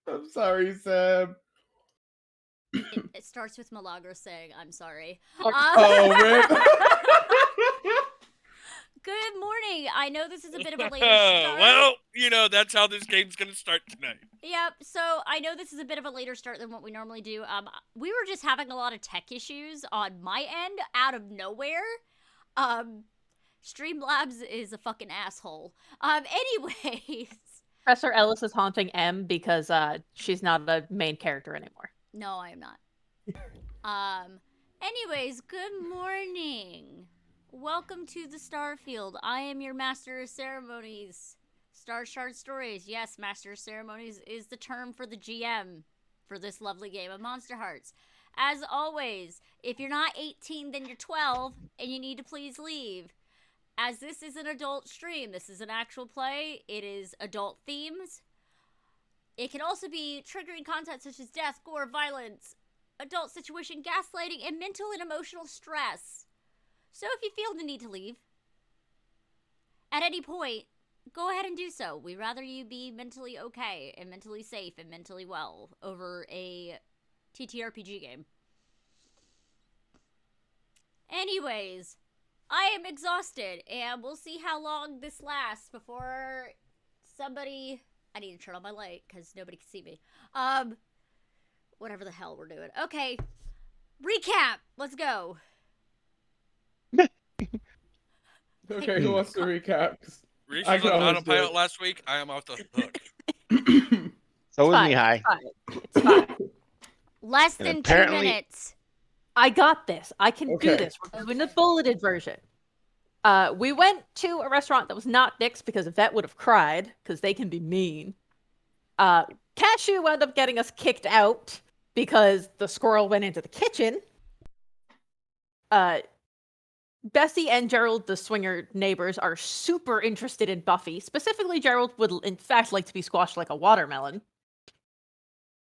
I'm sorry, Sam. It starts with Milagro saying, "I'm sorry." Oh, rip. Good morning. I know this is a bit of a later start. Well, that's how this game's going to start tonight. Yep. So I know this is a bit of a later start than what we normally do. We were just having a lot of tech issues on my end out of nowhere. Streamlabs is a fucking asshole. Anyways. Professor Ellis is haunting M because she's not a main character anymore. No, I am not. Anyways, good morning. Welcome to the Starfield. I am your Master of Ceremonies Starshard.Stories. Yes, Master of Ceremonies is the term for the GM for this lovely game of Monsterhearts. As always, if you're not 18, then you're 12, and you need to please leave. As this is an adult stream, this is an actual play, it is adult themes. It can also be triggering content such as death, gore, violence, adult situation, gaslighting, and mental and emotional stress. So if you feel the need to leave, at any point, go ahead and do so. We'd rather you be mentally okay and mentally safe and mentally well over a TTRPG game. Anyways, I am exhausted, and we'll see how long this lasts before somebody... I need to turn on my light, because nobody can see me. Whatever the hell we're doing. Okay, recap! Let's go. Okay, who wants to recap? Rhys I was can on always do autopilot it. last week. I am off the hook. So was Fine, Mihai. It's fine. Less And than apparently- 2 minutes. I got this. I can Okay. do this. We're doing the bulleted version. We went to a restaurant that was not Dick's because Yvette would have cried, because they can be mean. Cashew wound up getting us kicked out because the squirrel went into the kitchen. Bessie and Gerald, the swinger neighbors, are super interested in Buffy. Specifically, Gerald would, in fact, like to be squashed like a watermelon.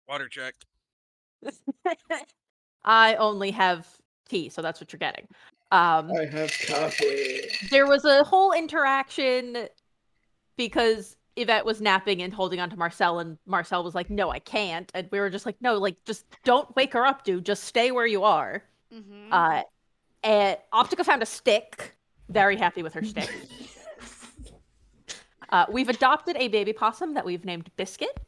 Water check. I only have tea, so that's what you're getting. I have coffee. There was a whole interaction because Yvette was napping and holding on to Marcel, and Marcel was like, "No, I can't." And we were just like, "No, like, just don't wake her up, dude. Just stay where you are." Mm-hmm. And Optica found a stick. Very happy with her stick. We've adopted a baby possum that we've named Biscuit.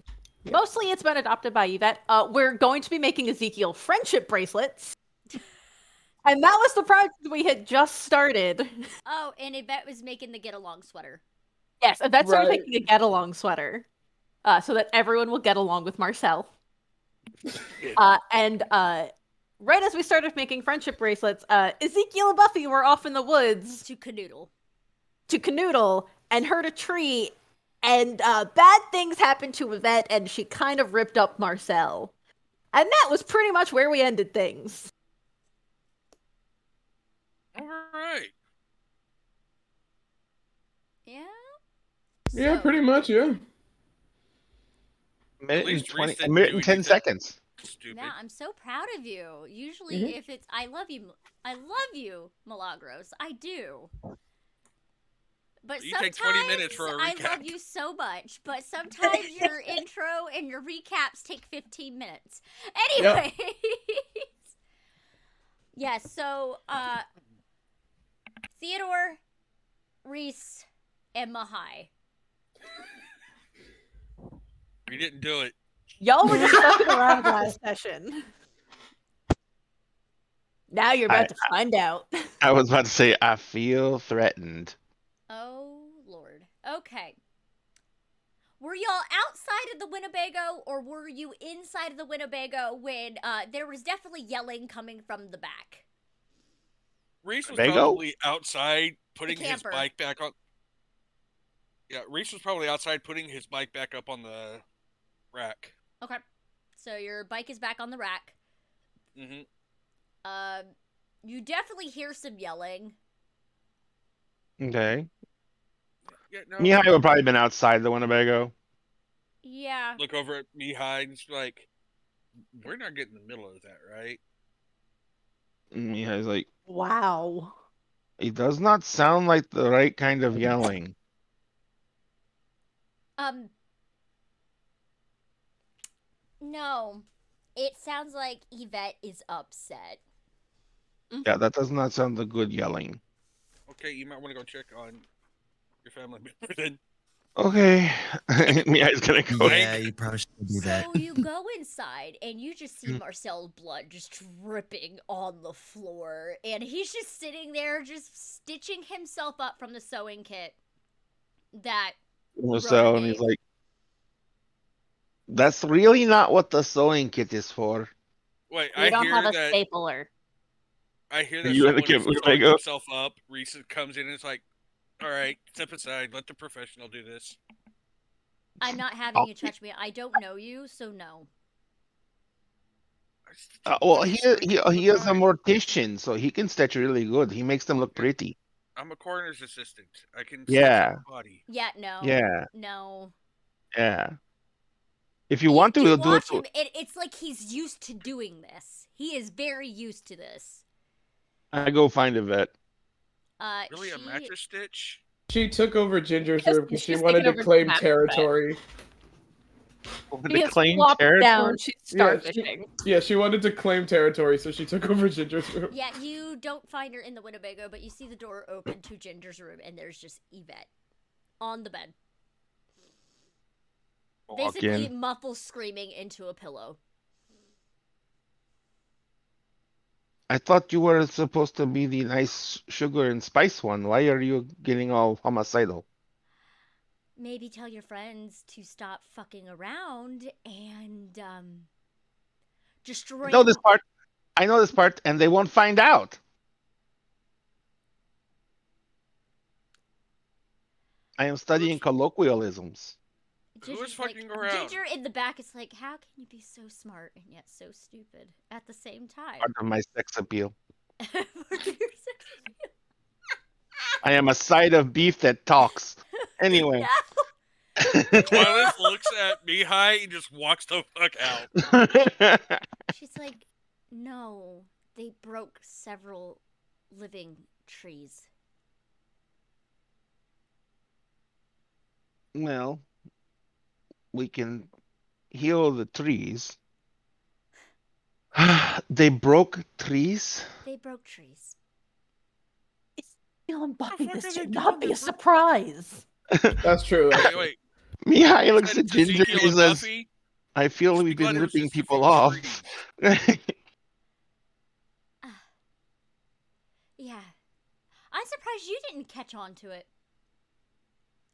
Yep. Mostly it's been adopted by Yvette. We're going to be making Ezekiel friendship bracelets. And that was the project we had just started. Oh, and Yvette was making the get along sweater. Yes, Yvette started Right. making a get along sweater. So that everyone will get along with Marcel. And right as we started making friendship bracelets, Ezekiel and Buffy were off in the woods To canoodle. and heard a tree, and bad things happened to Yvette, and she kind of ripped up Marcel. And that was pretty much where we ended things. All right. Yeah? Yeah, So, pretty much, yeah. A minute At least and 20, Rhys a didn't minute do and 10 anything seconds. Stupid. Now, I'm so proud of you. Usually, Mhm. if it's I love you, Milagros. I do. But You sometimes take 20 minutes for a I recap. love you so much, but sometimes your intro and your recaps take 15 minutes. Anyways. Yes, so Theodore, Rhys, and Mihai. We didn't do it. Y'all were just fucking around last session. Now you're about to find out. I was about to say, I feel threatened. Oh, Lord. Okay. Were y'all outside of the Winnebago, or were you inside of the Winnebago when there was definitely yelling coming from the back? Rhys was Winnebago? probably outside putting his camper. bike back on. Yeah, Rhys was probably outside putting his bike back up on the rack. Okay. So your bike is back on the rack. Mm-hmm. You definitely hear some yelling. Okay. Yeah, no. Mihai would probably been outside the Winnebago. Yeah. Look over at Mihai and it's like, we're not getting in the middle of that, right? And Mihai's like, Wow. it does not sound like the right kind of yelling. No. It sounds like Yvette is upset. Yeah, that does not sound the good yelling. Okay, you might want to go check on your family member then. Okay. Mihai's gonna go. Yeah, you probably should do that. So you go inside and you just see Marcel's blood just dripping on the floor. And he's just sitting there just stitching himself up from the sewing kit that So, and he's like, that's really not what the sewing kit is for. Wait, We don't hear have a that. stapler. I hear that You and the someone kid is sewing Winnebago? himself up. Rhys comes in and is like, "All right, step aside. Let the professional do this." I'm not having you touch me. I don't know you, so no. Well, he is a mortician, so he can stitch really good. He makes them look pretty. I'm a coroner's assistant. I can Yeah. stitch the body. Yeah, no. Yeah. No. Yeah. If you want to, he'll do it. Watch him. It's like he's used to doing this. He is very used to this. I go find a vet. Really, a mattress stitch? She took over Ginger's Yes, room because she she's wanted taken to over claim the map, territory. She has flopped down. She's starfishing. Yeah, she wanted to claim territory, so she took over Ginger's room. Yeah, you don't find her in the Winnebago, but you see the door open to Ginger's room, and there's just Yvette on the bed. Basically, muffled screaming into a pillow. I thought you were supposed to be the nice sugar and spice one. Why are you getting all homicidal? Maybe tell your friends to stop fucking around and destroy. I know this part. I know this part, and they won't find out. I am studying colloquialisms. Who's fucking around? Ginger in the back is like, how can you be so smart and yet so stupid at the same time? Part of my sex appeal. Part of your sex appeal. I am a side of beef that talks. Anyway. Twilight looks at Mihai and just walks the fuck out. She's like, no, they broke several living trees. Well, we can heal the trees. They broke trees? They broke trees. Elon Buffy, this should not be a surprise. That's true. Wait. Mihai looks at Ginger Ezekiel and says, Buffy? I feel we've been ripping people off. Yeah. I'm surprised you didn't catch on to it.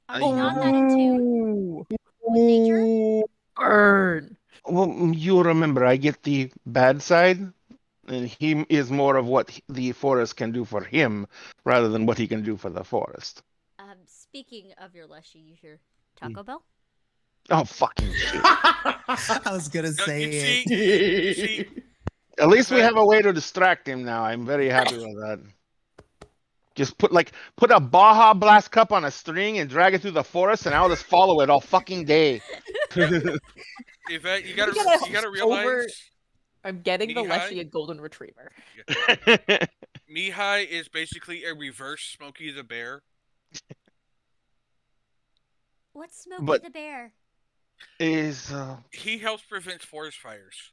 Are I you not that in tune with nature? Burn. Well, you remember, I get the bad side, and he is more of what the forest can do for him, rather than what he can do for the forest. Speaking of your Leshy, you hear Taco Bell? Oh, fucking shit. I was gonna say it. See, At least we have a way to distract him now. I'm very happy with that. Just put a Baja Blast cup on a string and drag it through the forest, and I'll just follow it all fucking day. Yvette, you gotta realize. I'm getting the Mihai? Leshy a golden retriever. Mihai is basically a reverse Smokey the Bear. What's Smokey the Bear? He helps prevent forest fires.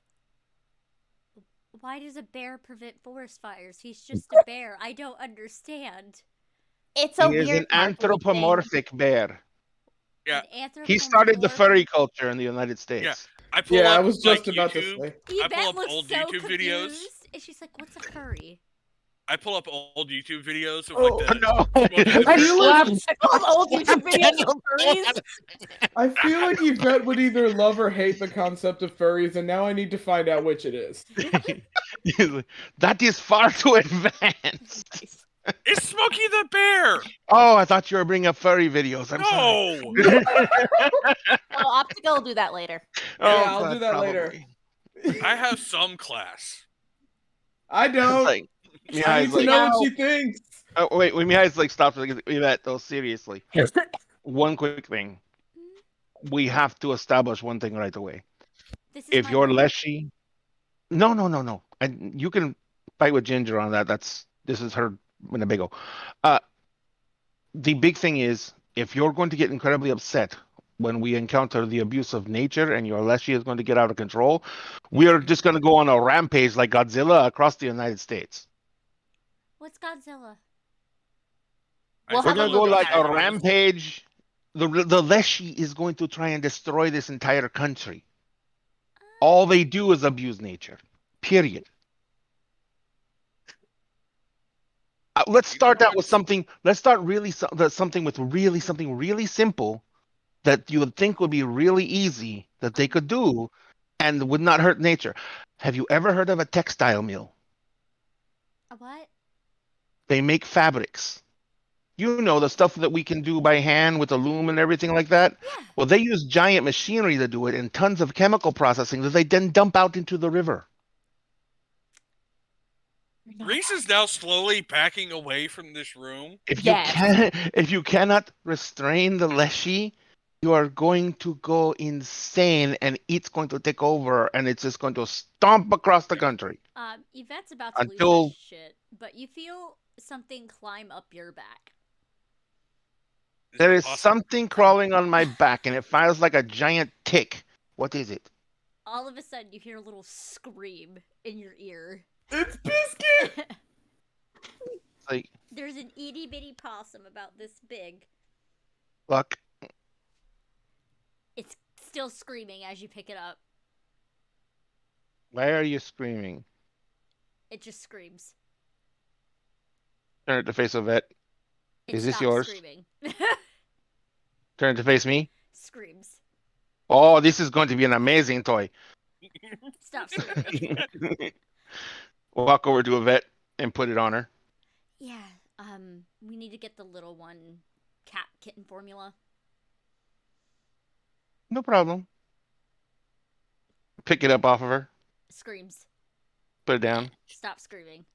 Why does a bear prevent forest fires? He's just a bear. I don't understand. It's a He is weird an anthropomorphic bear. Yeah. He started the furry culture in the United States. Yeah. I was just about YouTube, to say. I pull up old so YouTube videos. confused, and she's like, "What's a furry?" I pull up old YouTube videos of Oh, like the. no. I feel like Old YouTube videos of furries. I feel like Yvette would either love or hate the concept of furries, and now I need to find out which it is. That is far too advanced. It's Smokey the Bear. Oh, I thought you were bringing up furry videos. I'm sorry. Well, Optica will do that later. Yeah, I'll do that later. I have some class. I don't. Like, I need to know what she thinks. Oh, wait, Mihai's like, stop that, though, seriously. One quick thing. We have to establish one thing right away. If you're Leshy... No. And you can fight with Ginger on that. This is her Winnebago. The big thing is, if you're going to get incredibly upset when we encounter the abuse of nature and your Leshy is going to get out of control, we are just going to go on a rampage like Godzilla across the United States. What's Godzilla? We'll We're have a going to go look like at a it. rampage. The Leshy is going to try and destroy this entire country. All they do is abuse nature. Period. Let's start out with something. Let's start something with something really simple that you would think would be really easy that they could do and would not hurt nature. Have you ever heard of a textile mill? A what? They make fabrics. You know, the stuff that we can do by hand with the loom and everything like that? Yeah. Well, they use giant machinery to do it and tons of chemical processing that they then dump out into the river. Rhys is now slowly backing away from this room. If you cannot restrain the Leshy, you are going to go insane and it's going to take over and it's just going to stomp across the country. Yvette's about to lose her shit, but you feel something climb up your back. There is something crawling on my back and it feels like a giant tick. What is it? All of a sudden you hear a little scream in your ear. It's Biscuit! Like, there's an itty bitty possum about this big. Look. It's still screaming as you pick it up. Why are you screaming? It just screams. Turn it to face Yvette. Is this yours? Screaming. Turn it to face me. Screams. Oh, this is going to be an amazing toy. Stop screaming. Walk over to Yvette and put it on her. Yeah, we need to get the little one cat kitten formula. No problem. Pick it up off of her. Screams. Put it down. Stop screaming.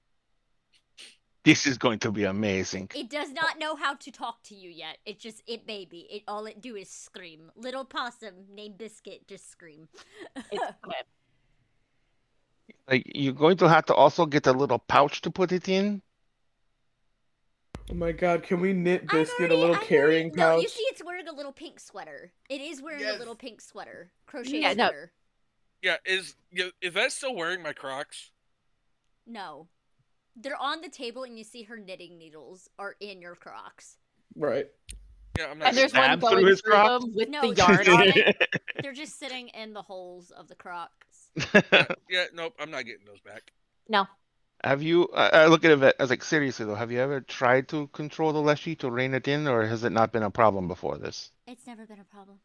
This is going to be amazing. It does not know how to talk to you yet. It baby. All it do is scream. Little possum named Biscuit just scream. Like, you're going to have to also get a little pouch to put it in. Oh my god, can we knit Biscuit a little carrying pouch? No, you see it's wearing a little pink sweater. It is wearing a little pink sweater. Crochet sweater. Yeah, is that still wearing my Crocs? No. They're on the table and you see her knitting needles are in your Crocs. Right. Yeah, I'm not. And there's one going through them with the yarn on it. They're just sitting in the holes of the Crocs. Yeah, nope, I'm not getting those back. No. Have you, I look at it, I was like, seriously though, have you ever tried to control the Leshy to rein it in, or has it not been a problem before this? It's never been a problem.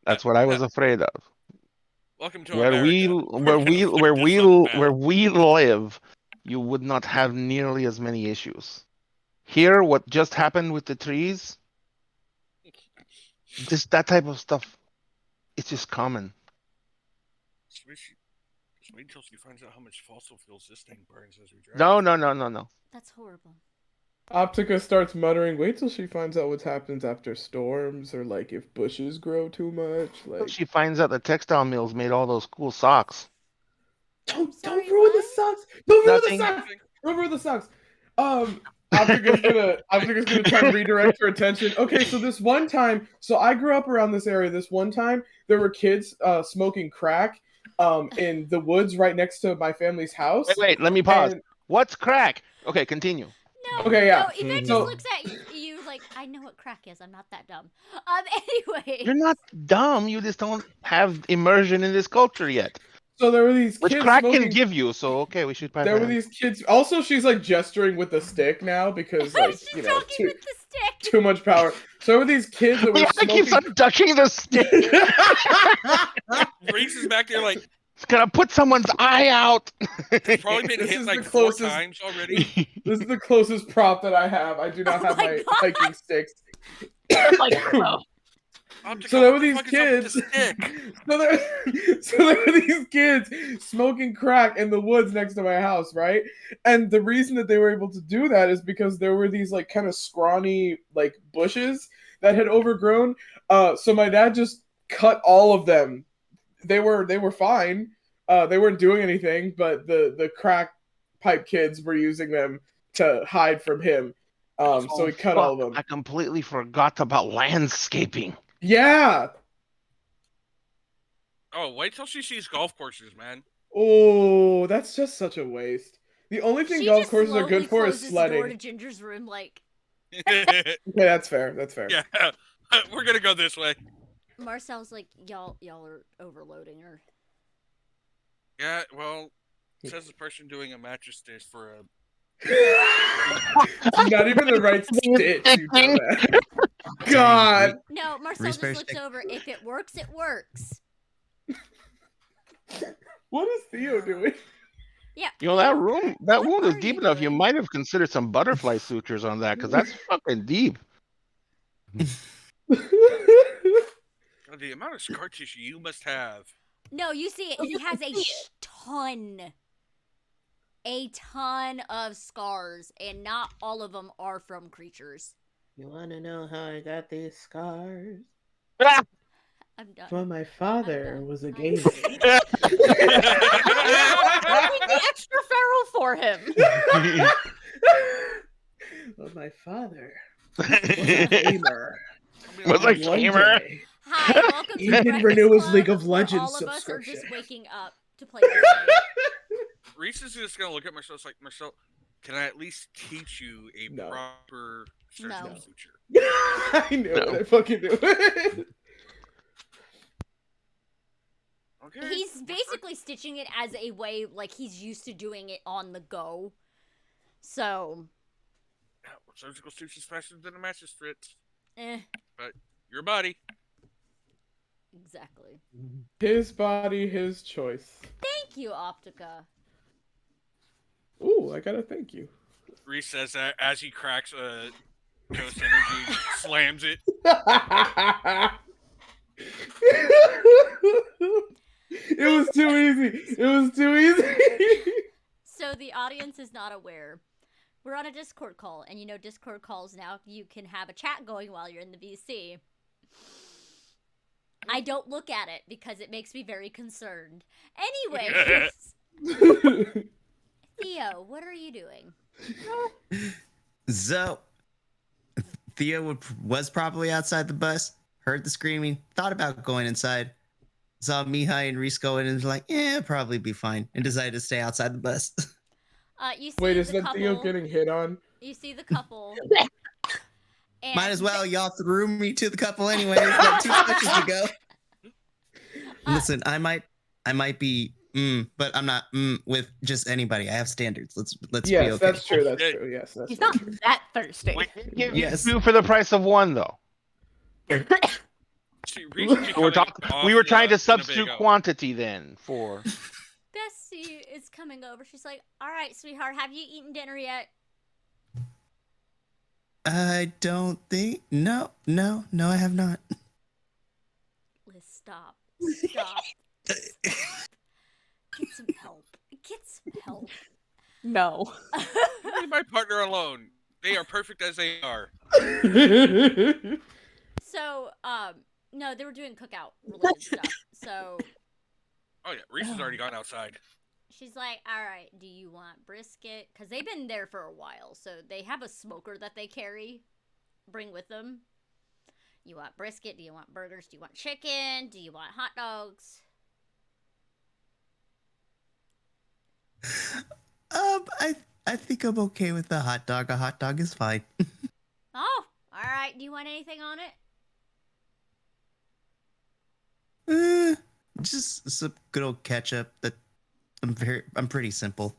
That's what I was afraid of. Welcome to America. Where we live, you would not have nearly as many issues. Here, what just happened with the trees, just that type of stuff, it's just common. Just wait until she finds out how much fossil fuels this thing burns as we drive. No. That's horrible. Optica starts muttering, wait till she finds out what happens after storms, or like if bushes grow too much. Like, she finds out the textile mills made all those cool socks. Don't ruin the socks! Don't ruin the socks! Optica's gonna try and redirect her attention. Okay, so this one time, so I grew up around this area. This one time, there were kids smoking crack in the woods right next to my family's house. Wait, let me pause. What's crack? Okay, continue. No. Okay, yeah. No, Yvette just looks at you like, I know what crack is. I'm not that dumb. Anyway. You're not dumb. You just don't have immersion in this culture yet. So there were these kids. Which crack can give you, so okay, we should There were these kids. Also, she's like gesturing with the stick now because, like, she's talking with the stick. Too much power. So there were these kids that were smoking. Keeps on ducking the stick. Rhys is back there like, it's gonna put someone's eye out. It's probably been hit like 4 times already. This is the closest prop that I have. I do not have my hiking sticks. So there were these kids. So there were these kids smoking crack in the woods next to my house, right? And the reason that they were able to do that is because there were these like kind of scrawny like bushes that had overgrown. So my dad just cut all of them. They were fine. They weren't doing anything, but the crack pipe kids were using them to hide from him. So he cut all of them. I completely forgot about landscaping. Yeah. Oh, wait till she sees golf courses, man. Oh, that's just such a waste. The only thing golf courses are good for is sledding. The door to Ginger's room, like. Okay, that's fair. That's fair. Yeah, we're gonna go this way. Marcel's like, y'all are overloading her. Yeah, well, says the person doing a mattress stitch for a. Not even the right stitch. You know that. God. No, Marcel just looks over. If it works, it works. What is Theo doing? Yeah. You know, that wound is deep enough. You might have considered some butterfly sutures on that, because that's fucking deep. The amount of scar tissue you must have. No, you see, he has a ton of scars, and not all of them are from creatures. You want to know how I got these scars? I'm done. Well, my father was a gamer. the extra feral for him. Well, my father was a gamer. Was a gamer? Hi, welcome He to did renew his Club, League of where Legends all of us are subscription. just waking up to play this game. Rhys is just gonna look at Marcel like, Marcel, can I at least teach you a proper surgical suture? I knew it. I fucking knew it. Okay. He's basically stitching it as a way, like, he's used to doing it on the go. So. Yeah, well, surgical suture is faster than a mattress stitch. Eh. But your body. Exactly. His body, his choice. Thank you, Optica. Ooh, I gotta thank you. Rhys says that as he cracks a ghost energy, slams it. It was too easy. It was too easy. So the audience is not aware. We're on a Discord call, and you know Discord calls now, you can have a chat going while you're in the VC. I don't look at it because it makes me very concerned. Anyways. Theo, what are you doing? So, Theo was probably outside the bus, heard the screaming, thought about going inside, saw Mihai and Rhys go in and was like, yeah, probably be fine, and decided to stay outside the bus. You see Wait, is the that Theo getting hit on? You see the couple. Might as well, y'all threw me to the couple anyways, like 2 sessions ago. Listen, I might be but I'm not with just anybody. I have standards. Let's yes, be okay. That's true. That's true. Yes, that's He's not true. that thirsty. We can give you 2 for the price of 1, though. See, we were trying to substitute quantity then for. Bessie is coming over. She's like, "All right, sweetheart, have you eaten dinner yet?" I don't think. No, I have not. Liz, stop. Get some help. No. Leave my partner alone. They are perfect as they are. So, no, they were doing cookout related stuff. So. Oh yeah, Rhys has already gone outside. She's like, all right, do you want brisket? Because they've been there for a while, so they have a smoker that they bring with them. You want brisket? Do you want burgers? Do you want chicken? Do you want hot dogs? I think I'm okay with the hot dog. A hot dog is fine. Oh, all right. Do you want anything on it? Just some good old ketchup. That I'm pretty simple.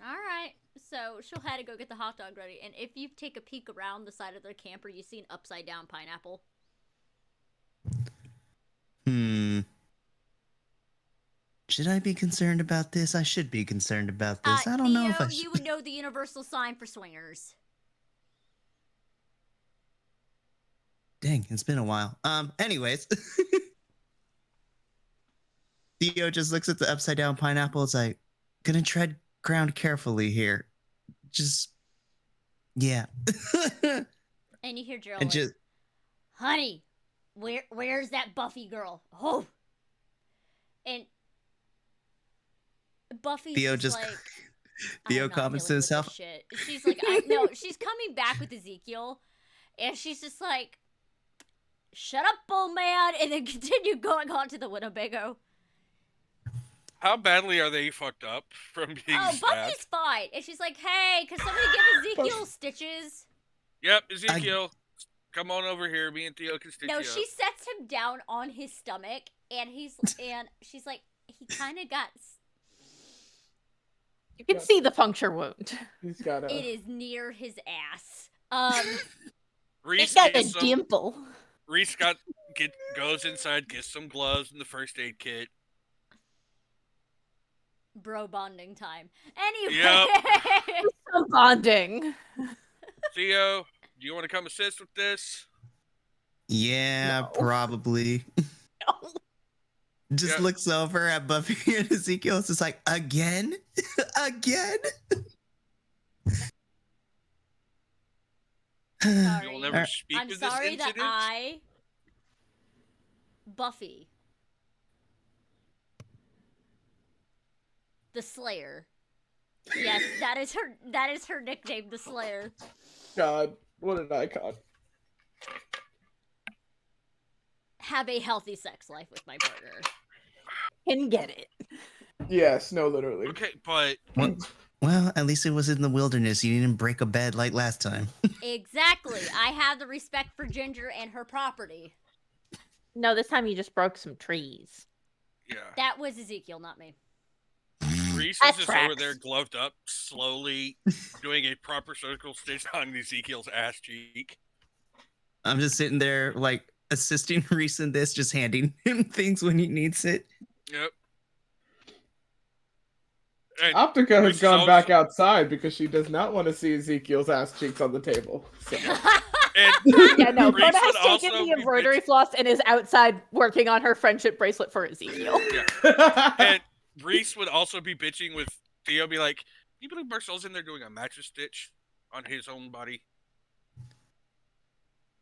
All right. So she'll have to go get the hot dog ready. And if you take a peek around the side of their camper, you see an upside down pineapple. Should I be concerned about this? I should be concerned about this. I don't know if I should. You would know the universal sign for swingers. Dang, it's been a while. Anyways. Theo just looks at the upside down pineapple. It's like, gonna tread ground carefully here. Just, yeah. And you hear Gerald like, honey, where's that Buffy girl? Oh. And Buffy's Theo just like, Theo comments to himself. Shit. She's like, no, she's coming back with Ezekiel, and she's just like, shut up, old man, and then continue going on to the Winnebago. How badly are they fucked up from being stabbed? Buffy's fine. And she's like, hey, can somebody give Ezekiel stitches? Yep, Ezekiel. Come on over here. Me and Theo can stitch you up. No, she sets him down on his stomach, and she's like, he kind of got... You can see the puncture wound. He's got It is near his ass. It's got a dimple. Rhys goes inside, gets some gloves and the first aid kit. Bro bonding time. Anyway. Yep. Some bonding. Theo, do you want to come assist with this? Yeah, No. probably. No. Just looks over at Buffy and Ezekiel. It's just like, again? Again? Sorry. You'll never speak I'm of sorry this that incident? Buffy, the Slayer. Yes, that is her nickname, the Slayer. God, what an icon. Have a healthy sex life with my partner. Can get it. Yes, no, literally. Okay, but... Well, at least it was in the wilderness. You didn't break a bed like last time. Exactly. I have the respect for Ginger and her property. No, this time you just broke some trees. Yeah. That was Ezekiel, not me. Rhys That is just tracks. over there gloved up, slowly doing a proper surgical stitch on Ezekiel's ass cheek. I'm just sitting there, like, assisting Rhys in this, just handing him things when he needs it. Yep. And Optica has Rhys gone is back also- outside because she does not want to see Ezekiel's ass cheeks on the table. So. And Yeah, no, Rhys Bronagh would has taken also the be embroidery floss and is outside working on her friendship bracelet for Ezekiel. And Rhys would also be bitching with Theo, be like, you believe Marcel's in there doing a mattress stitch on his own body?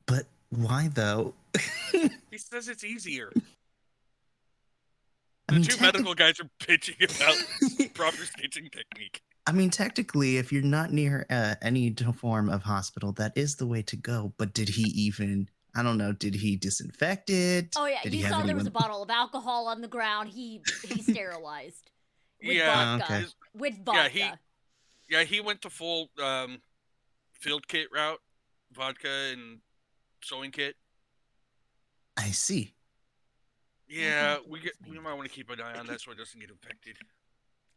But why, though? He says it's easier. I The mean, two medical guys are bitching about proper stitching technique. I mean, technically, if you're not near any form of hospital, that is the way to go. But did he even, I don't know, did he disinfect it? Oh yeah, Did you he have saw there was anyone- a bottle of alcohol on the ground. He sterilized with Yeah, vodka. okay. With vodka. He went the full field kit route, vodka and sewing kit. I see. Yeah, we might want to keep an eye on that so it doesn't get infected.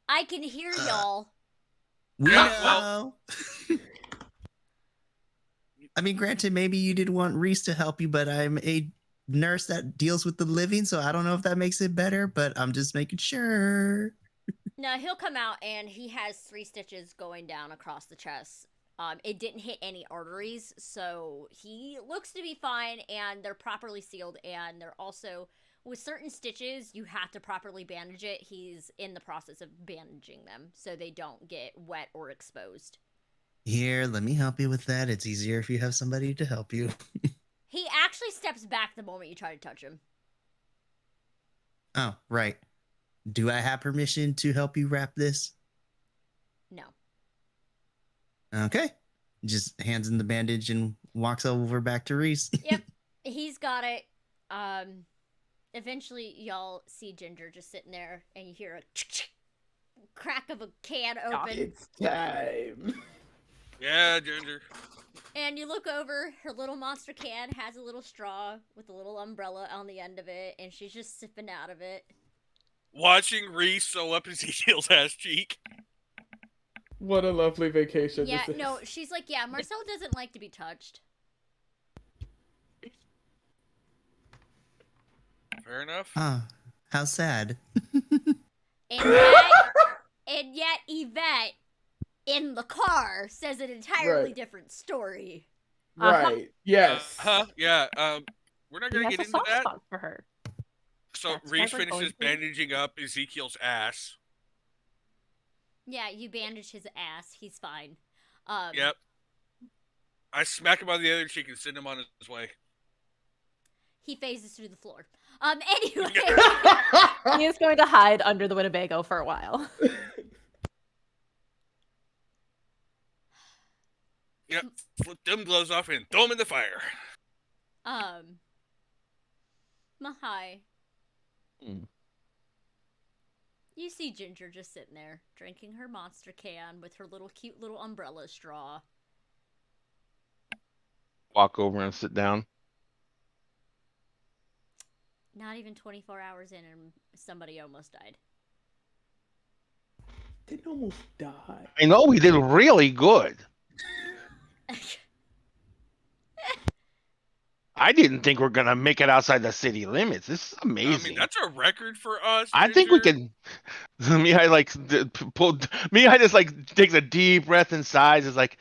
I can hear y'all. We Yeah, know. I mean, granted, maybe you didn't want Rhys to help you, but I'm a nurse that deals with the living, so I don't know if that makes it better, but I'm just making sure. No, he'll come out and he has 3 stitches going down across the chest. It didn't hit any arteries, so he looks to be fine, and they're properly sealed, and they're also, with certain stitches, you have to properly bandage it. He's in the process of bandaging them, so they don't get wet or exposed. Here, let me help you with that. It's easier if you have somebody to help you. He actually steps back the moment you try to touch him. Oh, right. Do I have permission to help you wrap this? No. Okay. Just hands in the bandage and walks over back to Rhys. Yep, he's got it. Eventually, y'all see Ginger just sitting there, and you hear a crack of a can open. It's time. Yeah, Ginger. And you look over, her little monster can has a little straw with a little umbrella on the end of it, and she's just sipping out of it. Watching Rhys sew up Ezekiel's ass cheek. What a lovely vacation. Yeah, this is. no, she's like, yeah, Marcel doesn't like to be touched. Fair enough. Ah, how sad. And yet Yvette, in the car, says an entirely Right. different story. Right. Yes. Yeah. We're not He gonna has get a into soft that. spot for her. So That's Rhys never finishes going to- bandaging up Ezekiel's ass. Yeah, you bandage his ass. He's fine. Yep. I smack him on the other cheek and send him on his way. He phases through the floor. Anyway. He is going to hide under the Winnebago for a while. Yep. Flip them gloves off and throw them in the fire. Mihai. Mm. You see Ginger just sitting there, drinking her monster can with her cute little umbrella straw. Walk over and sit down. Not even 24 hours in and somebody almost died. Didn't almost die. I know we did really good. I didn't think we're gonna make it outside the city limits. This is amazing. I mean, that's a record for us. I think we can. Mihai Mihai just like takes a deep breath and sighs. Is like,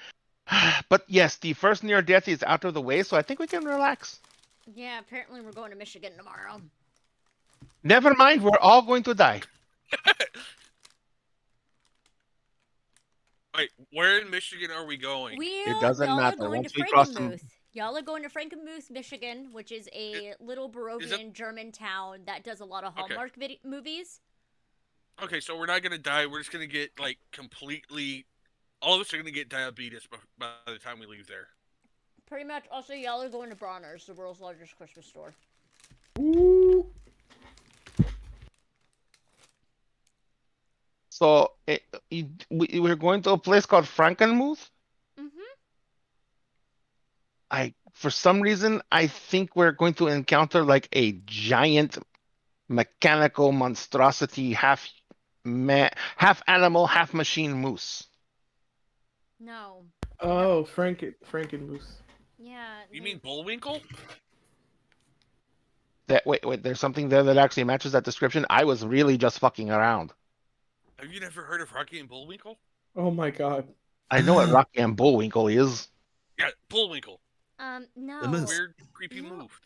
but yes, the first near death is out of the way, so I think we can relax. Yeah, apparently we're going to Michigan tomorrow. Never mind, we're all going to die. Wait, where in Michigan are we going? It doesn't y'all matter. Are going Once to we cross them. Frankenmuth. Y'all are going to Frankenmuth, Michigan, which is a little Barovian German town that does a lot of Hallmark movies. Okay, so we're not gonna die. We're just gonna get like completely. All of us are gonna get diabetes by the time we leave there. Pretty much. Also, y'all are going to Bronagh, the world's largest Christmas store. Ooh. So we're going to a place called Frankenmuth. For some reason, I think we're going to encounter like a giant mechanical monstrosity, half animal, half machine moose. No. Oh, Frankenmoose. Yeah. You mean Bullwinkle? Wait, there's something there that actually matches that description. I was really just fucking around. Have you never heard of Rocky and Bullwinkle? Oh my god. I know what Rocky and Bullwinkle is. Yeah, Bullwinkle. No. Weird, creepy move.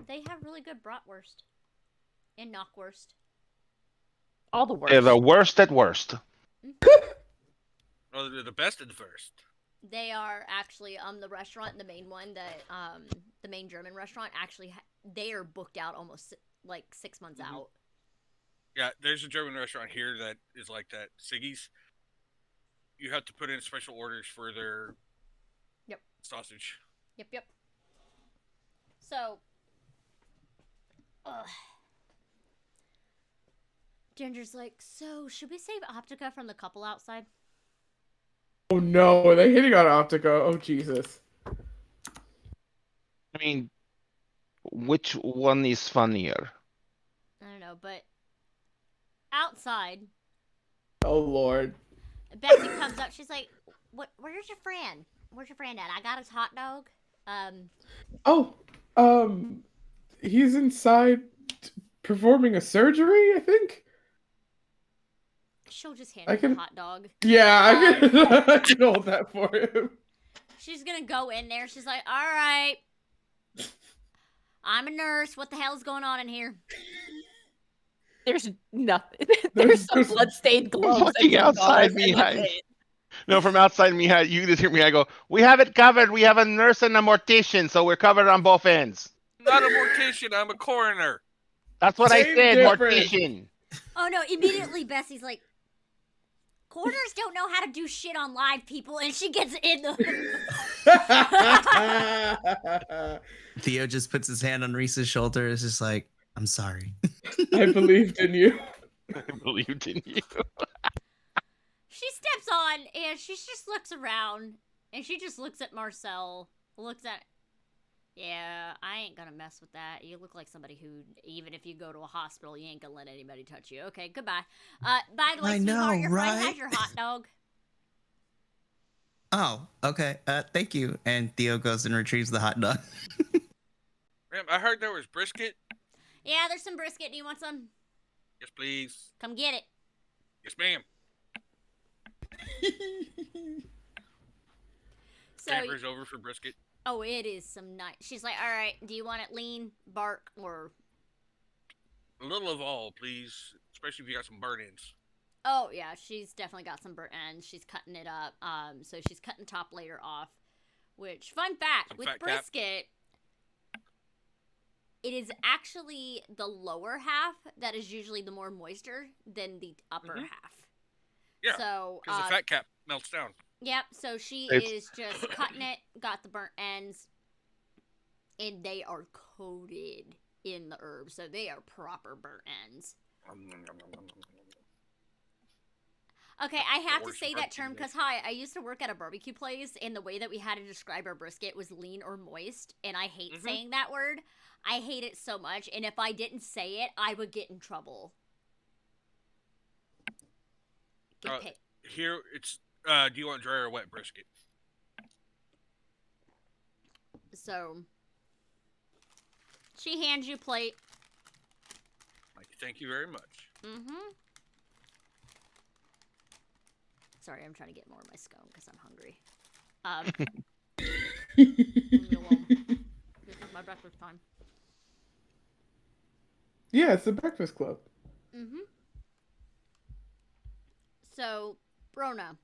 They have really good bratwurst. And knockwurst. All the worst. They're the worst at worst. Oh, they're the best at the first. They are actually the restaurant, the main one, the main German restaurant. Actually, they are booked out almost like 6 months out. Yeah, there's a German restaurant here that is like that. Siggy's. You have to put in special orders for their sausage. Yep. So, Ginger's like, so should we save Optica from the couple outside? Oh no, are they hitting on Optica? Oh Jesus. I mean, which one is funnier? I don't know, but outside. Oh Lord. Betsy comes up. She's like, where's your friend? Where's your friend at? I got his hot dog. He's inside performing a surgery, I think. She'll just hand him the hot dog. Yeah, I can hold that for him. She's gonna go in there. She's like, all right. I'm a nurse. What the hell's going on in here? There's nothing. There's some bloodstained gloves. Looking outside Mihai. No, from outside Mihai, you just hear Mihai go, we have it covered. We have a nurse and a mortician, so we're covered on both ends. Not a mortician, I'm a coroner. That's what I said, mortician. Oh no, immediately Bessie's like, coroners don't know how to do shit on live people, and she gets in the... Theo just puts his hand on Rhys's shoulder. It's just like, I'm sorry. I believed in you. I believed in you. She steps on, and she just looks around, and she just looks at Marcel, looks at... Yeah, I ain't gonna mess with that. You look like somebody who, even if you go to a hospital, you ain't gonna let anybody touch you. Okay, goodbye. By the way, sweetheart, your friend has your hot dog. Oh, okay. Thank you. And Theo goes and retrieves the hot dog. Ma'am, I heard there was brisket. Yeah, there's some brisket. Do you want some? Yes, please. Come get it. Yes, ma'am. Camper's over for brisket. Oh, it is some nice. She's like, all right, do you want it lean, bark, or... A little of all, please. Especially if you got some burn-ins. Oh, yeah, she's definitely got some burnt ends. She's cutting it up. So she's cutting top layer off. Which, fun fact, with brisket, it is actually the lower half that is usually the more moisture than the upper half. Yeah, so because the fat cap melts down. Yep, so she is just cutting it, got the burnt ends, and they are coated in the herbs, so they are proper burnt ends. Okay, I have to say that term because, hi, I used to work at a barbecue place, and the way that we had to describe our brisket was lean or moist, and I hate saying that word. I hate it so much, and if I didn't say it, I would get in trouble. Here, it's, do you want dry or wet brisket? So, she hands you plate. Thank you very much. Sorry, I'm trying to get more of my scone because I'm hungry. Leave me alone. This is my breakfast time. Yeah, it's the Breakfast Club. So, Bronagh.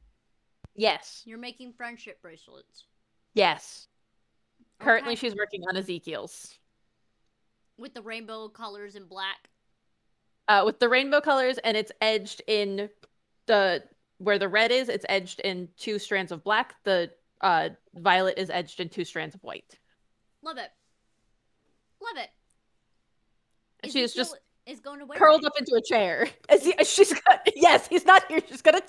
Yes. You're making friendship bracelets. Yes. Currently, Okay. she's working on Ezekiel's. With the rainbow colors in black? With the rainbow colors, and it's edged in where the red is, it's edged in 2 strands of black. The violet is edged in 2 strands of white. Love it. Love it. And she's just is going to wear curled up into a chair. He's not here. She's gonna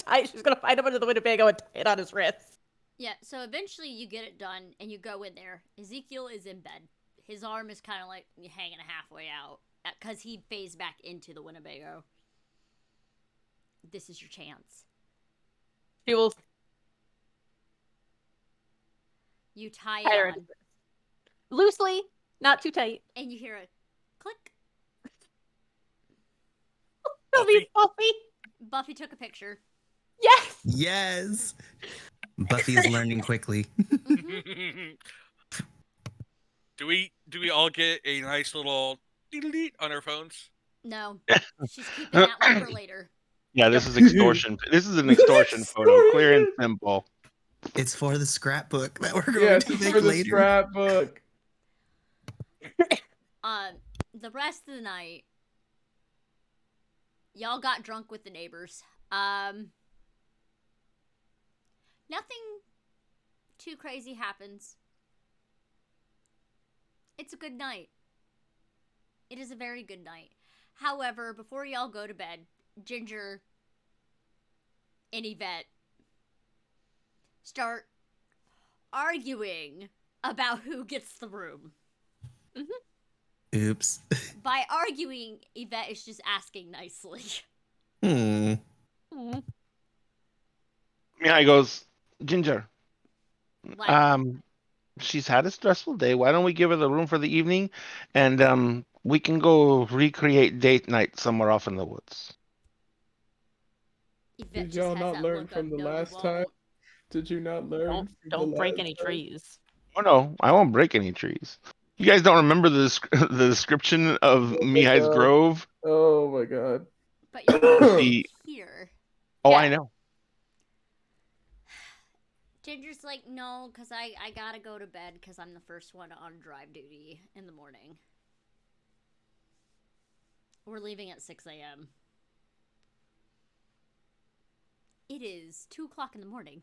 find him under the Winnebago and tie it on his wrist. Yeah, so eventually you get it done and you go in there. Ezekiel is in bed. His arm is kind of like hanging halfway out because he phased back into the Winnebago. This is your chance. She will. You tie it on. Loosely, not too tight. And you hear a click. Buffy. Buffy took a picture. Yes. Yes. Buffy is learning quickly. Do we all get a nice little on our phones? No. She's keeping that one for later. Yeah, this is extortion. This is an extortion photo, clear and simple. It's for the scrapbook that we're going to make for the later. Scrapbook. The rest of the night, y'all got drunk with the neighbors. Nothing too crazy happens. It's a good night. It is a very good night. However, before y'all go to bed, Ginger and Yvette start arguing about who gets the room. Oops. By arguing, Yvette is just asking nicely. Mihai goes, Ginger, What? she's had a stressful day. Why don't we give her the room for the evening, and we can go recreate date night somewhere off in the woods. Did y'all not learn from the last time? Did you not learn? Don't break any trees. Oh no, I won't break any trees. You guys don't remember the description of Mihai's grove? Oh my god. But you're here. Oh, yeah. I know. Ginger's like, no, because I gotta go to bed because I'm the first one on drive duty in the morning. We're leaving at 6 a.m. It is 2 o'clock in the morning.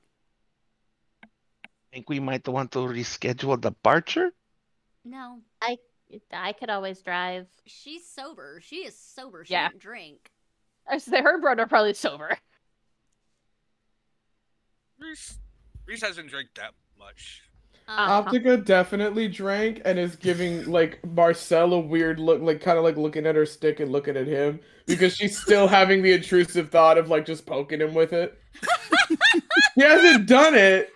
Think we might want to reschedule the departure? No. I could always drive. She's sober. She is sober. She didn't drink. I say her brother probably sober. Rhys hasn't drank that much. Optica definitely drank and is giving like Marcel a weird look, like kind of like looking at her stick and looking at him because she's still having the intrusive thought of like just poking him with it. He hasn't done it.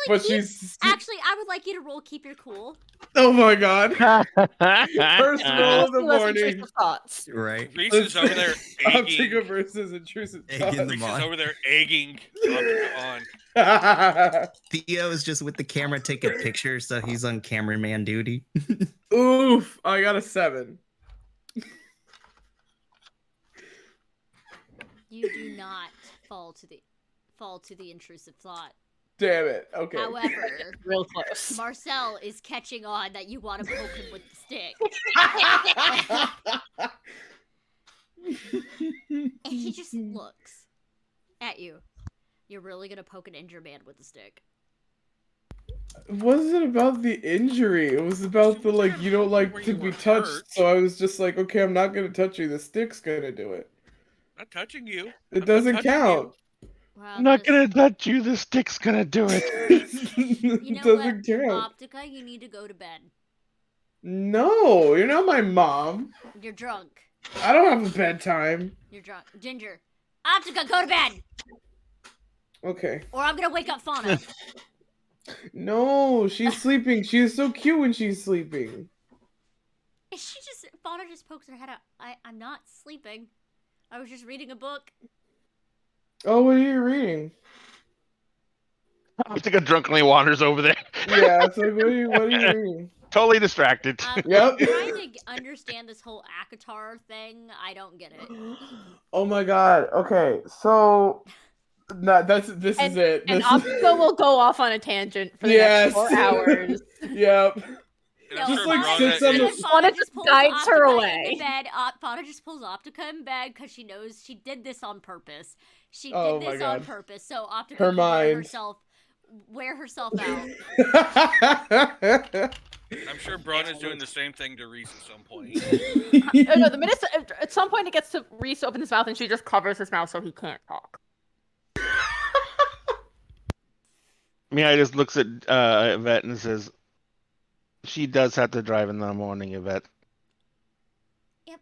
Actually, I would like you to roll keep your cool. Oh my god. First roll of the morning. Thoughts. Right. Rhys is over there egging. Optica versus intrusive thoughts. Rhys is over there egging Optica on. Theo is just with the camera taking pictures, so he's on cameraman duty. Oof, I got a 7. You do not fall to the intrusive thought. Damn it. Okay. However, real close. Marcel is catching on that you want to poke him with the stick. And he just looks at you. You're really gonna poke an injured man with the stick? It wasn't about the injury. It was about the like you don't like to be touched. So I was just like, okay, I'm not gonna touch you. The stick's gonna do it. Not touching you. It doesn't count. Well, I'm not gonna touch you. The stick's gonna do it. You know doesn't what, count. Optica, you need to go to bed. No, you're not my mom. You're drunk. I don't have a bedtime. You're drunk. Ginger. Optica, go to bed! Okay. Or I'm gonna wake up Fauna. No, she's sleeping. She is so cute when she's sleeping. Fauna just pokes her head out. I'm not sleeping. I was just reading a book. Oh, what are you reading? Optica drunkenly wanders over there. Yeah, it's like, what are you reading? Totally distracted. Yep. I'm trying to understand this whole Akatar thing. I don't get it. Oh my god. Okay, so this is it. And Optica will go off on a tangent for the next 4 hours. Yep. Just like sits on the Fauna just guides her away. Fauna just pulls Optica in bed because she knows she did this on purpose. She Oh did my this God. on purpose, so Optica Her can mind. wear herself out. I'm sure Bronagh doing the same thing to Rhys at some point. No, the minute at some point it gets to Rhys open his mouth and she just covers his mouth so he can't talk. Mihai just looks at Yvette and says, "She does have to drive in the morning, Yvette." Yep.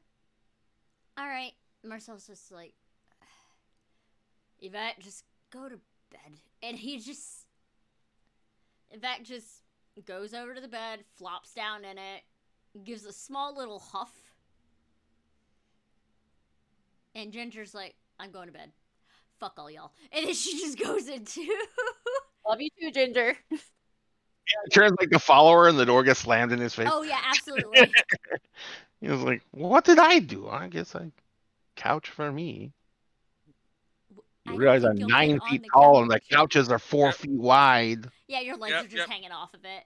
All right. Marcel's just like, Yvette, just go to bed. And Yvette just goes over to the bed, flops down in it, gives a small little huff. And Ginger's like, I'm going to bed. Fuck all y'all. And then she just goes into... Love you too, Ginger. It turns like the follower and the door gets slammed in his face. Oh, yeah, absolutely. He was like, what did I do? I guess I couch for me. You realize I'm 9 feet tall and the couches are 4 feet wide. Yeah, your legs are just hanging off of it.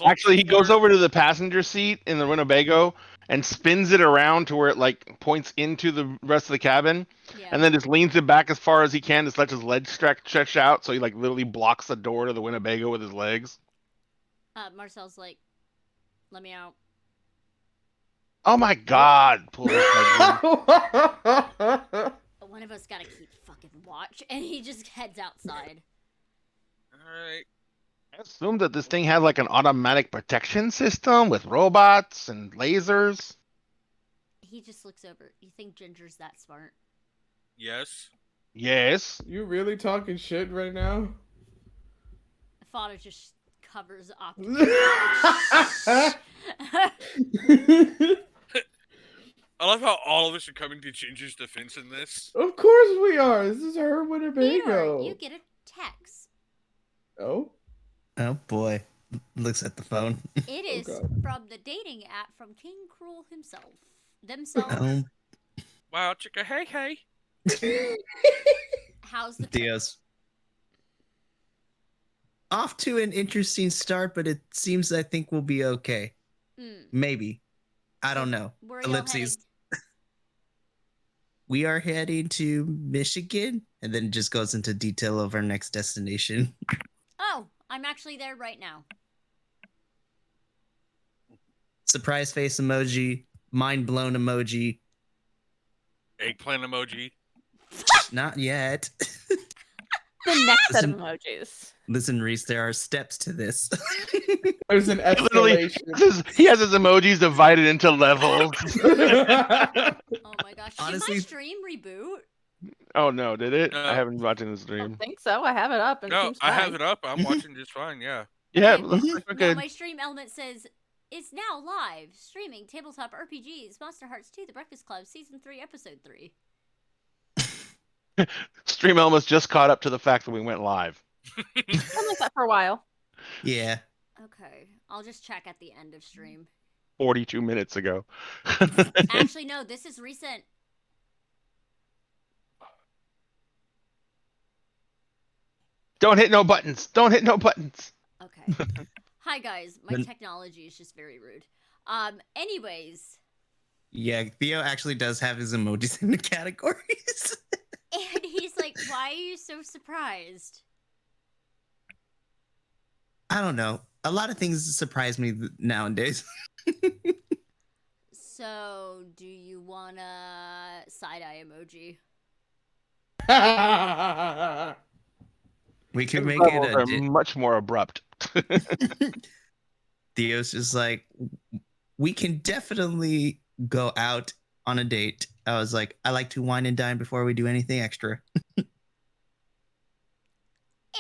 Actually, he goes over to the passenger seat in the Winnebago and spins it around to where it like points into the rest of the cabin, and then just leans it back as far as he can, just lets his legs stretch out, so he like literally blocks the door to the Winnebago with his legs. Marcel's like, let me out. Oh my God! One of us gotta keep fucking watch, and he just heads outside. Alright. I assume that this thing has like an automatic protection system with robots and lasers. He just looks over. You think Ginger's that smart? Yes. Yes. You really talking shit right now? Fauna just covers up. I love how all of us are coming to Ginger's defense in this. Of course we are. This is her Winnebago. Theodore, you get a text. Oh? Oh boy. Looks at the phone. It is from the dating app from King Cruel himself. Wow, chicka, hey. How's the Theo's off to an interesting start, but it seems I think we'll be okay. Maybe. I don't know. Ellipses. We are heading to Michigan, and then it just goes into detail of our next destination. Oh, I'm actually there right now. Surprise face emoji, mind blown emoji. Eggplant emoji. Not yet. The next set of emojis. Listen, Rhys, there are steps to this. There's an escalation. He has his emojis divided into levels. Oh my gosh. Honestly, did my stream reboot? Oh no, did it? I haven't been watching the stream. I don't think so. I have it up. And No, it seems I fine. have it up. I'm watching just fine, yeah. Yeah, Okay. looks like we're No, good. my stream element says it's now live streaming tabletop RPGs, Monsterhearts2, The Breakfast Club, Season 3, Episode 3. Stream almost just caught up to the fact that we went live. I've been like that for a while. Yeah. Okay, I'll just check at the end of stream. 42 minutes ago. Actually, no, this is recent. Don't hit no buttons. Don't hit no buttons. Okay. Hi guys, my technology is just very rude. Anyways. Yeah, Theo actually does have his emojis in the categories. And he's like, why are you so surprised? I don't know. A lot of things surprise me nowadays. So, do you want a side-eye emoji? We could make it much more abrupt. Theo's just like, we can definitely go out on a date. I was like, I like to wine and dine before we do anything extra.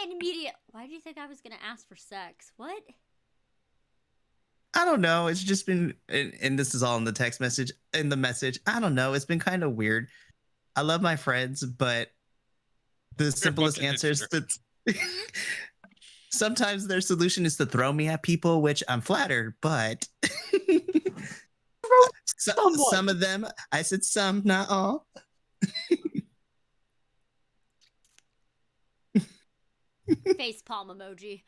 Immediate. Why do you think I was gonna ask for sex? What? I don't know. It's just been, and this is all in the text message. In the message, I don't know. It's been kind of weird. I love my friends, but the simplest answers that sometimes their solution is to throw me at people, which I'm flattered, but some of them, I said some, not all. Face palm emoji.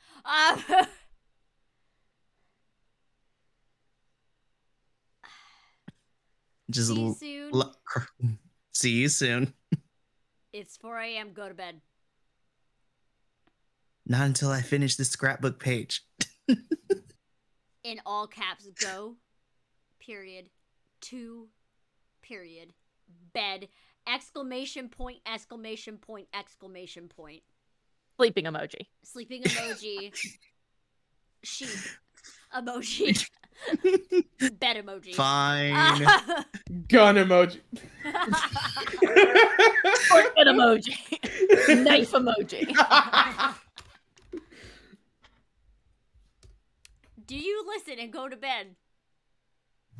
Just see you soon. See you soon. It's 4 a.m. Go to bed. Not until I finish this scrapbook page. In all caps, go. Period. To. Period. Bed. Exclamation point, exclamation point, exclamation point. Sleeping emoji. Sleeping emoji. Sheep emoji. Bed emoji. Fine. Gun emoji. An emoji. Knife emoji. Do you listen and go to bed?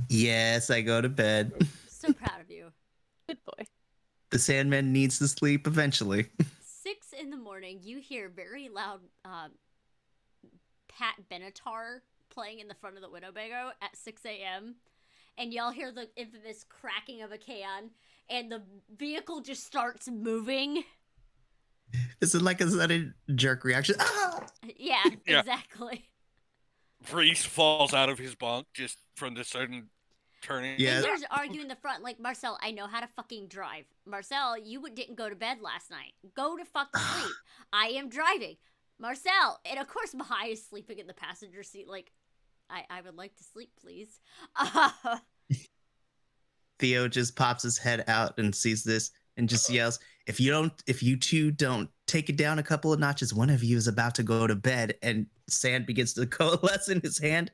Yes, I go to bed. So proud of you. Good boy. The Sandman needs to sleep eventually. 6 in the morning, you hear very loud Pat Benatar playing in the front of the Winnebago at 6 a.m. And y'all hear the infamous cracking of a can, and the vehicle just starts moving. Is it like a sudden jerk reaction? Ah! Yeah, exactly. Rhys falls out of his bunk just from the sudden turning. Yeah. And there's arguing in the front, like, Marcel, I know how to fucking drive. Marcel, you didn't go to bed last night. Go to fucking sleep. I am driving. Marcel, and of course Mihai is sleeping in the passenger seat, like, I would like to sleep, please. Theo just pops his head out and sees this and just yells, if you two don't take it down a couple of notches, one of you is about to go to bed. And sand begins to coalesce in his hand.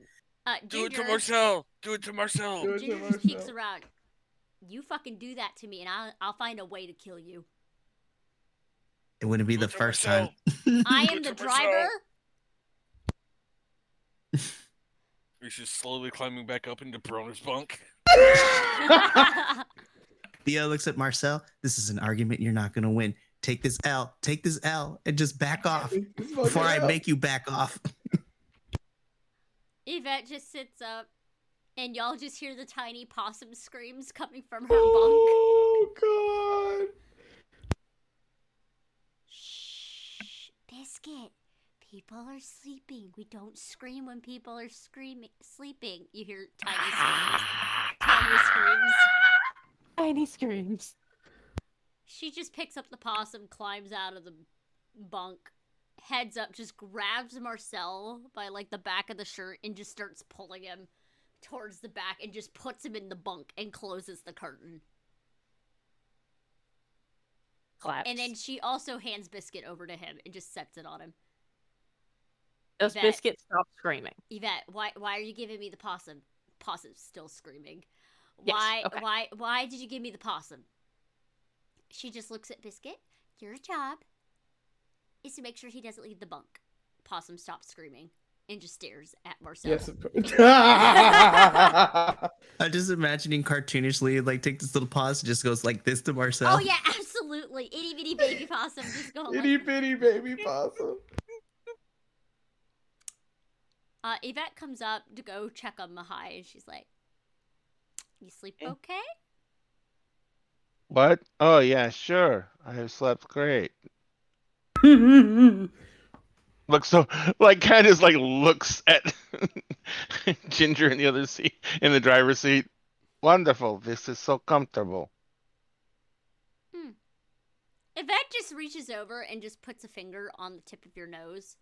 Do it to Marcel. Do it to Marcel. Ginger just peeks around. You fucking do that to me, and I'll find a way to kill you. It wouldn't be the first time. I am the driver. He's just slowly climbing back up into Bronagh's bunk. Theo looks at Marcel. This is an argument you're not going to win. Take this L, and just back off before I make you back off. Yvette just sits up, and y'all just hear the tiny possum screams coming from her bunk. Oh, God. Shh, Biscuit. People are sleeping. We don't scream when people are sleeping. You hear tiny screams. Tiny screams. She just picks up the possum, climbs out of the bunk, heads up, just grabs Marcel by, like, the back of the shirt and just starts pulling him towards the back and just puts him in the bunk and closes the curtain. Claps. And then she also hands Biscuit over to him and just sets it on him. Does Yvette, Biscuit stop screaming? Yvette, why are you giving me the possum? Possum's still screaming. Yes, Why did you give me the possum? She just looks at Biscuit. Your job is to make sure he doesn't leave the bunk. Possum stops screaming and just stares at Marcel. Yes, of course. I'm just imagining cartoonishly, like, take this little pause, just goes like this to Marcel. Oh yeah, absolutely. Itty bitty baby possum just going Itty bitty baby possum. Yvette comes up to go check on Mihai, and she's like, "You sleep okay?" What? Oh, yeah, sure. I slept great. Looks so, like, Candace, like, looks at Ginger in the other seat, in the driver's seat. Wonderful. This is so comfortable. Yvette just reaches over and just puts a finger on the tip of your nose.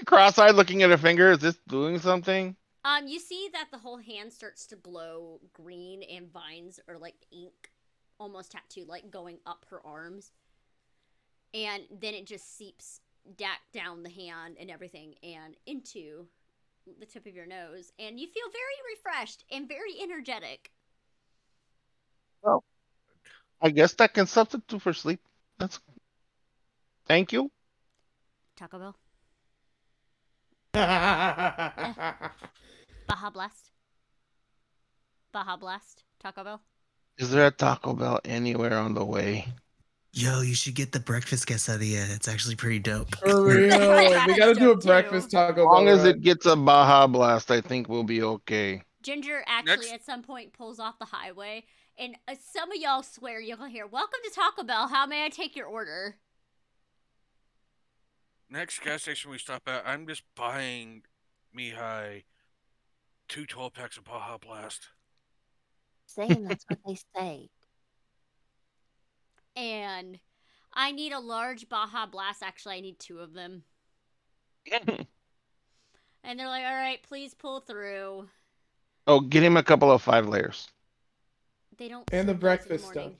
Cross-eyed looking at her finger. Is this doing something? You see that the whole hand starts to glow green and vines are like ink, almost tattooed, like going up her arms. And then it just seeps down the hand and everything and into the tip of your nose. And you feel very refreshed and very energetic. Well, I guess that can substitute for sleep. Thank you. Taco Bell. Baja Blast. Baja Blast. Taco Bell. Is there a Taco Bell anywhere on the way? Yo, you should get the breakfast quesadilla. It's actually pretty dope. For real. We gotta do a breakfast Taco Bell. As long as run. it gets a Baja Blast, I think we'll be okay. Ginger actually at some point pulls off the highway, and some of y'all swear you'll hear, "Welcome to Taco Bell. How may I take your order?" Next gas station we stop at, I'm just buying Mihai 2 12-packs of Baja Blast. Saying that's what they say. And I need a large Baja Blast. Actually, I need 2 of them. And they're like, "All right, please pull through." Oh, get him a couple of 5 layers. They don't. And the serve those in breakfast morning. stuff.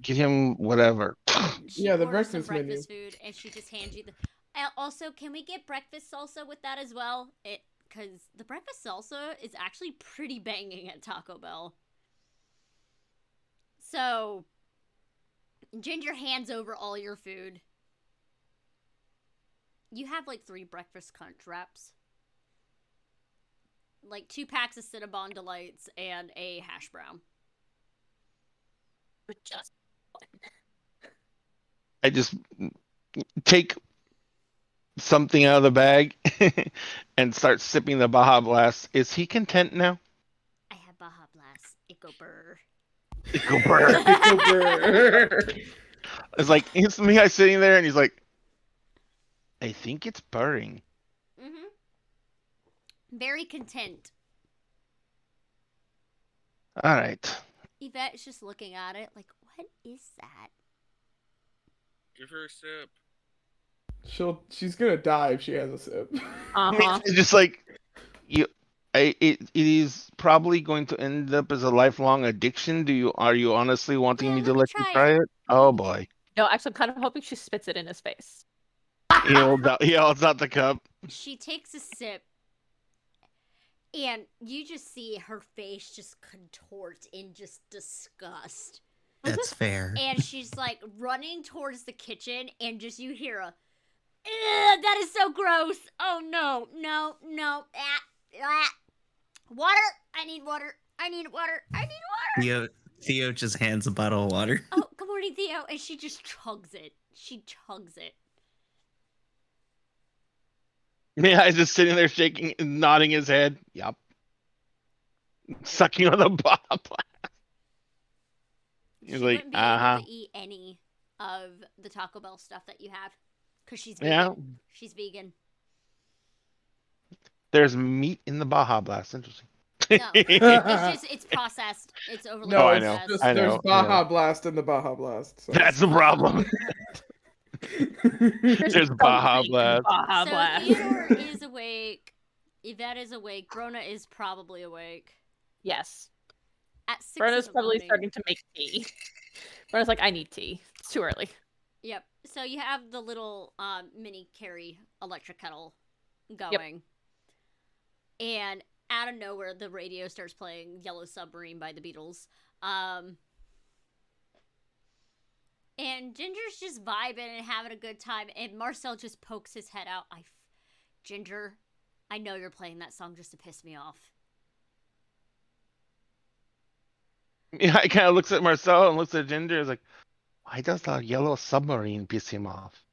Get him whatever. Yeah, the orders some breakfast menu. food, and she just hands you the. Also, can we get breakfast salsa with that as well? Because the breakfast salsa is actually pretty banging at Taco Bell. So, Ginger hands over all your food. You have like 3 breakfast crunch wraps, like 2 packs of Cinnabon Delights, and a hash brown. Just I just take something out of the bag and start sipping the Baja Blast. Is he content now? I have Baja Blast. It go burr. It go burr. It's like it's Mihai sitting there, and he's like, I think it's purring. Very content. All right. Yvette's just looking at it like, what is that? Give her a sip. She's gonna die if she has a sip. It's just like it is probably going to end up as a lifelong addiction. Are you honestly wanting me to let you try it? Oh boy. No, actually, I'm kind of hoping she spits it in his face. He holds out the cup. She takes a sip, and you just see her face just contort in just disgust. That's fair. And she's like running towards the kitchen, and just you hear a, that is so gross. Oh no. Water. I need water. Theo just hands a bottle of water. Oh, good morning, Theo. And she just chugs it. Mihai is just sitting there shaking and nodding his head. Yup. Sucking on the bottom. He's like, wouldn't be able to eat any of the Taco Bell stuff that you have because she's vegan. Yeah. She's vegan. There's meat in the Baja Blast. Interesting. No, it's processed. It's overly processed. There's Baja Blast in the Baja Blast. So. That's the problem. There's Baja Blast. So Theodore is awake. Yvette is awake. Bronagh is probably awake. Yes. At 6 Bronagh's probably morning. starting to make tea. Bronagh's like, I need tea. It's too early. Yep. So you have the little mini carry electric kettle going. Yep. And out of nowhere, the radio starts playing Yellow Submarine by the Beatles. And Ginger's just vibing and having a good time. And Marcel just pokes his head out. Ginger, I know you're playing that song just to piss me off. Yeah, he kind of looks at Marcel and looks at Ginger. Is like, why does the Yellow Submarine piss him off?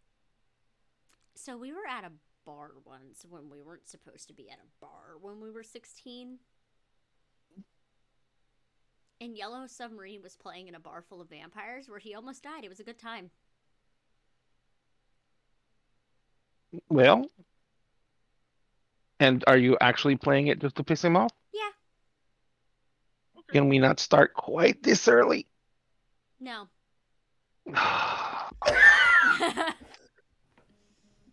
So we were at a bar once when we weren't supposed to be at a bar when we were 16. And Yellow Submarine was playing in a bar full of vampires where he almost died. It was a good time. Well, and are you actually playing it just to piss him off? Yeah. Okay. Can we not start quite this early? No.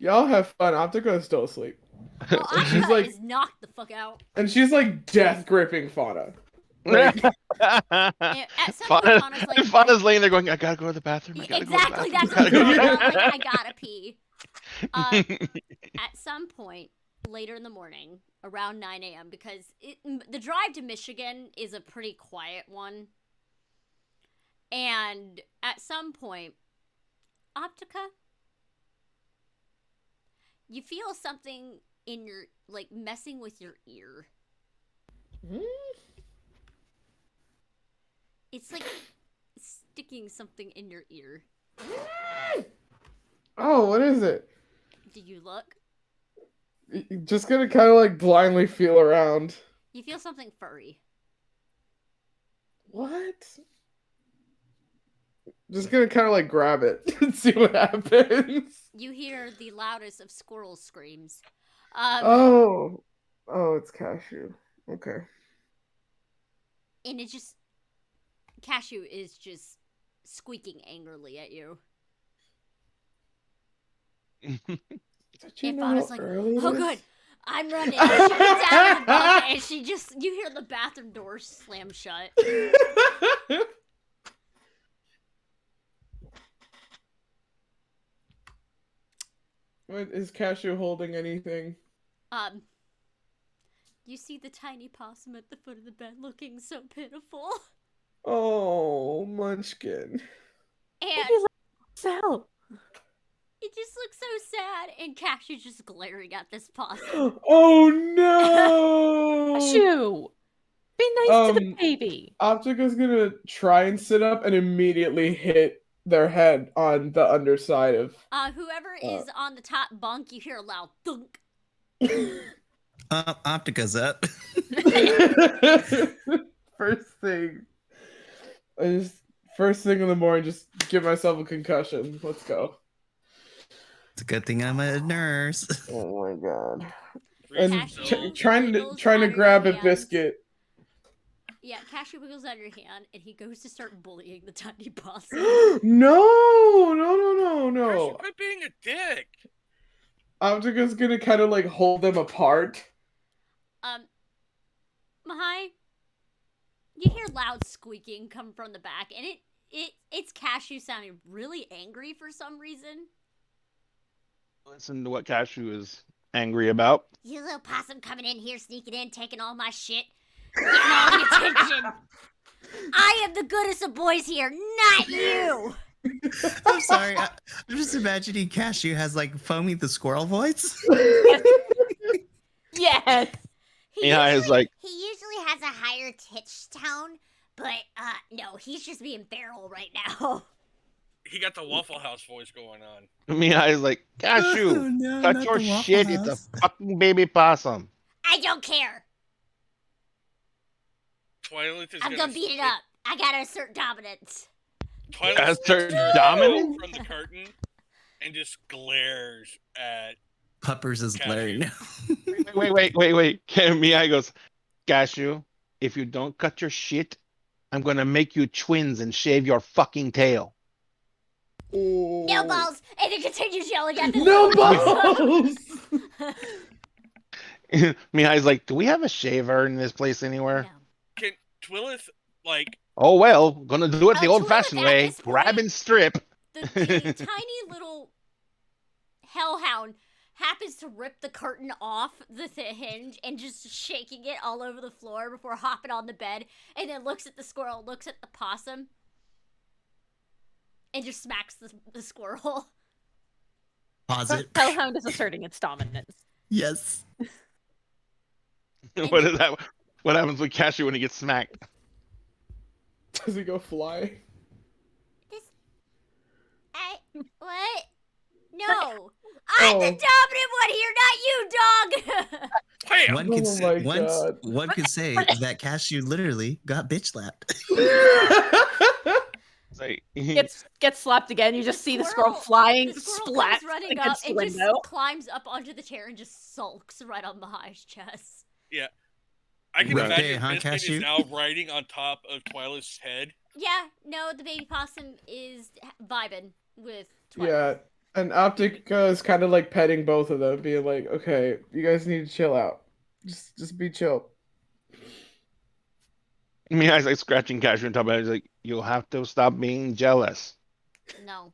Y'all have fun. Optica is still asleep. Oh, Optica is knocked the fuck out. And she's like death gripping Fauna. Like, at some point, Fauna's laying there going, I gotta go to the bathroom. Exactly, that's what I'm going on. Like, I gotta pee. At some point later in the morning, around 9 a.m., because the drive to Michigan is a pretty quiet one. And at some point, Optica, you feel something in your, like, messing with your ear. It's like sticking something in your ear. Oh, what is it? Did you look? Just gonna kind of like blindly feel around. You feel something furry. What? Just gonna kind of like grab it and see what happens. You hear the loudest of squirrel screams. Oh, it's Cashew. Okay. And Cashew is just squeaking angrily at you. And Fauna's like, oh good, I'm running. And she gets out of the bucket and you hear the bathroom door slam shut. What, is Cashew holding anything? You see the tiny possum at the foot of the bed looking so pitiful. Oh, Munchkin. And so it just looks so sad, and Cashew's just glaring at this possum. Oh no! Cashew! Be nice to the baby. Optica's gonna try and sit up and immediately hit their head on the underside of... whoever is on the top bunk, you hear a loud thunk. Optica's up. First thing in the morning, just give myself a concussion. Let's go. It's a good thing I'm a nurse. Oh my god. Cashew And trying to grab a biscuit. Yeah, Cashew wiggles out of your hand, and he goes to start bullying the tiny possum. No. Cashew, quit being a dick. Optica's gonna kind of like hold them apart. Mihai, you hear loud squeaking come from the back, and it's Cashew sounding really angry for some reason. Listen to what Cashew is angry about. You little possum coming in here, sneaking in, taking all my shit, getting all the attention. I am the goodest of boys here, not you. I'm sorry. I'm just imagining Cashew has like Foamy the squirrel voice. Yes. Mihai is like, he usually has a higher pitch tone, but no, he's just being feral right now. He got the Waffle House voice going on. Mihai is like, Cashew, cut your shit. It's a fucking baby possum. I don't care. I'm gonna beat it up. I gotta assert dominance. Twilight dominance from the curtain and just glares at Puppers is glaring now. Wait. Mihai goes, Cashew, if you don't cut your shit, I'm gonna make you twins and shave your fucking tail. Oh. No balls! And it continues yelling at this. No balls! Mihai's like, do we have a shaver in this place anywhere? No. Can Twilith, like... Oh well, gonna do it the old-fashioned way. Grab and strip. The tiny little hellhound happens to rip the curtain off the hinge and just shaking it all over the floor before hopping on the bed, and then looks at the squirrel, looks at the possum, and just smacks the squirrel. Pause it. Hellhound is asserting its dominance. Yes. What is that? What happens with Cashew when he gets smacked? Does he go fly? What? No. I'm the dominant one here, not you, dog! One could say that Cashew literally got bitch slapped. Gets slapped again. You just see the squirrel flying, splat, running up and just climbs up onto the chair and just sulks right on Mihai's chest. Yeah. I can imagine Biscuit is now riding on top of Twiligh's head. Yeah, no, the baby possum is vibing with Twilight. Yeah, And Optica is kind of like petting both of them, being like, "Okay, you guys need to chill out. Just be chill." Mihai's like scratching Cashew on top of it. He's like, "You'll have to stop being jealous." No.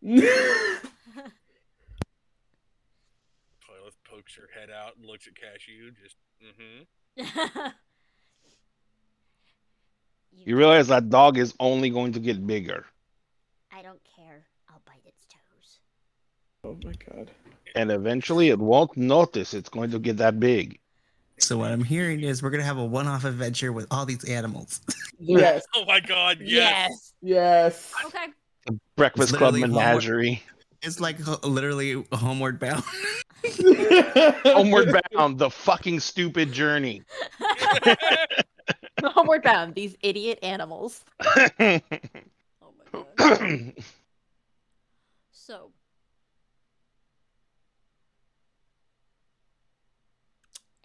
Twyla pokes her head out and looks at Cashew. Just, You realize that dog is only going to get bigger. I don't care. I'll bite its toes. Oh my god. And eventually it won't notice it's going to get that big. So what I'm hearing is we're gonna have a one-off adventure with all these animals. Yes. Oh my god, yes. Yes. Okay. The Breakfast Club menagerie. It's like literally Homeward Bound. Homeward Bound, the fucking stupid journey. Homeward Bound, these idiot animals. Oh my god. So.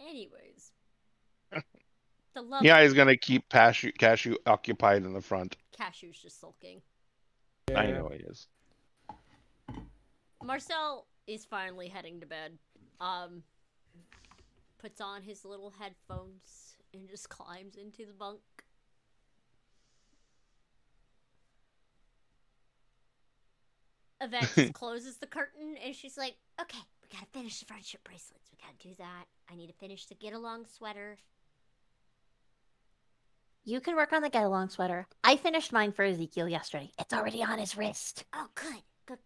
Anyways. The love. Yeah, he's gonna keep Cashew occupied in the front. Cashew's just sulking. Yeah. I know he is. Marcel is finally heading to bed. Puts on his little headphones and just climbs into the bunk. Yvette just closes the curtain and she's like, "Okay, we gotta finish the friendship bracelets. We gotta do that. I need to finish the get along sweater." You can work on the get along sweater. I finished mine for Ezekiel yesterday. It's already on his wrist. Oh, good. Good.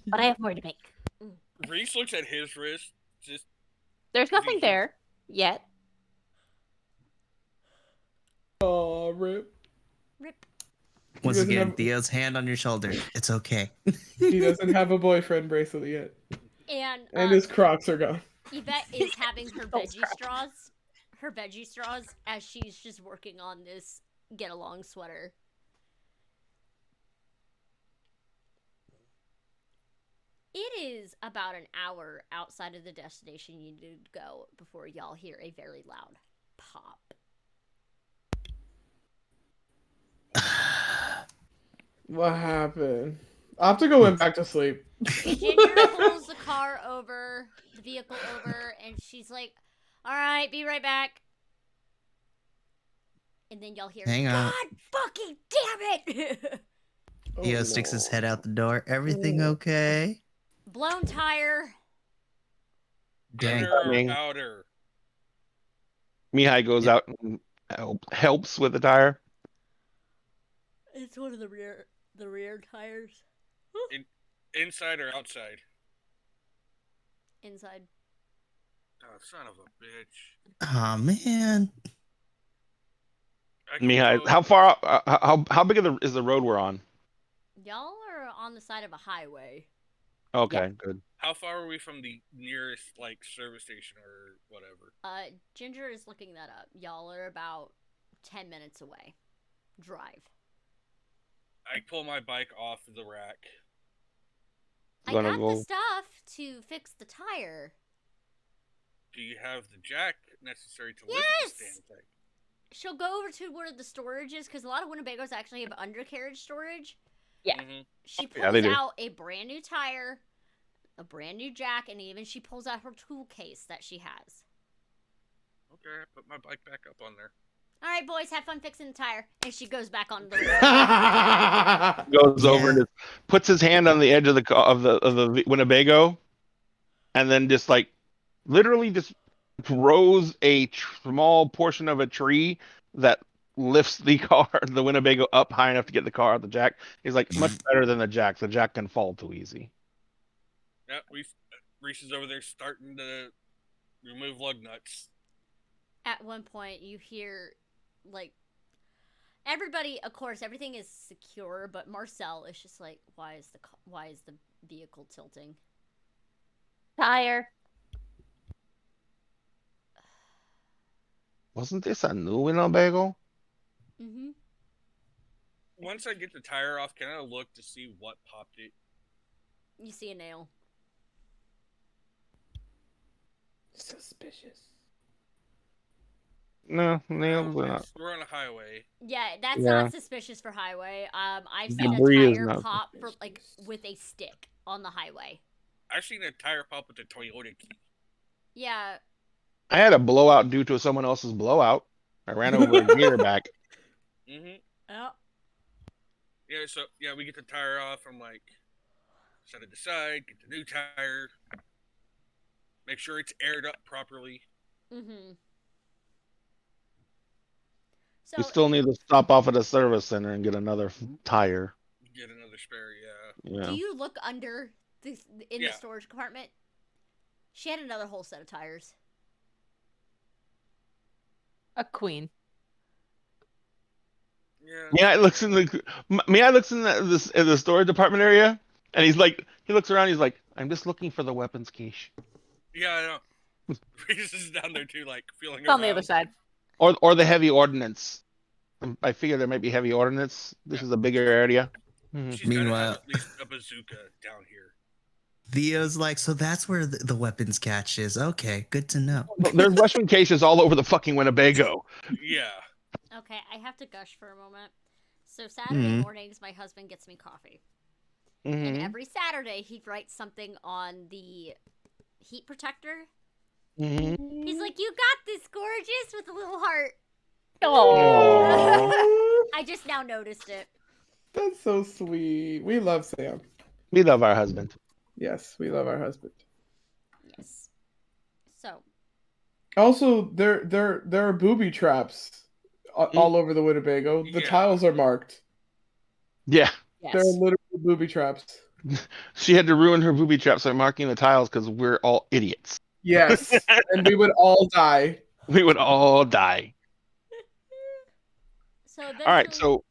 But I have more to make. Rhys looks at his wrist. Just There's nothing there yet. Oh, rip. Once again, Theo's hand on your shoulder. It's okay. He doesn't have a boyfriend bracelet yet. And his Crocs are gone. Yvette is having her veggie straws. Her veggie straws as she's just working on this get along sweater. It is about an hour outside of the destination you need to go before y'all hear a very loud pop. What happened? Optica went back to sleep. Ginger pulls the vehicle over, and she's like, "Alright, be right back." And then y'all hear, Hang on. "God fucking damn it!" Theo sticks his head out the door. Everything okay? Blown tire. Dang. Outer. Mihai goes out and helps with the tire. It's one of the rear tires. Inside or outside? Inside. Oh, son of a bitch. Oh man. Mihai, how far? How big is the road we're on? Y'all are on the side of a highway. Okay, good. How far are we from the nearest service station or whatever? Ginger is looking that up. Y'all are about 10 minutes away. Drive. I pull my bike off the rack. I got the stuff to fix the tire. Do you have the jack necessary to lift this damn thing? She'll go over to one of the storages because a lot of Winnebagos actually have undercarriage storage. Yeah. Mm-hmm. She pulls out a brand new tire, a brand new jack, and even she pulls out her tool case that she has. Okay, I put my bike back up on there. All right, boys, have fun fixing the tire. And she goes back on the road. Goes over and puts his hand on the edge of the Winnebago, and then just literally just throws a small portion of a tree that lifts the Winnebago up high enough to get the car out the jack. He's like, much better than the jack. The jack can fall too easy. Yeah, Rhys is over there starting to remove lug nuts. At one point, you hear, everybody, of course, everything is secure, but Marcel is just like, why is the vehicle tilting? Tire. Wasn't this a new Winnebago? Mm-hmm. Once I get the tire off, can I look to see what popped it? You see a nail. Suspicious. No, nails are not. We're on a highway. Yeah, that's Yeah. not suspicious for highway. I've The seen a debris is tire not pop for like with a stick on the highway. I've seen a tire pop with a Toyota key. Yeah. I had a blowout due to someone else's blowout. I ran over a gear back. Mm-hmm. Oh. Yeah, so yeah, we get the tire off. I'm like, set it aside, get the new tire, make sure it's aired up properly. Mm-hmm. So We still need to stop off at a service center and get another tire. Get another spare, yeah. do Yeah. you look under the Yeah. storage compartment? She had another whole set of tires. A queen. Yeah. Mihai looks in the storage department area, and he looks around. He's like, "I'm just looking for the weapons cache." Yeah, I know. Rhys is down there too, like feeling It's on the other side. Or the heavy ordnance. I figure there might be heavy ordnance. This is a bigger area. She's Meanwhile, gotta have at least a bazooka down here. Theo's like, so that's where the weapons cache is. Okay, good to know. There's Western caches all over the fucking Winnebago. Yeah. Okay, I have to gush for a moment. So Saturday mornings, my husband gets me coffee. And every Saturday, he writes something on the heat protector. He's like, "You got this, gorgeous," with a little heart. Oh. I just now noticed it. That's so sweet. We love Sam. We love our husband. Yes, we love our husband. Yes. So. Also, there are booby traps all over the Winnebago. The tiles are marked. Yeah. Yes. There are literally booby traps. She had to ruin her booby traps by marking the tiles because we're all idiots. Yes, and we would all die. We would all die. So all right, so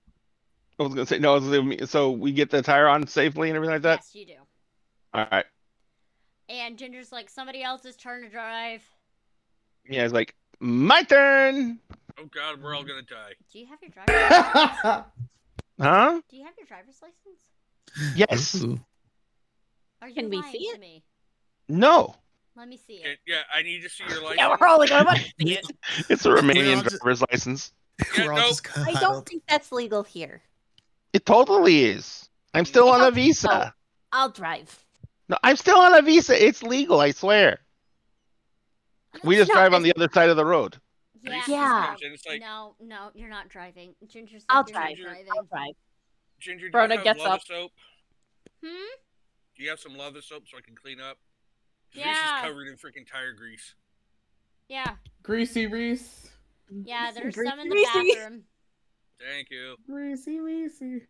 I was gonna say no. So we get the tire on safely and everything like that. Yes, you do. All right. And Ginger's like, somebody else's turn to drive. Yeah, it's like my turn. Oh God, we're all gonna die. Do you have your driver's license? Huh? Do you have your driver's license? Yes. Ooh. Are you Can we lying see to it? me? No. Let me see it. Okay, yeah, I need to see your license. Yeah, we're only going to see it. It's a Romanian all just- driver's license. Yeah, We're all nope. just I don't think that's legal here. It totally is. I'm still on a visa. I'll drive. No, I'm still on a visa. It's legal, I swear. We just drive on the other side of the road. Yeah. Yeah. And it's like, No, you're not driving. Ginger's I'll like, you're not drive. driving. I'll drive. Ginger, do Bronagh you have gets lava up. soap? Hmm? Do you have some lava soap so I can clean up? Rhys Yeah. is covered in freaking tire grease. Yeah. Greasy Rhys. Yeah, there's Greasy some in the Reese. bathroom. Thank you. Greasy Reesy.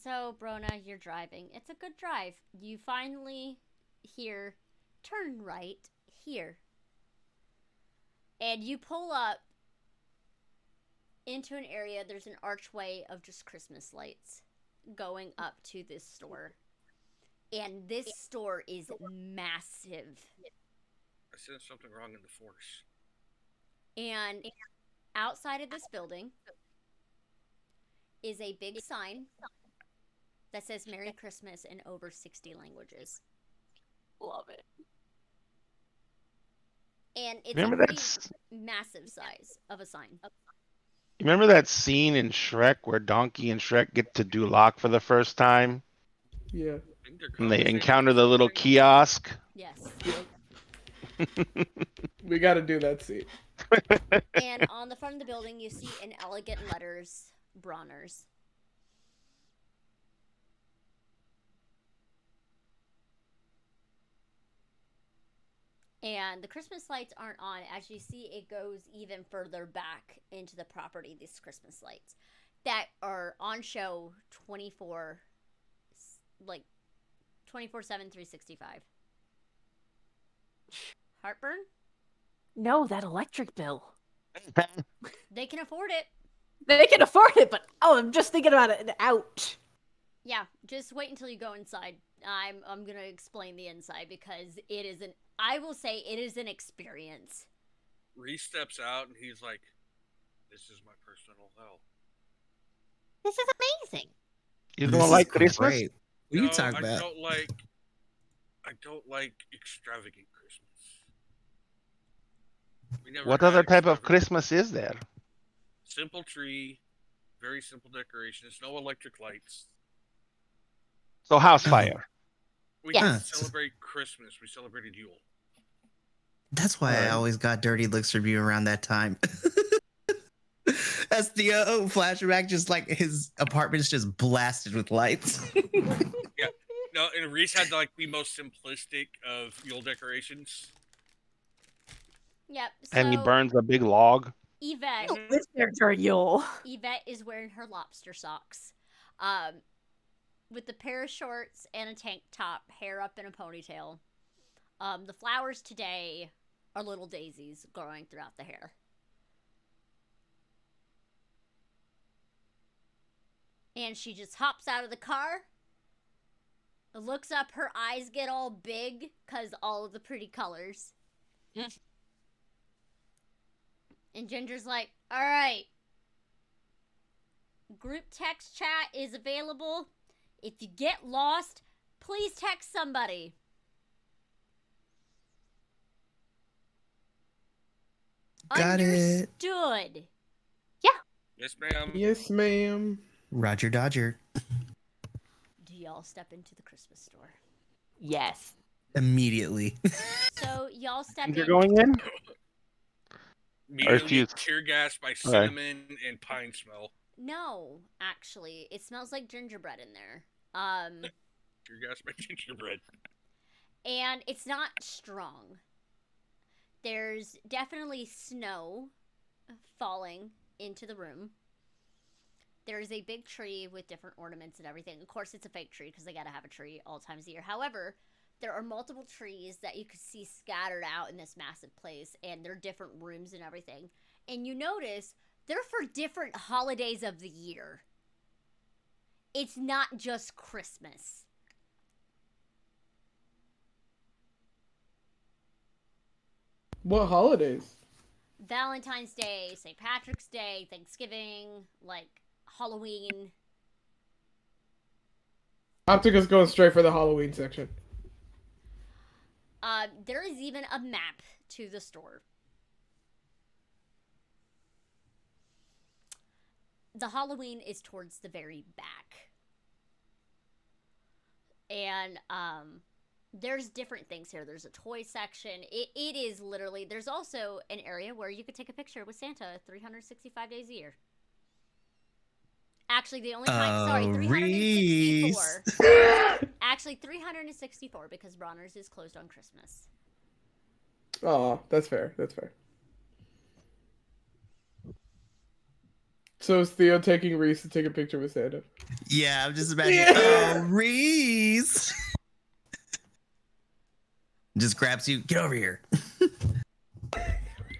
So, Bronagh, you're driving. It's a good drive. You finally hear, turn right here. And you pull up into an area, there's an archway of just Christmas lights going up to this store. And this store is massive. I said something wrong in the force. And outside of this building is a big sign that says Merry Christmas in over 60 languages. Love it. And it's Remember a pretty that massive size of a sign. Remember that scene in Shrek where Donkey and Shrek get to do lock for the first time? Yeah. I think they're And they conversating encounter or the little something. kiosk. Yes. We got to do that scene. And on the front of the building, you see in elegant letters, Bronner's. And the Christmas lights aren't on. As you see, it goes even further back into the property, these Christmas lights that are on show 24, like 24/7, 365. Heartburn? No, that electric bill. They can afford it. They can afford it, but I'm just thinking about it. Ouch. Yeah, just wait until you go inside. I'm gonna explain the inside because it is I will say it is an experience. Rhys steps out and he's like, "This is my personal hell." This is amazing. You This don't is like Christmas? great. What are you No, talking I about? don't like extravagant Christmas. What other type of Christmas is there? Simple tree, very simple decorations, no electric lights. So house fire. We didn't celebrate Christmas. We celebrated Yule. That's why I always got dirty looks from you around that time. As Theo flashback, just like his apartment's just blasted with lights. Yeah. No, and Rhys had like the most simplistic of Yule decorations. Yep. So and he burns a big log. Yvette lives there during Yule. Yvette is wearing her lobster socks. With a pair of shorts and a tank top, hair up in a ponytail. The flowers today are little daisies growing throughout the hair. And she just hops out of the car, looks up, her eyes get all big because all of the pretty colors. And Ginger's like, all right, group text chat is available. If you get lost, please text somebody. Got it. Understood. Yes, ma'am. Yes, ma'am. Roger Dodger. Do y'all step into the Christmas store? Yes. Immediately. So y'all step in. You're going in? Immediately tear gas by cinnamon and pine smell. No, actually, it smells like gingerbread in there. Tear gas by gingerbread. And it's not strong. There's definitely snow falling into the room. There's a big tree with different ornaments and everything. Of course, it's a fake tree because they gotta have a tree all times of the year. However, there are multiple trees that you can see scattered out in this massive place, and they're different rooms and everything. And you notice they're for different holidays of the year. It's not just Christmas. What holidays? Valentine's Day, St. Patrick's Day, Thanksgiving, like Halloween. Optica's going straight for the Halloween section. There is even a map to the store. The Halloween is towards the very back. And, there's different things here. There's a toy section. It is literally, there's also an area where you could take a picture with Santa 365 days a year. Actually, the only time, sorry, 364. Actually, 364 because Bronner's is closed on Christmas. Oh, that's fair. That's fair. So is Theo taking Rhys to take a picture with Santa? Yeah, I'm just imagining, Rhys! Just grabs you, get over here.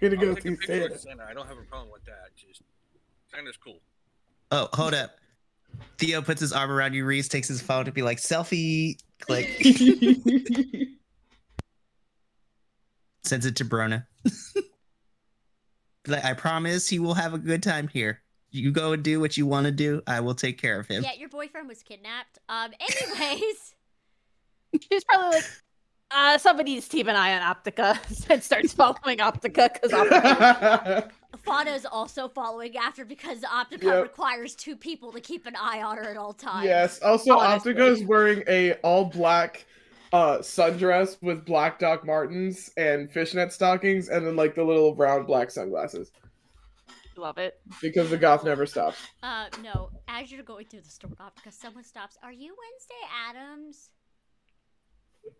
We're gonna go see Santa. I don't have a problem with that. Just Santa's cool. Oh, hold up. Theo puts his arm around you, Rhys, takes his phone to be like, selfie, click. Sends it to Bronagh. Like, I promise he will have a good time here. You go and do what you want to do. I will take care of him. Yeah, your boyfriend was kidnapped. Anyways. She's probably like, somebody needs to keep an eye on Optica and starts following Optica because Optica. Fauna's also following after because Optica requires 2 people to keep an eye on her at all times. Yes. Also, Optica is wearing a all-black sundress with black Doc Martens and fishnet stockings, and then like the little round black sunglasses. Love it. Because the goth never stops. No. As you're going through the store, Optica, someone stops. Are you Wednesday Addams?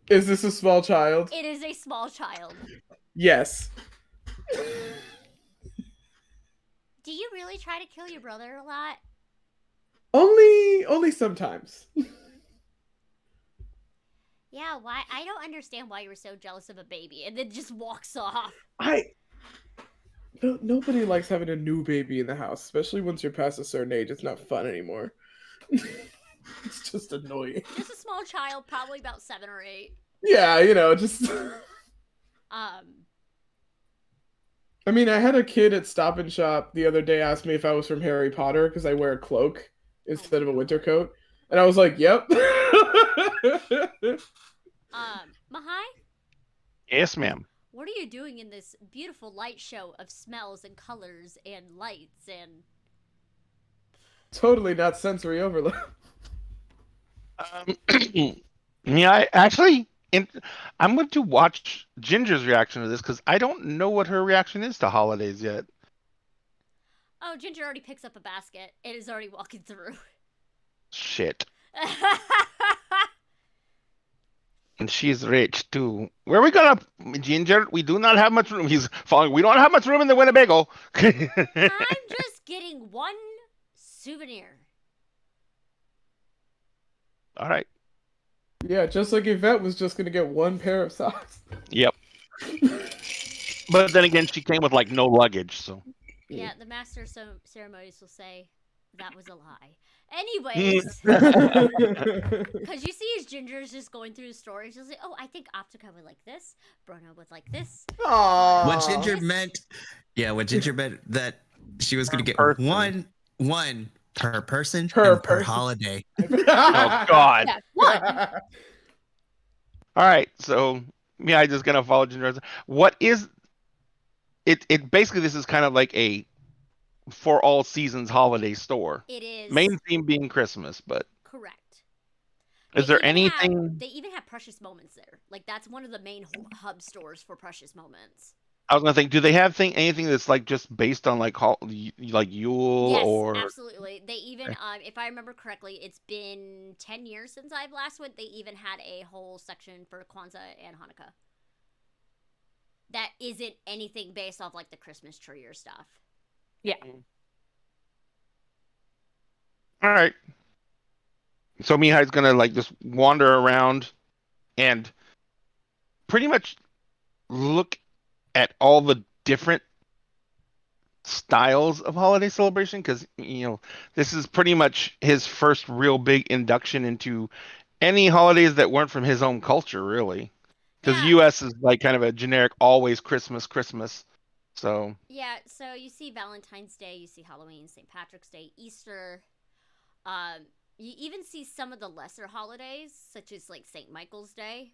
Is this a small child? It is a small child. Yes. Do you really try to kill your brother a lot? Only sometimes. Yeah, why? I don't understand why you were so jealous of a baby and then just walks off. Nobody likes having a new baby in the house, especially once you're past a certain age. It's not fun anymore. It's just annoying. Just a small child, probably about 7 or 8. Yeah, just... I mean, I had a kid at Stop and Shop the other day ask me if I was from Harry Potter because I wear a cloak instead of a winter coat. And I was like, yep. Mihai? Yes, ma'am. What are you doing in this beautiful light show of smells and colors and lights and... Totally not sensory overload. Yeah, I'm going to watch Ginger's reaction to this because I don't know what her reaction is to holidays yet. Oh, Ginger already picks up a basket and is already walking through. Shit. And she's rich too. Where are we gonna, Ginger? We do not have much room. He's falling. We don't have much room in the Winnebago. I'm just getting one souvenir. All right. Yeah, just like Yvette was just gonna get one pair of socks. Yep. But then again, she came with like no luggage, so. Yeah, the Master of Ceremonies will say that was a lie. Anyways, because you see as Ginger is just going through the story, she'll say, "Oh, I think Optica would like this. Bronagh would like this." Aww. What Ginger meant, what Ginger meant that she was going to get one per person per holiday. Oh God. Yeah, one. All right, so I just gonna follow Ginger. What is it? It basically, this is kind of like a for all seasons holiday store. It is. Main theme being Christmas, but correct. Is there anything? They even have Precious Moments there. Like that's one of the main hub stores for Precious Moments. I was gonna think, do they have anything that's like just based on like Yule yes, or? Absolutely. They even, if I remember correctly, it's been 10 years since I've last went. They even had a whole section for Kwanzaa and Hanukkah. That isn't anything based off like the Christmas tree or stuff. Yeah. All right. So Mihai's gonna like just wander around and pretty much look at all the different styles of holiday celebration because this is pretty much his first real big induction into any holidays that weren't from his own culture, really. Because U.S. is like kind of a generic always Christmas. So yeah, so you see Valentine's Day, you see Halloween, St. Patrick's Day, Easter. You even see some of the lesser holidays, such as like St. Michael's Day.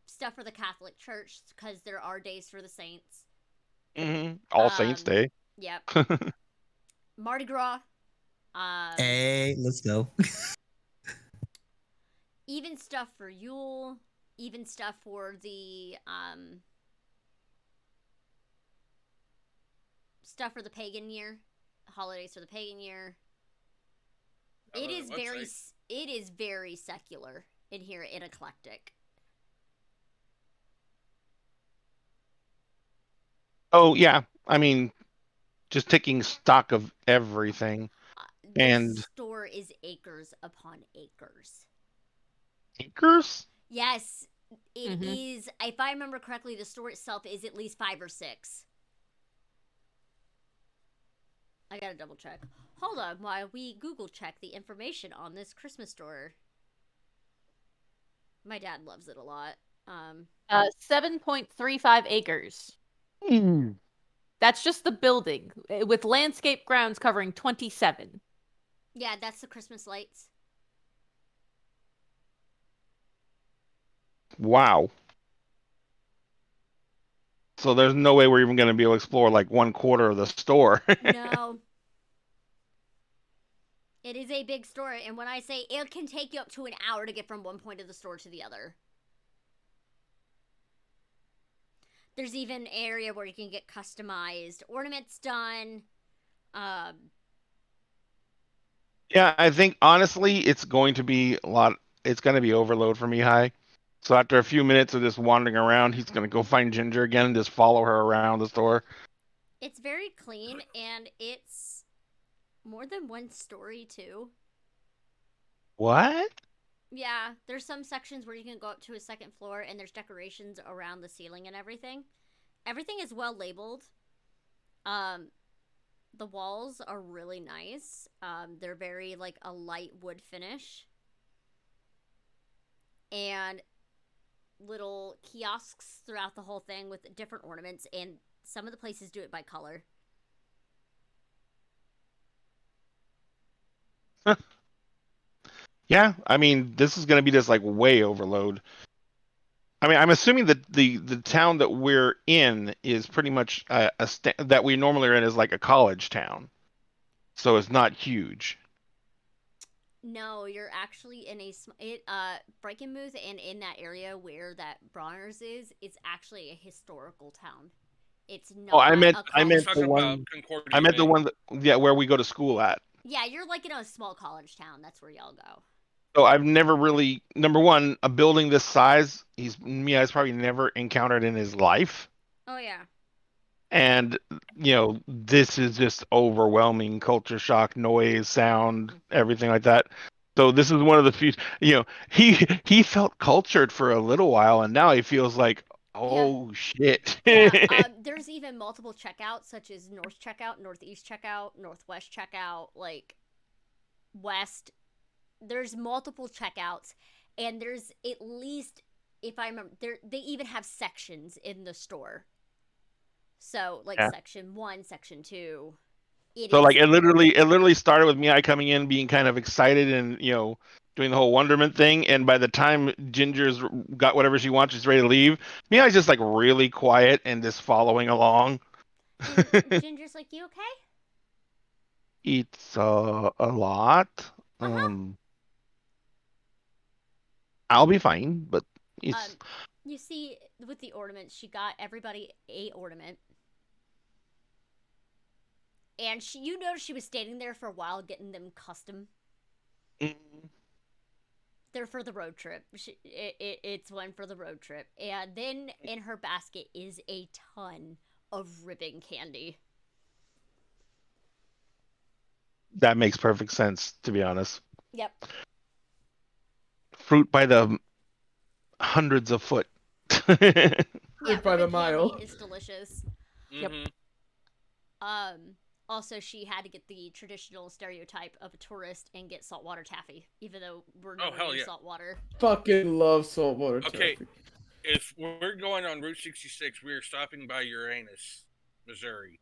Stuff for the Catholic Church because there are days for the saints. All Saints Day. Yep. Mardi Gras. Hey, let's go. Even stuff for Yule. Even stuff for the stuff for the pagan year. Holidays for the pagan year. It is very secular in here and eclectic. Oh yeah, I mean, just taking stock of everything. The store is acres upon acres. Acres? Yes, it is. If I remember correctly, the store itself is at least 5 or 6. I gotta double check. Hold on while we Google check the information on this Christmas store. My dad loves it a lot. 7.35 acres. That's just the building, with landscape grounds covering 27. Yeah, that's the Christmas lights. Wow. So there's no way we're even going to be able to explore like 1/4 of the store. No. It is a big store, and when I say it can take you up to an hour to get from one point of the store to the other. There's even an area where you can get customized ornaments done. Yeah, I think honestly it's going to be it's going to be overload for Mihai. So after a few minutes of just wandering around, he's going to go find Ginger again and just follow her around the store. It's very clean, and it's more than one story, too. What? Yeah, there's some sections where you can go up to a second floor, and there's decorations around the ceiling and everything. Everything is well labeled. The walls are really nice. They're very, like, a light wood finish. And little kiosks throughout the whole thing with different ornaments, and some of the places do it by color. Yeah, I mean, this is going to be just like way overload. I mean, I'm assuming that the town that we're in is pretty much that we normally are in is like a college town, so it's not huge. No, you're actually in Frankenmuth, and in that area where that Bronner's is, it's actually a historical town. It's not. Oh, I meant the one. I meant the one that where we go to school at. Yeah, you're like in a small college town. That's where y'all go. So I've never really, number one, a building this size, Mihai's probably never encountered in his life. Oh yeah. And this is just overwhelming culture shock, noise, sound, everything like that. So this is one of the few. He felt cultured for a little while, and now he feels like, oh shit. Yeah. There's even multiple checkouts, such as North Checkout, Northeast Checkout, Northwest Checkout, like West. There's multiple checkouts, and there's at least, if I remember, they even have sections in the store. So like section 1, section 2. So like it literally started with Mihai coming in, being kind of excited, and doing the whole wonderment thing. And by the time Ginger's got whatever she wants, she's ready to leave. Mihai's just like really quiet and just following along. And Ginger's like, "You okay?" It's a lot. I'll be fine, but it's. You see, with the ornaments, she got everybody a ornament. And you noticed she was standing there for a while getting them custom. They're for the road trip. It's one for the road trip. And then in her basket is a ton of ribbon candy. That makes perfect sense, to be honest. Yep. Fruit by the hundreds of foot. Fruit by the mile. It's delicious. Mm-hmm. Yep. Also, she had to get the traditional stereotype of a tourist and get saltwater taffy, even though we're not in saltwater. Fucking love saltwater taffy. Okay, if we're going on Route 66, we are stopping by Uranus, Missouri.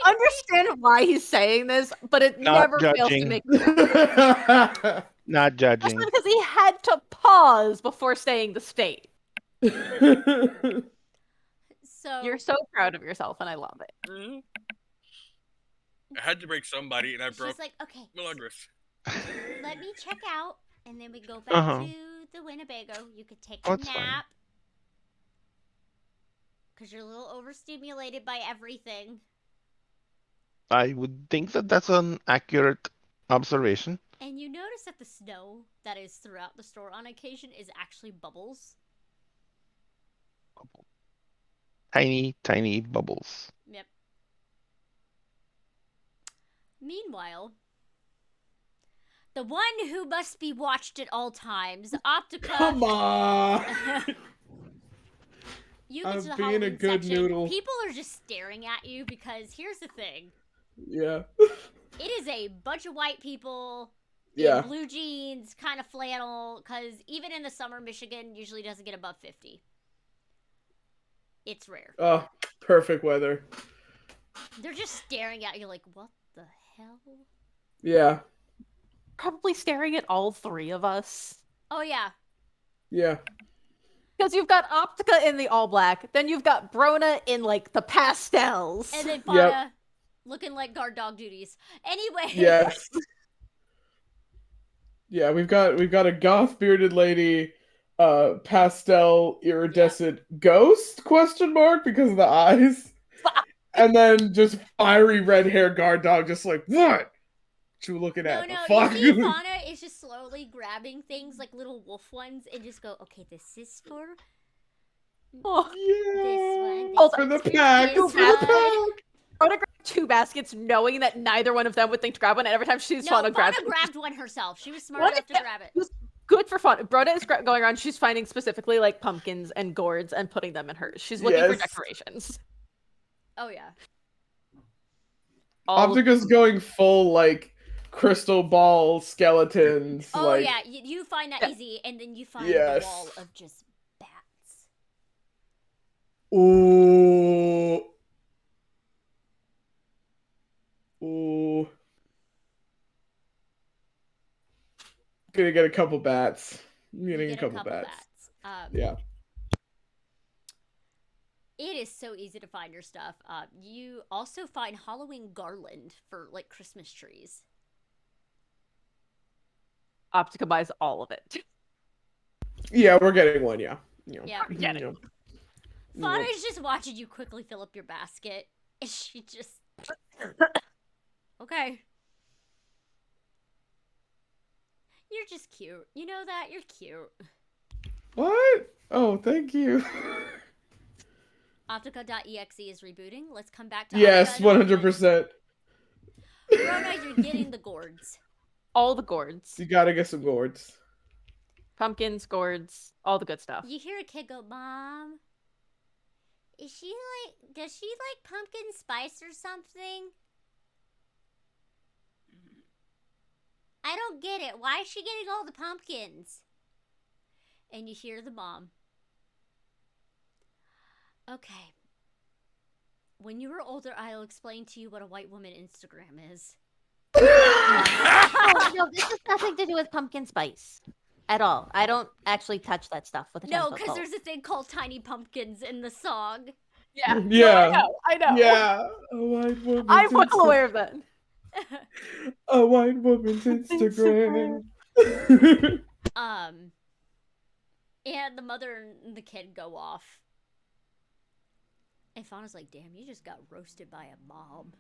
Understand why he's saying this, but it never fails to make sense. Not judging. Especially because he had to pause before saying the state. So you're so proud of yourself, and I love it. Mm-hmm. I had to break somebody, and I broke. She's like, okay, Milagros. Let me check out, and then we go back to the Winnebago. You could take a nap because you're a little overstimulated by everything. I would think that that's an accurate observation. And you notice that the snow that is throughout the store on occasion is actually bubbles. Tiny, tiny bubbles. Yep. Meanwhile, the one who must be watched at all times, Optica. Come on. You get to the Halloween section. Noodle. People are just staring at you because here's the thing. Yeah. It is a bunch of white people. Yeah. In blue jeans, kind of flannel, because even in the summer, Michigan usually doesn't get above 50. It's rare. Oh, perfect weather. They're just staring at you like, what the hell? Yeah. Probably staring at all three of us. Oh, yeah. Yeah. Because you've got Optica in the all black, then you've got Bronagh in like the pastels. And then Fauna looking like guard dog duties. Anyway. Yes. Yeah, we've got a goth bearded lady, pastel iridescent ghost ? Because of the eyes. And then just fiery red hair guard dog, just like, what you looking at? No, fuck? You see Fauna is just slowly grabbing things like little wolf ones and just go, okay, this is for this one. For the pack. For the pack. I would have grabbed 2 baskets knowing that neither one of them would think to grab one, and every time she's Fauna grabbed one herself. She was smart enough to grab it. Good for fun. Bronagh is going around. She's finding specifically like pumpkins and gourds and putting them in hers. She's looking for decorations. Oh yeah. Optica's going full like crystal ball skeletons. Oh like... yeah, you find that easy, and then you find the wall of just bats. Ooh. Ooh. Gonna get a couple bats. I'm You getting get a couple bats. Yeah. It is so easy to find your stuff. You also find Halloween garland for like Christmas trees. Optica buys all of it. Yeah, we're getting one. Yeah. Yeah. Get it. Fauna's just watching you quickly fill up your basket. And she just. Okay. You're just cute. You know that? You're cute. What? Oh, thank you. Optica.exe is rebooting. Let's come back to Yes, Optica 100%. Bronagh, you're getting the gourds. All the gourds. You gotta get some gourds. Pumpkins, gourds, all the good stuff. You hear a kid go, Mom, does she like pumpkin spice or something? I don't get it. Why is she getting all the pumpkins? And you hear the mom. Okay. When you were older, I'll explain to you what a white woman Instagram is. Oh, no, this has nothing to do with pumpkin spice at all. I don't actually touch that stuff with a 10-foot No, pole. because there's a thing called tiny pumpkins in the song. Yeah. Yeah. No, I know. Yeah. A white woman's I'm well aware of that. A white woman's Instagram. And the mother and the kid go off. And Fauna's like, damn, you just got roasted by a mob.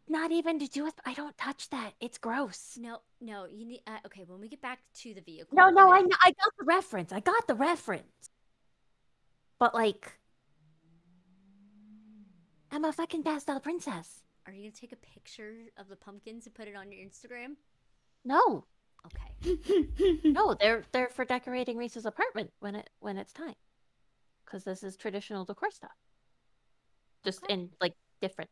Not even to do with. I don't touch that. It's gross. No, you need. Okay, when we get back to the vehicle. No, I got the reference. But like, I'm a fucking pastel princess. Are you gonna take a picture of the pumpkins and put it on your Instagram? No. Okay. No, they're for decorating Rhys's apartment when it's time. Because this is traditional decor stuff. Just in like different.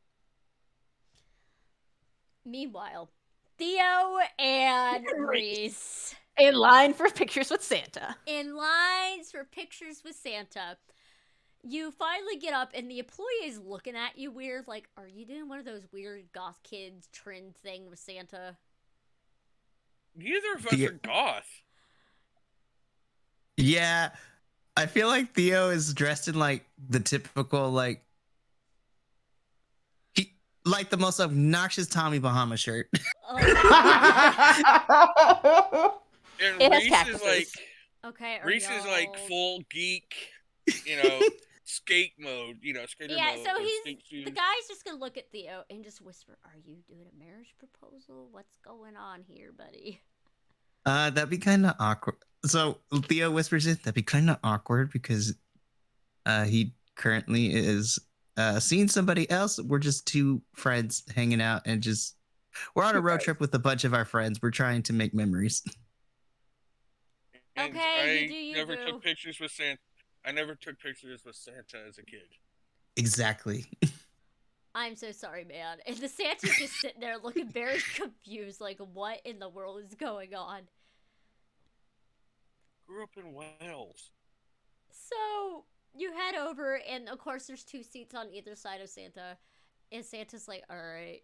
Meanwhile, Theo and Rhys in line for pictures with Santa. In lines for pictures with Santa. You finally get up and the employee is looking at you weird, like, are you doing one of those weird goth kids trend thing with Santa? Neither of us are goth. Yeah. I feel like Theo is dressed in like the typical like the most obnoxious Tommy Bahama shirt. And Rhys is like Rhys is like full geek, skate mode, skater mode. Yeah, so the guy's just gonna look at Theo and just whisper, "Are you doing a marriage proposal? What's going on here, buddy?" That'd be kind of awkward. So Theo whispers it. That'd be kind of awkward because he currently is seeing somebody else. We're just two friends hanging out and we're on a road trip with a bunch of our friends. We're trying to make memories. And okay, I never took pictures with Santa. I never took pictures with Santa as a kid. Exactly. I'm so sorry, man. And the Santa's just sitting there looking very confused, like, what in the world is going on? Grew up in Wales. So you head over, and of course there's two seats on either side of Santa. And Santa's like, all right,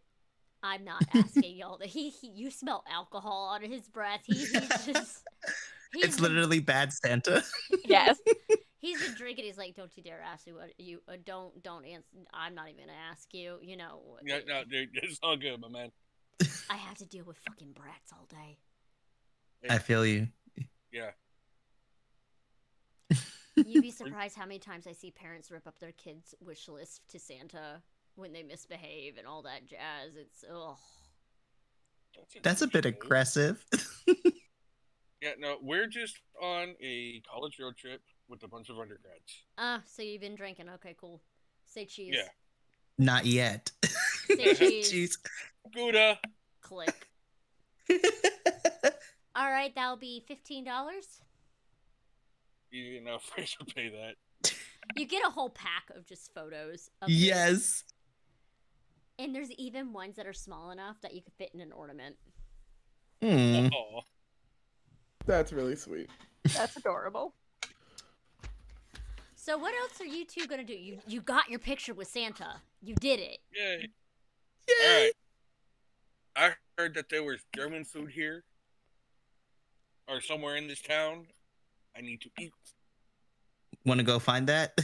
I'm not asking y'all that you smell alcohol on his breath. It's literally bad Santa. Yes. He's been drinking. He's like, don't you dare ask me what you don't answer. I'm not even gonna ask you. Yeah, no, dude, it's all good, my man. I have to deal with fucking brats all day. I feel you. Yeah. You'd be surprised how many times I see parents rip up their kids' wish list to Santa when they misbehave and all that jazz. It's That's a bit aggressive. Yeah, no, we're just on a college road trip with a bunch of undergrads. So you've been drinking. Okay, cool. Say cheese. Yeah. Not yet. Say cheese. Cheese. Gouda. Click. All right, that'll be $15. You get enough for to pay that. You get a whole pack of just photos. Of yes. And there's even ones that are small enough that you could fit in an ornament. Oh. That's really sweet. That's adorable. So what else are you two gonna do? You got your picture with Santa. You did it. Yay. Yay. All right. I heard that there was German food here. are somewhere in this town. I need to eat. Want to go find that?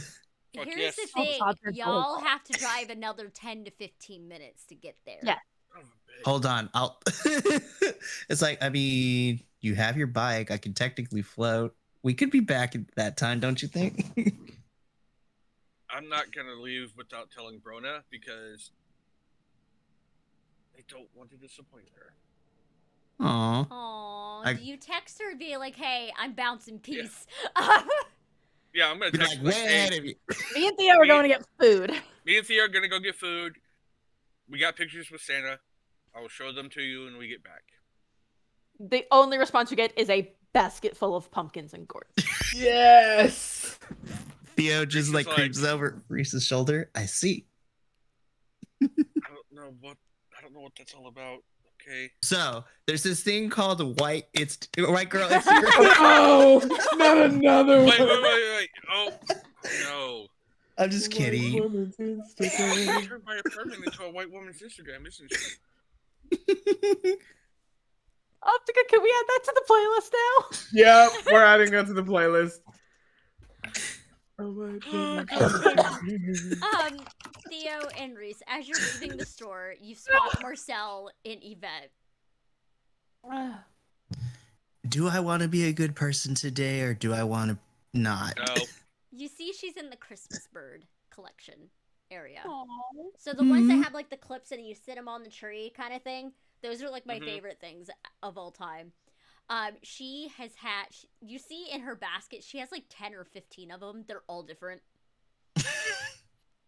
Fuck Here's yes. the thing. God, that's Y'all really have to drive another 10 to 15 minutes to get there. Yeah. Son of a bitch. Hold on. I'll. It's like, I mean, you have your bike. I can technically float. We could be back at that time, don't you think? I'm not gonna leave without telling Bronagh because I don't want to disappoint her. Aw. Aw, do you text her and be like, hey, I'm bouncing peace? Yeah, I'm gonna Be text like, her, way like, ahead hey, of you. Me and Theo are going to get food. me and Theo are gonna go get food. We got pictures with Santa. I will show them to you when we get back. The only response you get is a basket full of pumpkins and gourds. Yes. Theo just Rhys like is creeps over Rhys's shoulder. I see. I don't know what that's all about. Okay. So there's this thing called white. It's white girl Instagram. Oh, not another Wait. one. Oh, no. I'm just kidding. Woman's Instagram. Turned my apartment into a white woman's Instagram, isn't she? Optica, can we add that to the playlist now? Yep, we're adding that to the playlist. Theo and Rhys, as you're leaving the store, you spot Marcel and Yvette. Do I want to be a good person today, or do I want to not? No. You see she's in the Christmas bird collection area. Aww. So the ones that have like the clips and you sit them on the tree kind of thing, those are like my favorite things of all time. She has had, you see in her basket, she has like 10 or 15 of them. They're all different.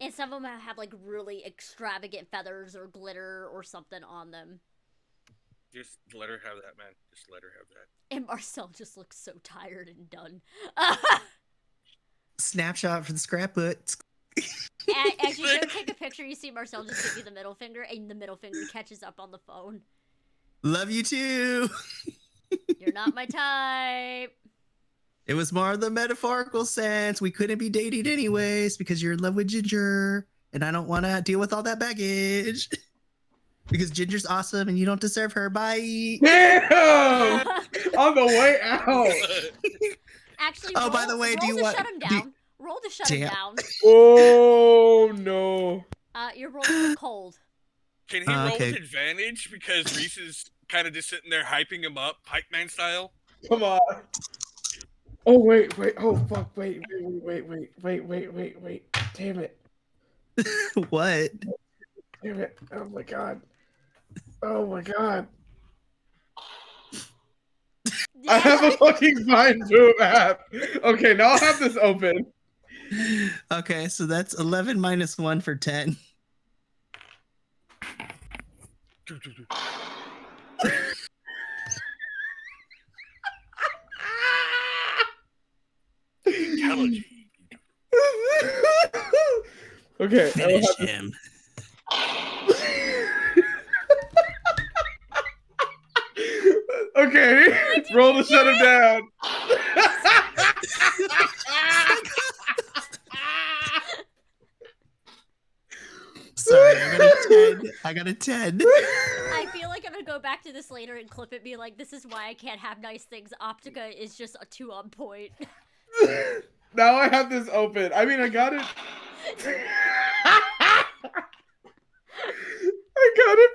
And some of them have like really extravagant feathers or glitter or something on them. Just let her have that, man. Just let her have that. And Marcel just looks so tired and done. Snapshot for the scrapbook. As you go take a picture, you see Marcel just give you the middle finger, and the middle finger catches up on the phone. Love you too. You're not my type. It was more of the metaphorical sense. We couldn't be dating anyways because you're in love with Ginger, and I don't want to deal with all that baggage. Because Ginger's awesome, and you don't deserve her. Bye. Damn! On the way out. Actually, Oh, by the way, do you want? Shut him down. Roll to shut him down. Oh no. You're rolling with cold. Can he roll okay. with advantage? Because Rhys is kind of just sitting there hyping him up, hype man style. Come on. Oh wait. Oh fuck. Wait. Damn it. What? Damn it. Oh my god. Yeah. I have a fucking Find Boom app. Okay, now I'll have this open. Okay, so that's 11 minus 1 for 10. Intelligent. Okay. Finish him. Okay, roll to shut him down. Sorry, I got a 10. I feel like I'm gonna go back to this later and clip it, be like, this is why I can't have nice things. Optica is just a 2 on point. Now I have this open. I mean, I got it. I got it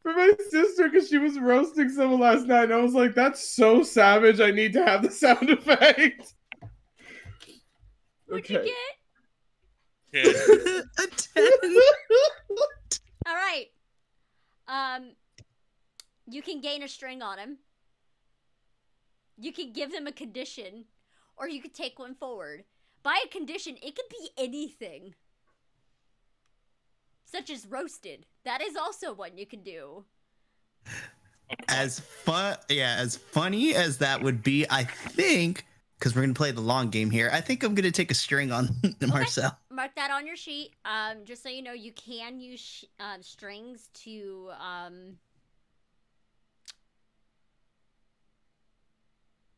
for my sister because she was roasting someone last night, and I was like, "That's so savage! I need to have the sound effect." What'd you get? Yeah. A 10. All right. You can gain a string on him. You can give them a condition, or you could take one forward. By a condition, it could be anything. Such as roasted. That is also one you can do. As funny as that would be, I think, because we're gonna play the long game here, I think I'm gonna take a string on Marcel. Mark that on your sheet. Just so you know, you can use strings to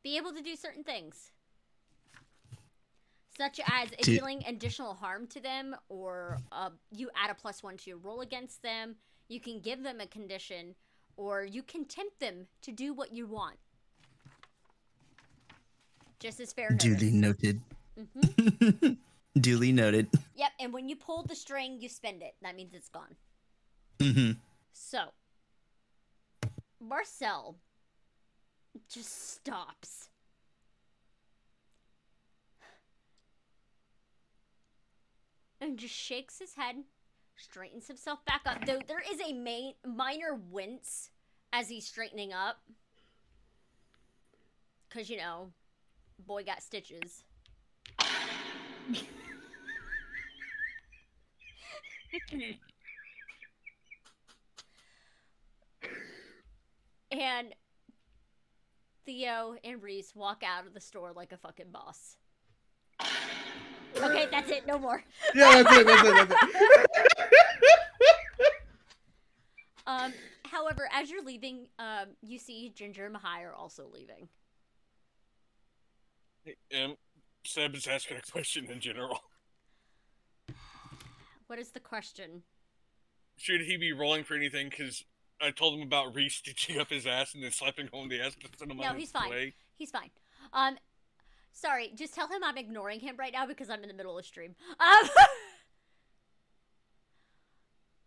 be able to do certain things. Such as dealing additional harm to them, or you add a +1 to your roll against them. You can give them a condition, or you can tempt them to do what you want. Just as fair notice. Duly noted. Mm-hmm. Duly noted. Yep, and when you pull the string, you spend it. That means it's gone. Mm-hmm. So, Marcel just stops. And just shakes his head, straightens himself back up. Though there is a minor wince as he's straightening up. Because, you know, boy got stitches. And Theo and Rhys walk out of the store like a fucking boss. Okay, that's it. No more. Yeah, that's it. However, as you're leaving, you see Ginger and Mihai are also leaving. Seb is asking a question in general. What is the question? Should he be rolling for anything? Because I told him about Rhys stitching up his ass and then slapping home the ass to send him on his fine. way. He's fine. Sorry, just tell him I'm ignoring him right now because I'm in the middle of stream.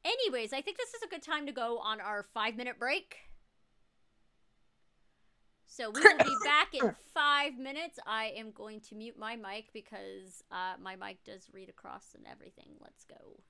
Anyways, I think this is a good time to go on our 5-minute break. So we will be back in 5 minutes. I am going to mute my mic because my mic does read across and everything. Let's go.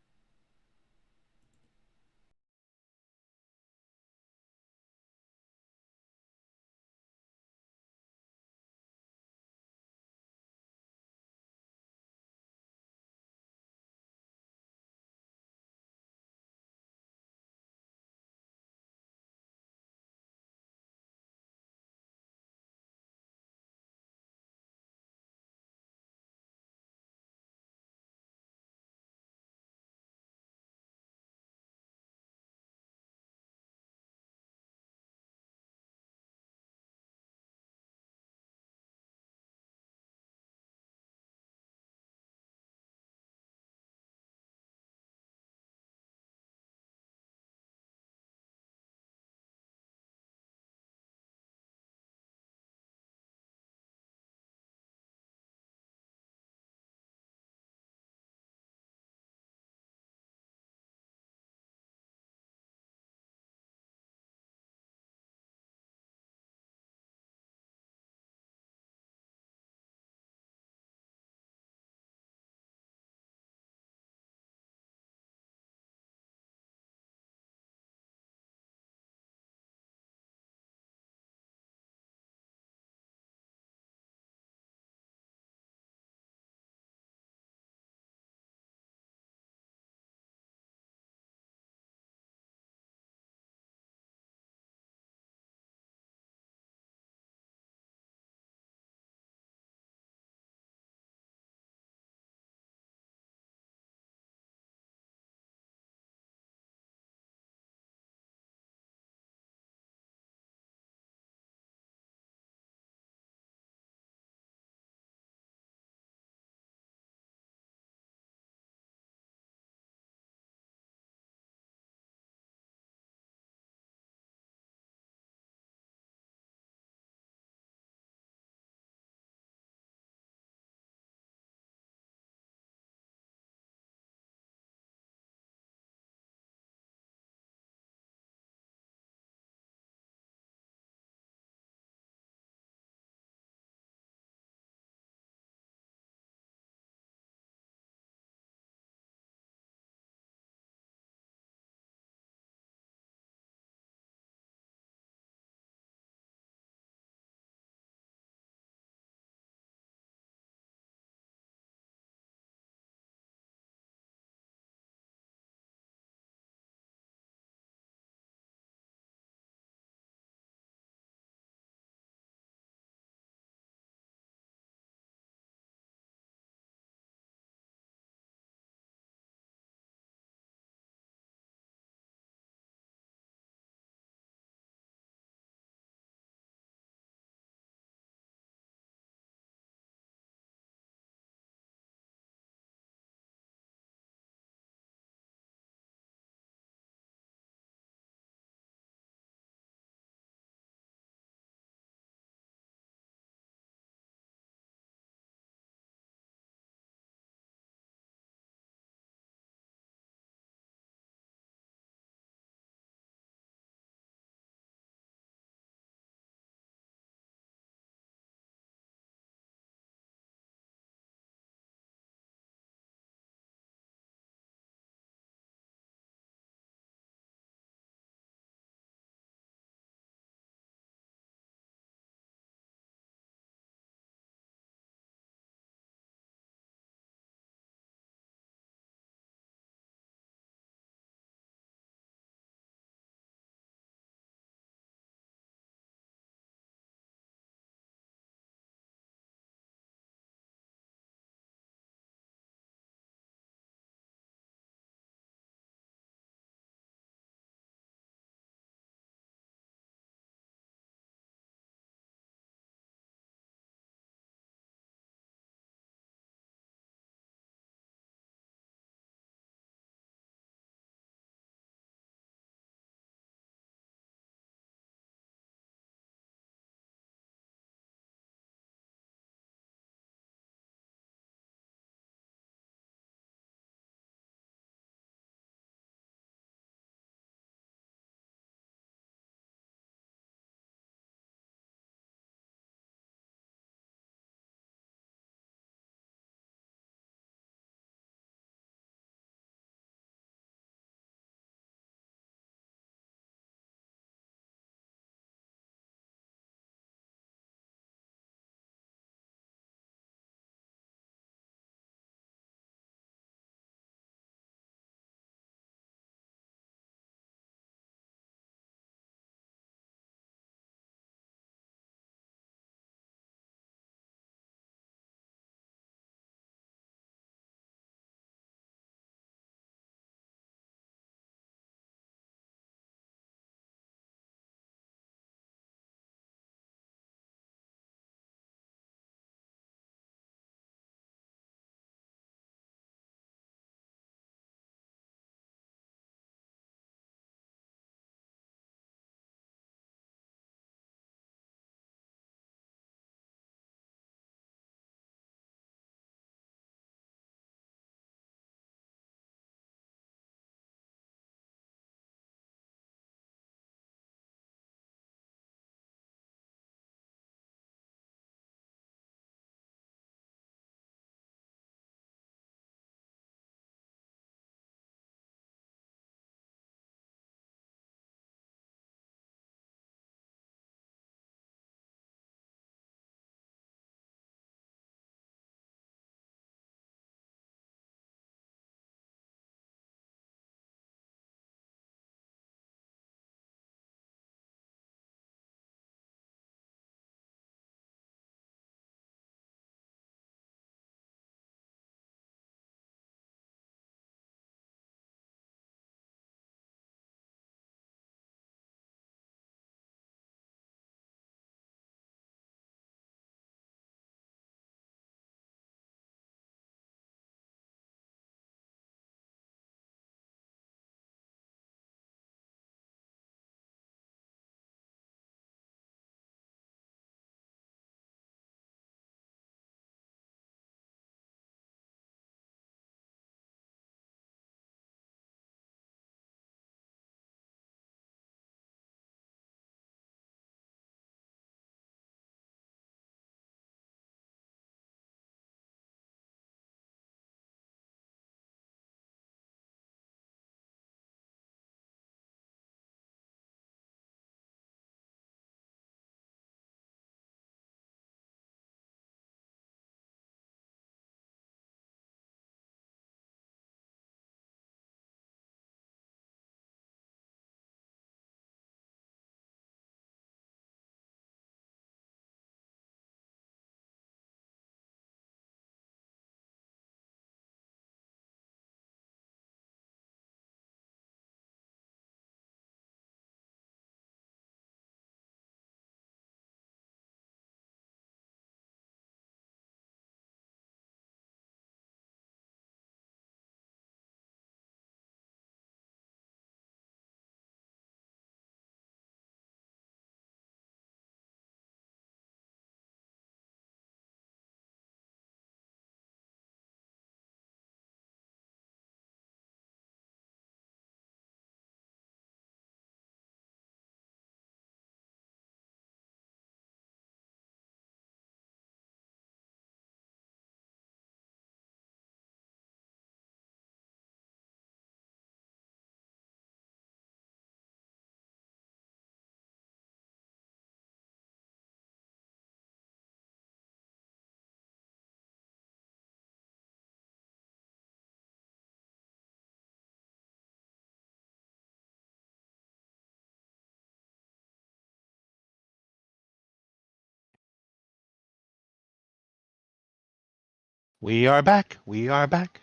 We are back. We are back.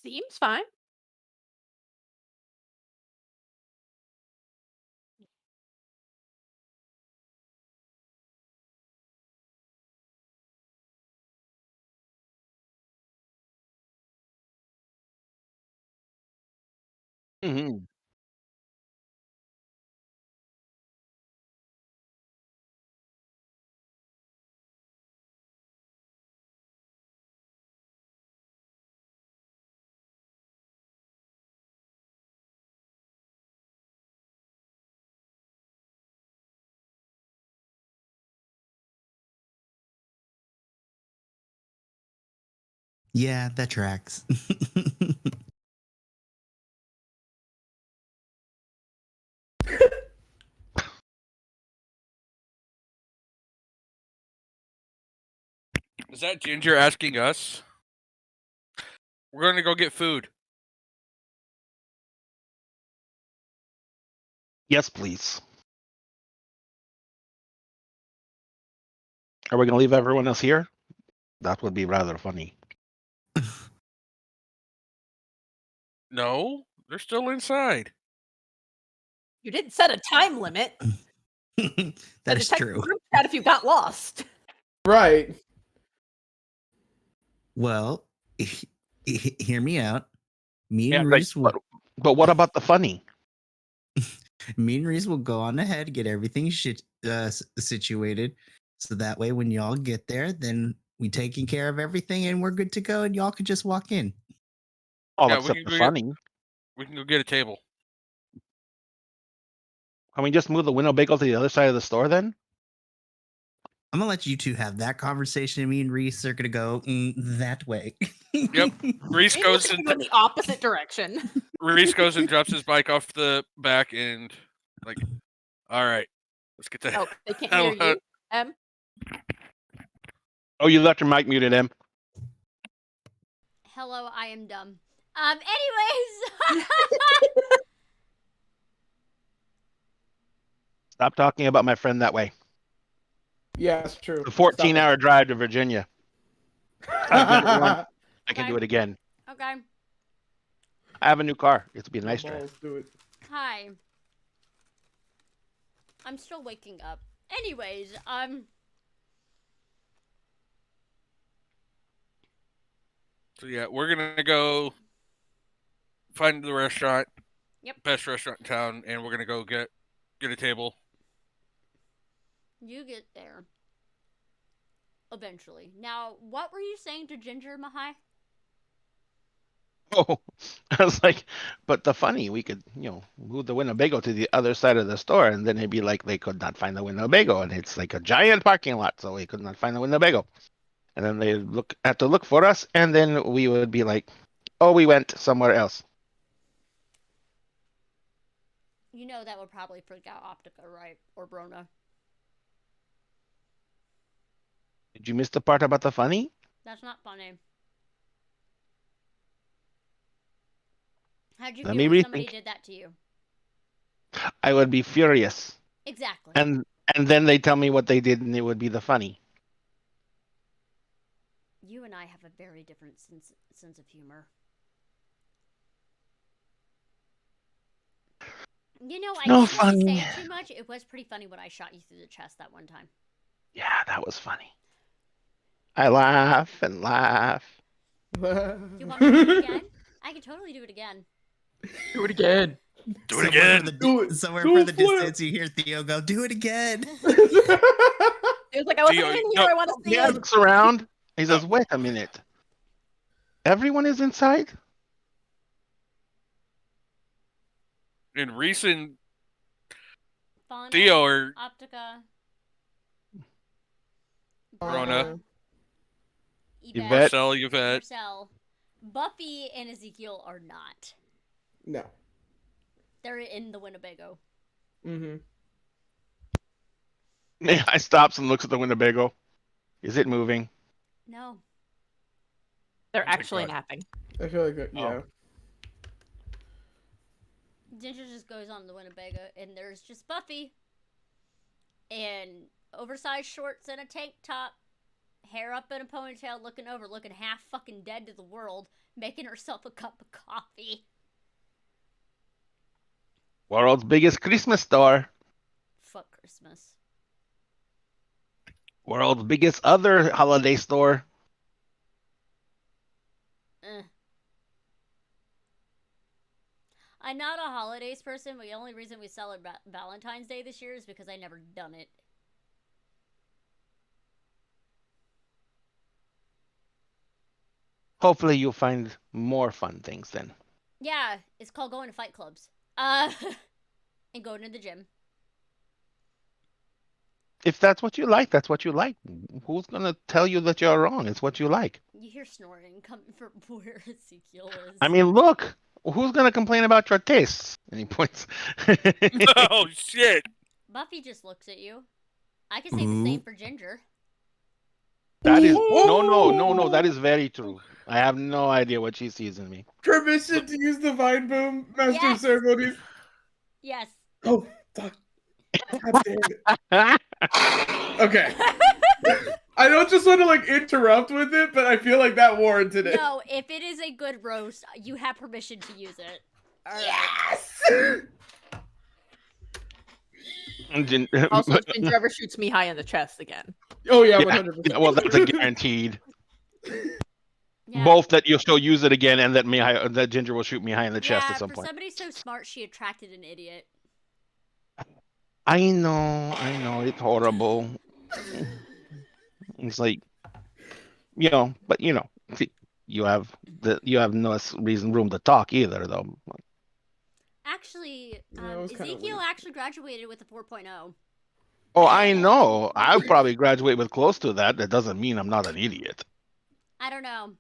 Seems fine. Mm-hmm. Yeah, that tracks. Is that Ginger asking us? We're going to go get food. Yes, please. Are we going to leave everyone else here? That would be rather funny. No, they're still inside. You didn't set a time limit. That is true. Group chat if you got lost. Right. Well, hear me out. Me and Yeah, Rhys will. But what about the funny? Me and Rhys will go on ahead, get everything situated, so that way when y'all get there, then we taking care of everything and we're good to go, and y'all can just walk in. All Yeah, except the funny. We can go get a table. Can we just move the Winnebago to the other side of the store then? I'm gonna let you two have that conversation. Me and Rhys are gonna go that way. Yep. Rhys goes in the opposite direction. Rhys goes and drops his bike off the back and like, all right, let's get that. Oh, they can't hear you, Em. Oh, you left your mic muted, Em. Hello, I am dumb. Anyways. Stop talking about my friend that way. Yeah, it's true. The 14-hour drive to Virginia. I've done it once. I can do it again. Okay. I have a new car. It'll be a nice drive. Do it. Hi. I'm still waking up. Anyways, So yeah, we're gonna go find the restaurant. Yep. Best restaurant in town, and we're gonna go get a table. You get there. Eventually. Now, what were you saying to Ginger, Mihai? Oh, I was like, but the funny, we could, move the Winnebago to the other side of the store, and then it'd be like they could not find the Winnebago, and it's like a giant parking lot, so we could not find the Winnebago. And then they have to look for us, and then we would be like, oh, we went somewhere else. You know that would probably freak out Optica, right? Or Bronagh. Did you miss the part about the funny? That's not funny. How'd you Let feel me if somebody rethink. did that to you? I would be furious. Exactly. And then they tell me what they did, and it would be the funny. You and I have a very different sense of humor. You know, I No can't really funny. say too much. It was pretty funny when I shot you through the chest that one time. Yeah, that was funny. I laugh and laugh. You want me to do it again? I can totally do it again. Do it again. Do it again. Somewhere for the distance, you hear Theo go, "Do it again." He was like, "I wasn't Theo, in no. here. I want to see He it." looks around. He says, "Wait a minute. Everyone is inside?" And Rhys and Fauna, Theo are Optica, Bronagh, Yvette. Marcel. Buffy and Ezekiel are not. No. They're in the Winnebago. Mm-hmm. I stops and looks at the Winnebago. Is it moving? No. They're Thank actually God. napping. I feel like yeah. Ginger just goes on the Winnebago, and there's just Buffy. And oversized shorts and a tank top. Hair up in a ponytail, looking half fucking dead to the world, making herself a cup of coffee. World's biggest Christmas store. Fuck Christmas. World's biggest other holiday store. I'm not a holidays person, but the only reason we celebrate Valentine's Day this year is because I never done it. Hopefully you'll find more fun things then. Yeah, it's called going to fight clubs. And going to the gym. If that's what you like, that's what you like. Who's gonna tell you that you're wrong? It's what you like. You hear snoring coming from where Ezekiel is. I mean, look, who's gonna complain about your tastes? And he points. Oh shit! Buffy just looks at you. I can say the same for Ginger. That is no. That is very true. I have no idea what she sees in me. Permission to use the Vine Boom, Master of Ceremonies. Yes. Oh, fuck. God damn it. Okay. I don't just want to like interrupt with it, but I feel like that warranted it. No, if it is a good roast, you have permission to use it. Yes. Also, Ginger ever shoots Mihai in the chest again. Oh yeah, 100%. Yeah, well, that's a guaranteed. Yeah. Both that you'll still use it again, and that Ginger will shoot Mihai in the chest at some point. For somebody so smart, she attracted an idiot. I know, it's horrible. It's like, but you have no room to talk either, though. Actually, Ezekiel actually graduated with a 4.0. Oh, I know. I'll probably graduate with close to that. That doesn't mean I'm not an idiot. I don't know.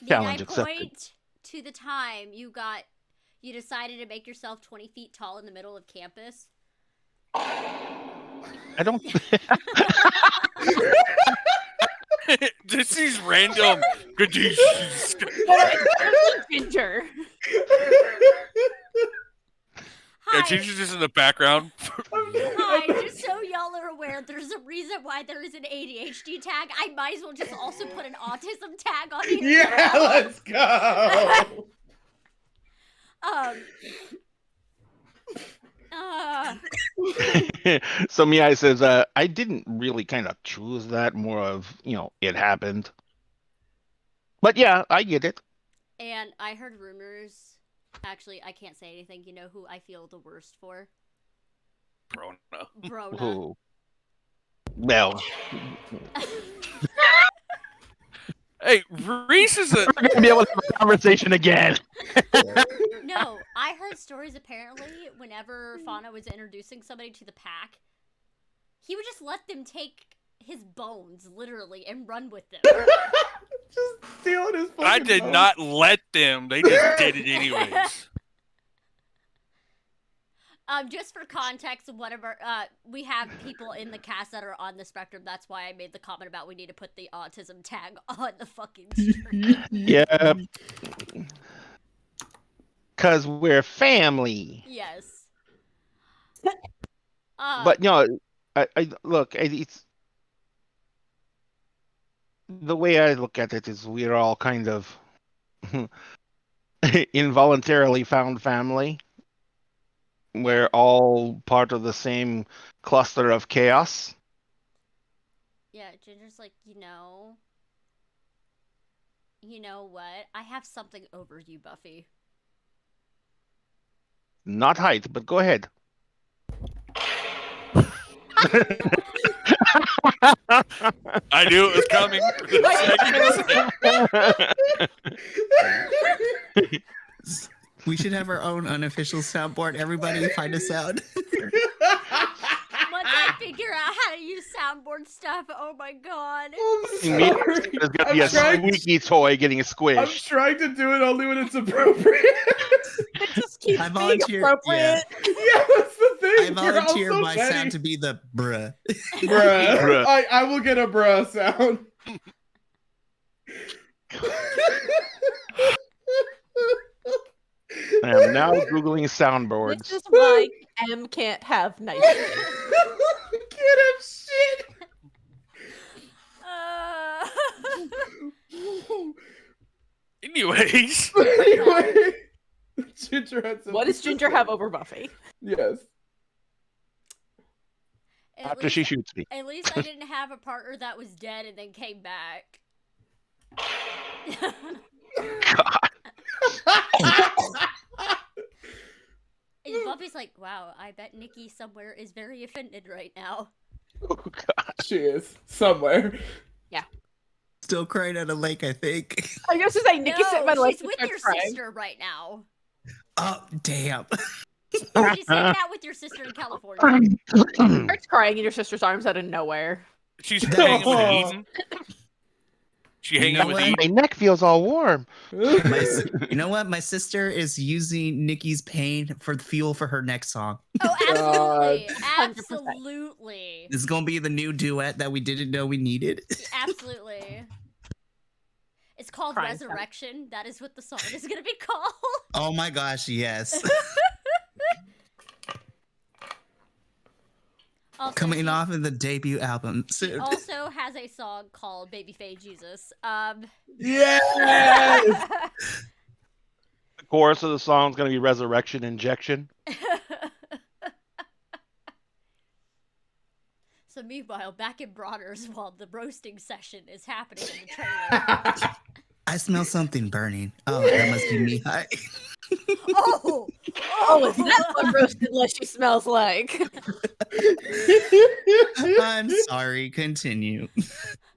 Challenge Did I accepted. point to the time you decided to make yourself 20 feet tall in the middle of campus? I don't. Just these random Ginger. Yeah, Ginger's just in the background. Hi, just so y'all are aware, there's a reason why there is an ADHD tag. I might as well just also put an autism tag on here. Yeah, let's go. So Mihai says, I didn't really kind of choose that. More of, it happened. But yeah, I get it. And I heard rumors. Actually, I can't say anything. You know who I feel the worst for? Bronagh. Who? Well. Hey, Rhys is We're going to be able to have a conversation again. No, I heard stories apparently whenever Fauna was introducing somebody to the pack, he would just let them take his bones, literally, and run with them. Just stealing his fucking I did bones. not let them. They just did it anyways. Just for context, whatever, we have people in the cast that are on the spectrum. That's why I made the comment about we need to put the autism tag on the fucking shirt. Yeah. Because we're family. Yes. But look, it's the way I look at it is we're all kind of involuntarily found family. We're all part of the same cluster of chaos. Yeah, Ginger's like, you know what? I have something over you, Buffy. Not height, but go ahead. I knew it was coming. We should have our own unofficial soundboard. Everybody find a sound. Once I figure out how to use soundboard stuff, oh my god. There's gonna be a squeaky toy getting squished. I'm trying to do it only when it's appropriate. It just keeps I being volunteer. appropriate. Yeah, that's the thing. I volunteer my sound to be the bruh. Bruh. I will get a bruh sound. I am now Googling soundboards. This is why M can't have nice things. Can't have shit. Anyways. Anyway, Ginger had something What does to Ginger say. have over Buffy? Yes. After she shoots me. At least I didn't have a partner that was dead and then came back. God. And Buffy's like, wow, I bet Nikki somewhere is very offended right now. Oh, God. She is somewhere. Still crying at a lake, I think. I guess to say Nikki sitting by the lake she's with your crying. sister right now. Oh, damn. She's hanging out with your sister in California. Starts crying in your sister's arms out of nowhere. She's hanging with Eden. She hanging know with what? Eden. My neck feels all warm. You know what? My sister is using Nikki's pain for fuel for her next song. Oh, absolutely. 100%. Absolutely. This is gonna be the new duet that we didn't know we needed. Absolutely. It's called Crying Resurrection. That is what the song is going to be called. Oh my gosh, yes. Also, Coming she off of the debut album soon. also has a song called Babyface Jesus. Yes. The chorus of the song is going to be Resurrection Injection. So meanwhile, back in Bronner's while the roasting session is happening in the trailer. I smell something burning. Oh, that must be Mihai. Oh, is that what roasted Leshy smells like? I'm sorry, continue.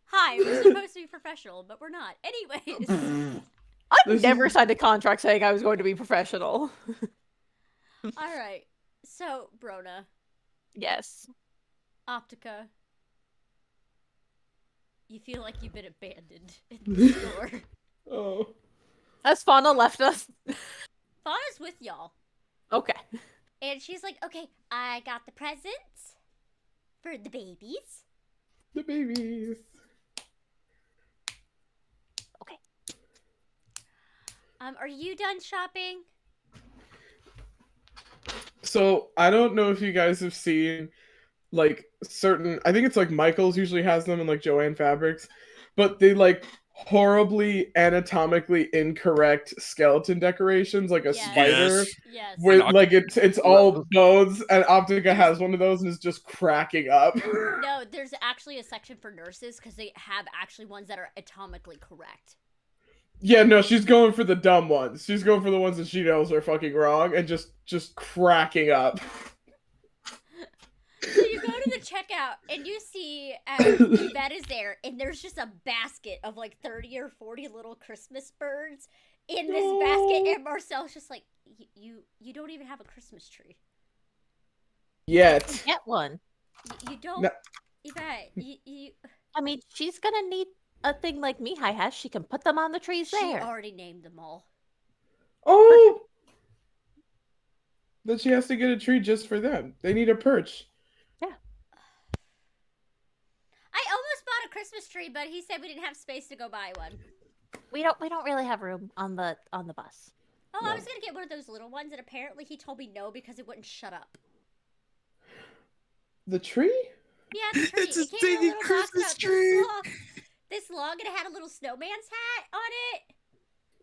Hi, we're supposed to be professional, but we're not. Anyways. I never signed a contract saying I was going to be professional. Alright. So, Bronagh, Yes. Optica, you feel like you've been abandoned in the store. Oh. Has Fauna left us? Fauna's with y'all. Okay. And she's like, okay, I got the presents for the babies. The babies. Okay. Are you done shopping? So I don't know if you guys have seen like certain, I think it's like Michaels usually has them in like Joanne Fabrics, but they like horribly anatomically incorrect skeleton decorations, like a Yes. spider Yes. with like it's all bones, and Optica has one of those and is just cracking up. No, there's actually a section for nurses because they have actually ones that are anatomically correct. Yeah, no, she's going for the dumb ones. She's going for the ones that she knows are fucking wrong and just cracking up. So you go to the checkout and you see Yvette is there, and there's just a basket of like 30 or 40 little Christmas birds in this basket, and Marcel's just like, you don't even have a Christmas tree. Yet. Get one. You don't, No. Yvette. You. I mean, she's gonna need a thing like Mihai has. She can put them on the trees She there. already named them all. Oh! Then she has to get a tree just for them. They need a perch. I almost bought a Christmas tree, but he said we didn't have space to go buy one. We don't really have room on the bus. Oh, No. I was gonna get one of those little ones, and apparently he told me no because it wouldn't shut up. The tree? Yeah, the tree. It's a It came in stinky little box Christmas about tree. this long, and it had a little snowman's hat on it.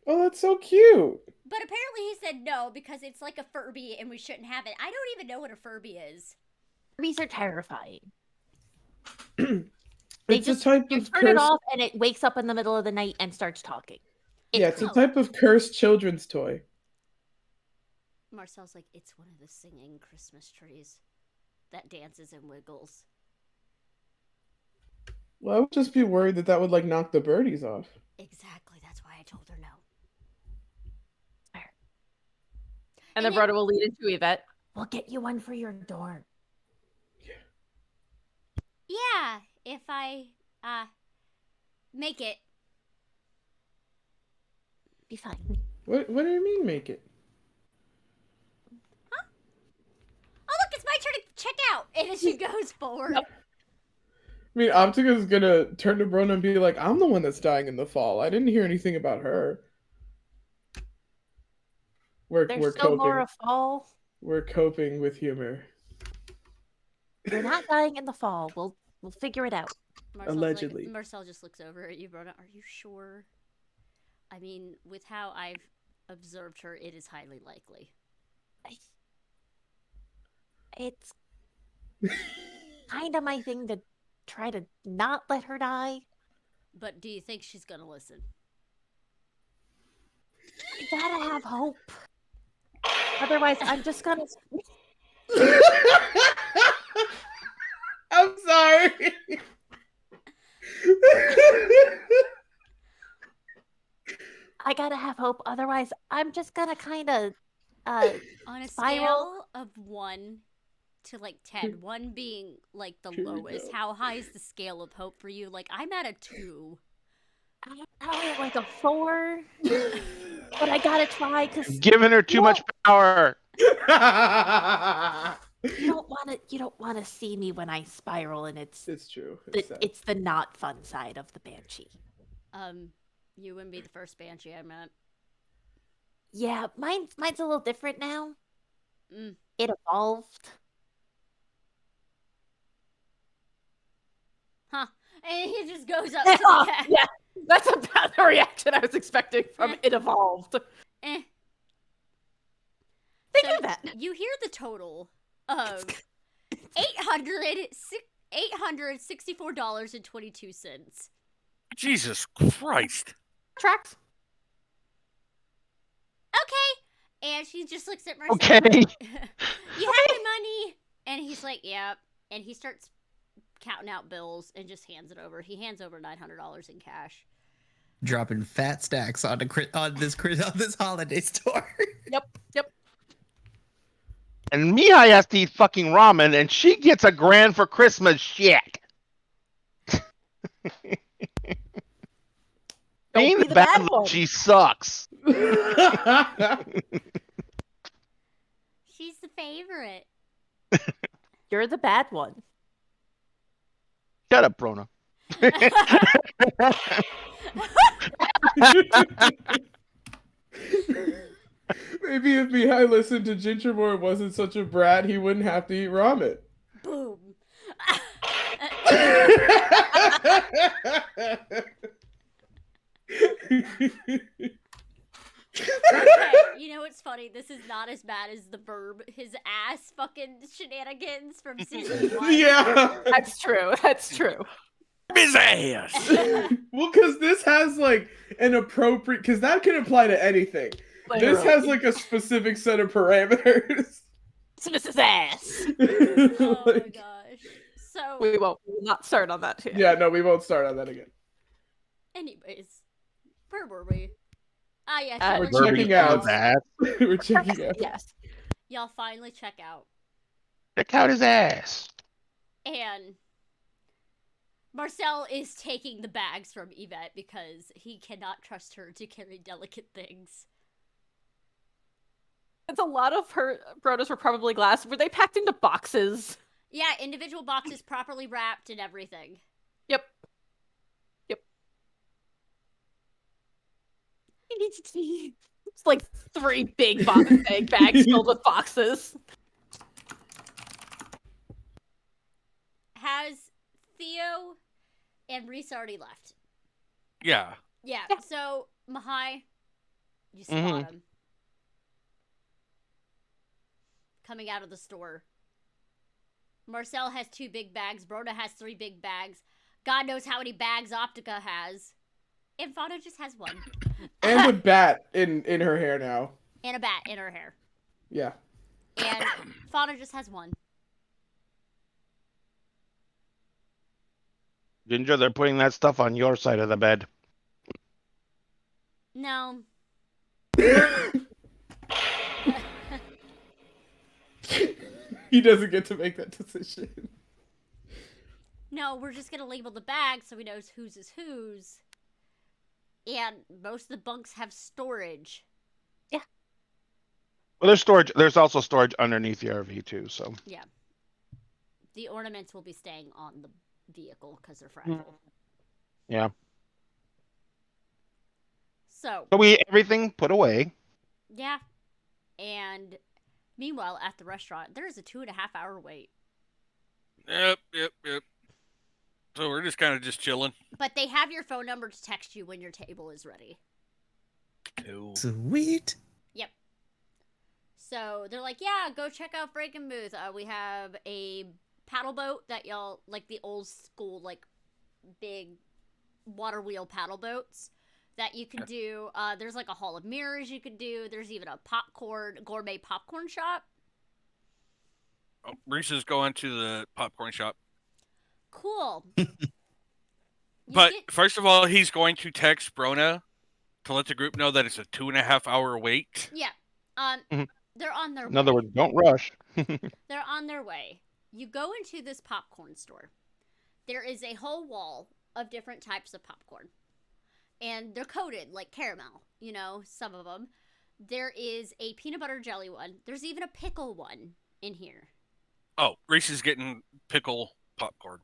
Oh, that's so cute. But apparently he said no because it's like a Furby and we shouldn't have it. I don't even know what a Furby is. Furbies are terrifying. It's a type You of turn it cursed... off and it wakes up in the middle of the night and starts talking. Yeah, it's a type of cursed children's toy. Marcel's like, it's one of the singing Christmas trees that dances and wiggles. Well, I would just be worried that would like knock the birdies off. Exactly. That's why I told her no. And then Brother will lead into Yvette. We'll get you one for your dorm. Yeah, if I make it. Be fine. What do you mean make it? Huh? Oh look, it's my turn to check out. And as she goes forward. I mean, Optica's gonna turn to Bronagh and be like, I'm the one that's dying in the fall. I didn't hear anything about her. We're still coping. more of fall. We're coping with humor. You're not dying in the fall. We'll figure it out. Allegedly. Marcel just looks over at you, Bronagh. Are you sure? I mean, with how I've observed her, it is highly likely. It's kind of my thing to try to not let her die. But do you think she's gonna listen? You gotta have hope. Otherwise, I'm just gonna... I'm sorry. I gotta have hope. Otherwise, I'm just gonna kind of on a spiral. scale of 1 to like 10, 1 being like the lowest. How high is the scale of hope for you? Like I'm at a 2. I'm probably at like a 4. But I gotta try because Giving her too much power. you don't wanna see me when I spiral, and it's true. It's the not fun side of the banshee. You wouldn't be the first banshee I met. Yeah, mine's a little different now. It evolved. Huh. And he just goes up to the cat. Yeah, that's about the reaction I was expecting from it evolved. Think of that. You hear the total of $864.22. Jesus Christ. Tracks. Okay. And she just looks at Marcel. Okay. You have my money. And he's like, yep. And he starts counting out bills and just hands it over. He hands over $900 in cash. Dropping fat stacks on this holiday store. Yep. And Mihai has to eat fucking ramen, and she gets $1,000 for Christmas. Shit. Being the bad one, she sucks. She's the favorite. You're the bad one. Shut up, Bronagh. Maybe if Mihai listened to Gingermore and wasn't such a brat, he wouldn't have to eat ramen. Boom. Okay, you know what's funny? This is not as bad as the verb, his ass fucking shenanigans from season 1. Yeah. That's true. His ass. Well, because this has like an appropriate, because that can apply to anything. This has like a specific set of parameters. Mrs. Ass. Oh my gosh. So We will not start on that too. Yeah, no, we won't start on that again. anyways, where were we? Ah, yes, We're checking out. We're checking out. Yes. Y'all finally check out. Check out his ass. And Marcel is taking the bags from Yvette because he cannot trust her to carry delicate things. It's a lot of her Brodas were probably glass. Were they packed into boxes? Yeah, individual boxes properly wrapped and everything. Yep. It's like 3 big bags filled with boxes. Has Theo and Rhys already left? Yeah. Yeah. So Mihai, you spot him coming out of the store. Marcel has 2 big bags. Bronagh has 3 big bags. God knows how many bags Optica has. And Fauna just has 1. And a bat in her hair now. And a bat in her hair. Yeah. And Fauna just has 1. Ginger, they're putting that stuff on your side of the bed. No. He doesn't get to make that decision. No, we're just going to label the bags so we know whose is whose. And most of the bunks have storage. Yeah. Well, there's storage. There's also storage underneath the RV too. So yeah, the ornaments will be staying on the vehicle because they're fragile. Yeah. So we everything put away. Yeah, And meanwhile, at the restaurant, there is a 2.5-hour wait. Yep. So we're just kind of just chilling. But they have your phone number to text you when your table is ready. Cool. Sweet. Yep. So they're like, yeah, go check out Breaking Booth. We have a paddle boat that y'all, like the old school, like big water wheel paddle boats that you can do. There's like a Hall of Mirrors you could do. There's even a gourmet popcorn shop. Oh, Rhys is going to the popcorn shop. Cool. But first of all, he's going to text Bronagh to let the group know that it's a 2.5-hour wait. Yeah. They're on their way. In other words, don't rush. They're on their way. You go into this popcorn store. There is a whole wall of different types of popcorn. And they're coated like caramel, you know, some of them. There is a peanut butter jelly one. There's even a pickle one in here. Oh, Rhys is getting pickle popcorn.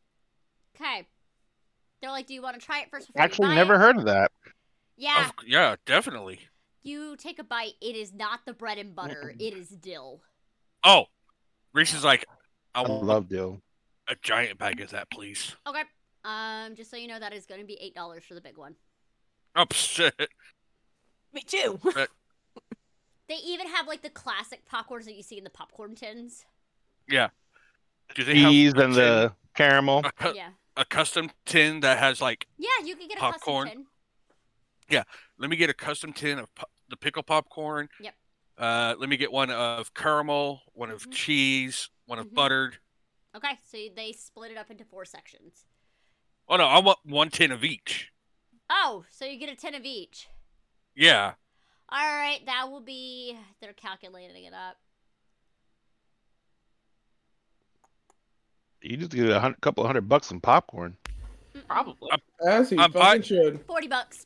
Okay. They're like, do you want to try it first before Actually, you buy never it? heard of that. Yeah. Yeah, definitely. You take a bite. It is not the bread and butter. It is dill. Oh, Rhys is like, I love dill. A giant bag of that, please. Okay. Just so you know, that is going to be $8 for the big one. Oh, shit. Me too. They even have like the classic popcorns that you see in the popcorn tins. Yeah. Do they Cheese have and the caramel? Yeah. A custom tin that has like Yeah, you can get a popcorn. custom tin. Yeah. Let me get a custom tin of the pickle popcorn. Yep. Let me get one of caramel, one of cheese, one of buttered. Okay, so they split it up into 4 sections. Oh no, I want 1 tin of each. Oh, so you get a 10 of each. Yeah. All right, that will be. They're calculating it up. You just get a couple $100 in popcorn. Probably. As he fucking should. $40.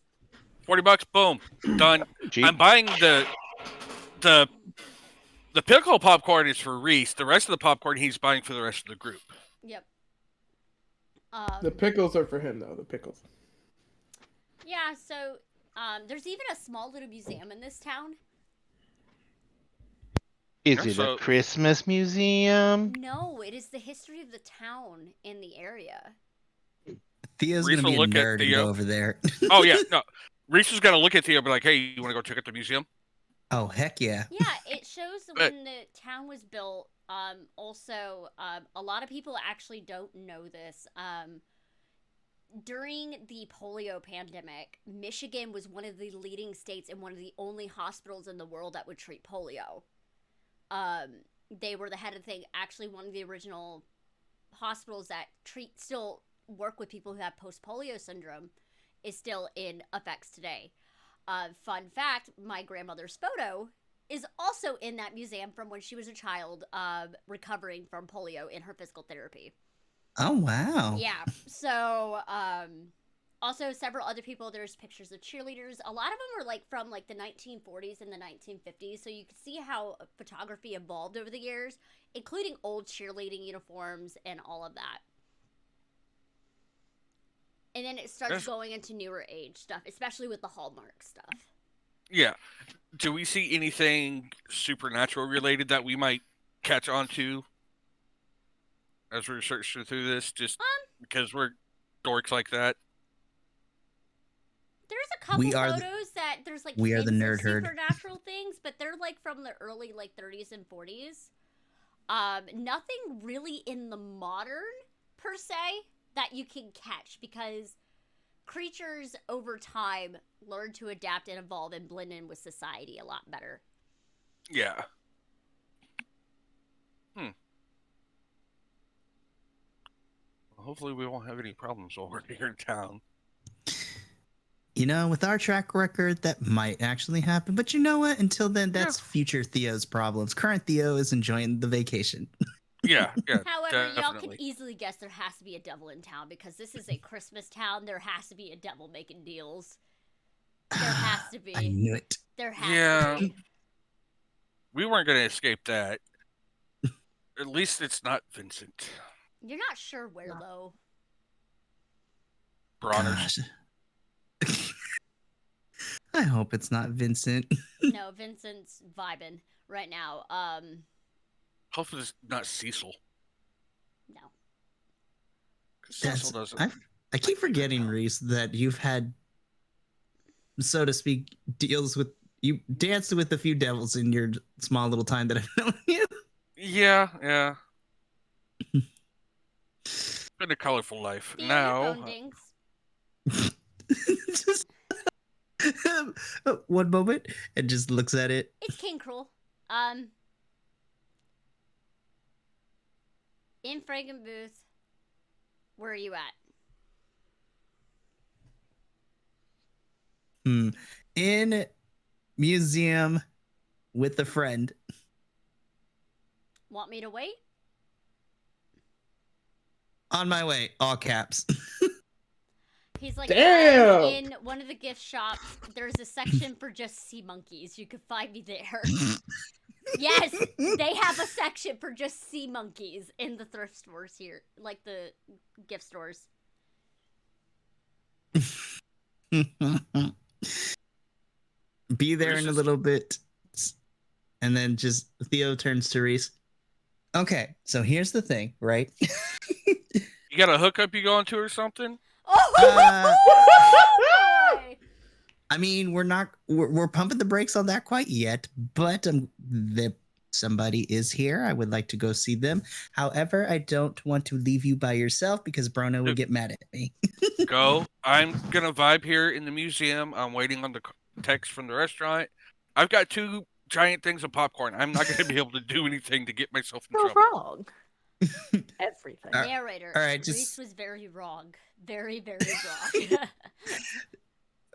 $40, boom, done. Cheap. I'm buying the pickle popcorn is for Rhys. The rest of the popcorn he's buying for the rest of the group. Yep. The pickles are for him, though. The pickles. Yeah. So, there's even a small little museum in this town. Is it a Christmas museum? No, it is the history of the town in the area. Theo's gonna be a nerd and go over there. Oh yeah, no. Rhys is gonna look at Theo and be like, "Hey, you want to go check out the museum?" Oh heck yeah! Yeah, it shows when the town was built. Also, a lot of people actually don't know this. During the polio pandemic, Michigan was one of the leading states and one of the only hospitals in the world that would treat polio. They were the head of the thing. Actually, one of the original hospitals that still work with people who have post-polio syndrome is still in effects today. Fun fact, my grandmother's photo is also in that museum from when she was a child, recovering from polio in her physical therapy. Oh, wow. Yeah. So, also several other people, there's pictures of cheerleaders. A lot of them are like from like the 1940s and the 1950s. So you can see how photography evolved over the years, including old cheerleading uniforms and all of that. And then it starts going into newer age stuff, especially with the Hallmark stuff. Yeah. Do we see anything supernatural related that we might catch on to as we're searching through this? Just because we're dorks like that. There's a couple photos that there's like we are the nerd herd. Supernatural things, but they're like from the early like 30s and 40s. Nothing really in the modern per se that you can catch, because creatures over time learn to adapt and evolve and blend in with society a lot better. Yeah. Well, hopefully we won't have any problems while we're here in town. You know, with our track record, that might actually happen. But you know what? Until then, that's future Theo's problems. Current Theo is enjoying the vacation. Yeah. However, definitely. y'all can easily guess there has to be a devil in town, because this is a Christmas town. There has to be a devil making deals. There has to be. I knew it. There has to be. We weren't going to escape that. At least it's not Vincent. You're not sure where, though. Bronagh. I hope it's not Vincent. No, Vincent's vibing. right now. Hopefully it's not Cecil. No. Cecil doesn't. I keep forgetting, Rhys, that you've had, so to speak, you danced with a few devils in your small little time that I've known you. Yeah. Been a colorful life. Theo, Now, your phone dings. Just one moment and just looks at it. It's King Cruel. In Frankenbooth, where are you at? In museum with a friend. Want me to wait? On my way, all caps. He's like, Damn! I'm in one of the gift shops. There's a section for just sea monkeys. You could find me there. Yes, they have a section for just sea monkeys in the thrift stores here, like the gift stores. Be there in a little bit. And then just Theo turns to Rhys. Okay, so here's the thing, right? you got a hookup you going to or something? Oh, boy. I mean, we're pumping the brakes on that quite yet, but somebody is here. I would like to go see them. However, I don't want to leave you by yourself because Bronagh would get mad at me. Go. I'm gonna vibe here in the museum. I'm waiting on the text from the restaurant. I've got 2 giant things of popcorn. I'm not gonna be able to do anything to get myself in trouble. Wrong. Everything. Narrator. All right, Rhys was very wrong. Very, very wrong.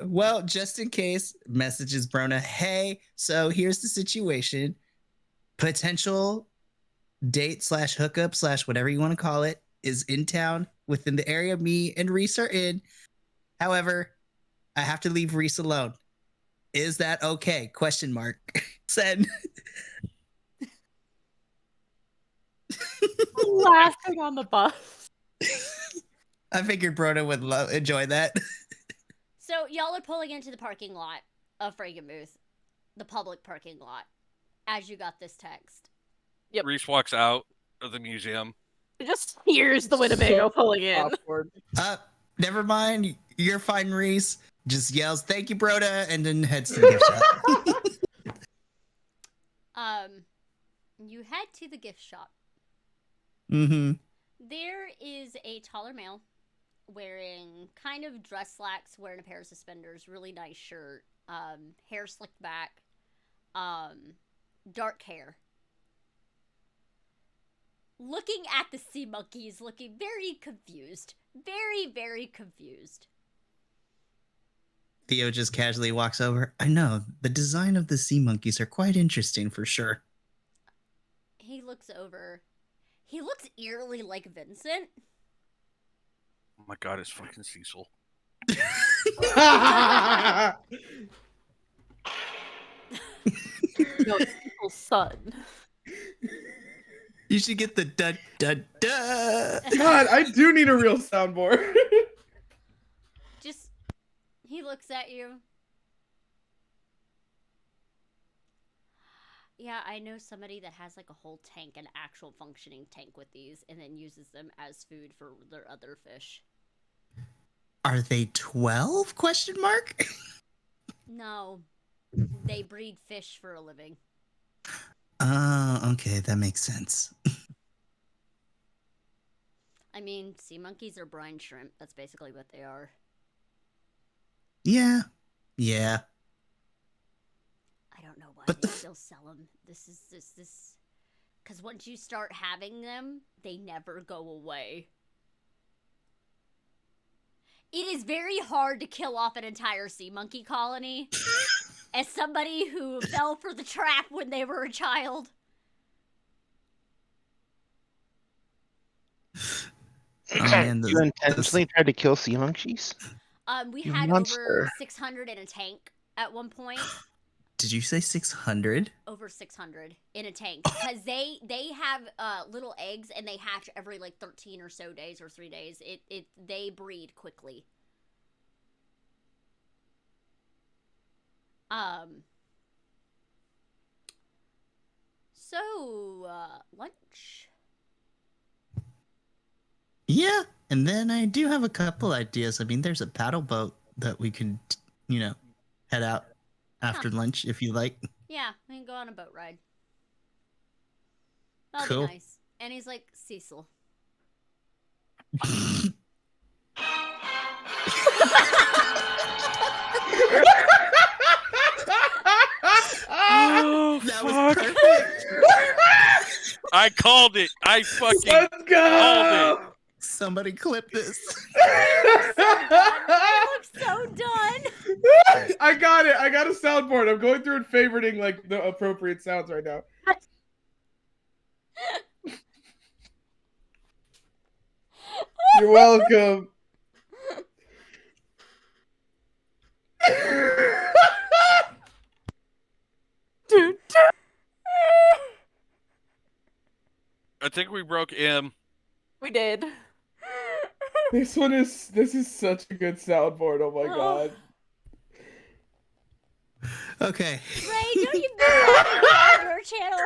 Well, just in case, messages Bronagh, hey, so here's the situation. Potential date / hookup / whatever you want to call it is in town within the area me and Rhys are in. However, I have to leave Rhys alone. Is that okay? ? Send. Laughing on the bus. I figured Bronagh would enjoy that. So y'all are pulling into the parking lot of Frankenbooth, the public parking lot, as you got this text. Yep. Rhys walks out of the museum. It just hears the Winnebago pulling in. Awkward. Never mind. You're fine, Rhys. Just yells, "Thank you, Bronagh," and then heads to the gift shop. You head to the gift shop. Mm-hmm. There is a taller male wearing kind of dress slacks, wearing a pair of suspenders, really nice shirt, hair slicked back, dark hair. Looking at the sea monkeys, looking very confused. Very, very confused. Theo just casually walks over. I know, the design of the sea monkeys are quite interesting for sure. He looks over. He looks eerily like Vincent. Oh my god, it's fucking Cecil. No, it's people's son. You should get the da da da. God, I do need a real soundboard. Just, he looks at you. Yeah, I know somebody that has like a whole tank, an actual functioning tank with these, and then uses them as food for their other fish. Are they 12? ? No, they breed fish for a living. Okay, that makes sense. I mean, sea monkeys are brine shrimp. That's basically what they are. Yeah. I don't know why But they still sell them. This. Because once you start having them, they never go away. It is very hard to kill off an entire sea monkey colony. As somebody who fell for the trap when they were a child. You intentionally tried to kill sea monkeys? We You had monster. over 600 in a tank at one point. Did you say 600? Over 600 in a tank. Because they have little eggs and they hatch every like 13 or so days or 3 days. They breed quickly. So, lunch? Yeah, and then I do have a couple ideas. I mean, there's a paddle boat that we could, head out after lunch if you like. Yeah, we can go on a boat ride. That'll Cool. be nice. And he's like, Cecil. Oh, That fuck. was perfect. I called it. I fucking Let's go. called it. Somebody clip this. I look so done. I got it. I got a soundboard. I'm going through and favoriting like the appropriate sounds right now. You're welcome. I think we broke M. We did. This is such a good soundboard. Oh my god. Okay. Ray, don't you on your channel?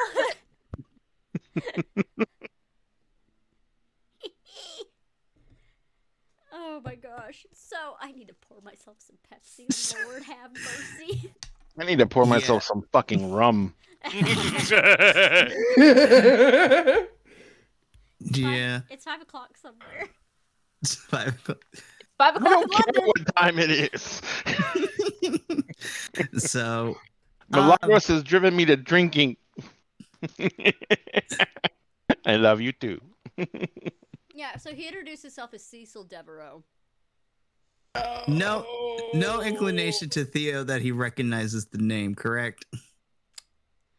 Oh my gosh. So, I need to pour myself some Pepsi. Lord have mercy. I need to pour myself some fucking rum. Yeah. It's 5 o'clock somewhere. It's 5 o'clock. 5 I o'clock don't in care London. what time it is. So, Milagros has driven me to drinking. I love you too. Yeah, so he introduced himself as Cecil Devereaux. no inclination to Theo that he recognizes the name, correct?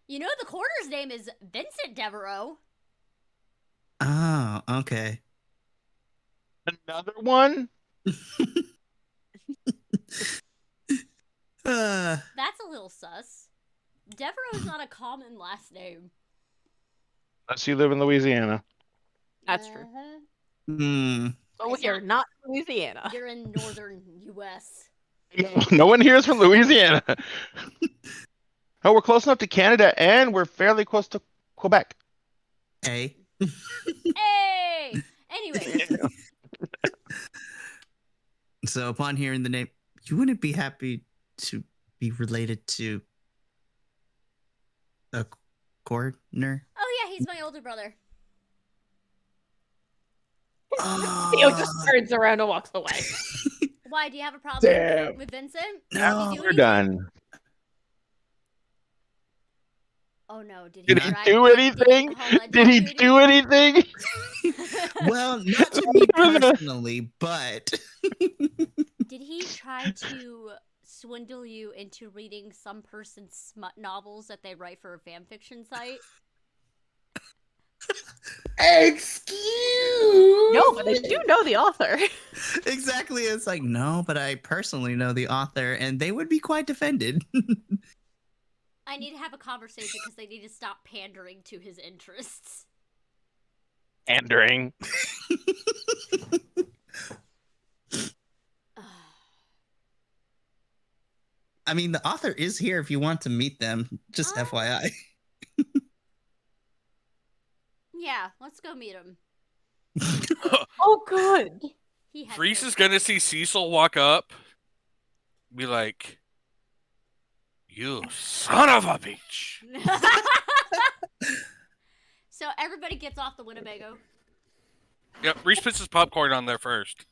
You know the coroner's name is Vincent Devereaux. Oh, okay. Another one? That's a little sus. Devereaux is not a common last name. Unless you live in Louisiana. That's true. Hmm. Oh, we are not in Louisiana. You're in northern U.S. No one here is from Louisiana. Oh, we're close enough to Canada, and we're fairly close to Quebec. Hey. Hey! Anyway. So upon hearing the name, you wouldn't be happy to be related to a coroner? Oh yeah, he's my older brother. Theo just turns around and walks away. Why, do you have a problem Damn. with Vincent? No, Did he do We're anything? done. Oh no, did Did he do anything? Hold on, Did he do anything? Well, not to me personally, but Did he try to swindle you into reading some person's smut novels that they write for a fanfiction site? Excuse. No, but I do know the author. exactly. It's like, no, but I personally know the author, and they would be quite offended. I need to have a conversation because they need to stop pandering to his interests. Pandering. I mean, the author is here if you want to meet them. Just FYI. Yeah, let's go meet him. Oh, good. Rhys is gonna see Cecil walk up, be like, "You son of a bitch!" So everybody gets off the Winnebago. Yep, Rhys puts his popcorn on there first.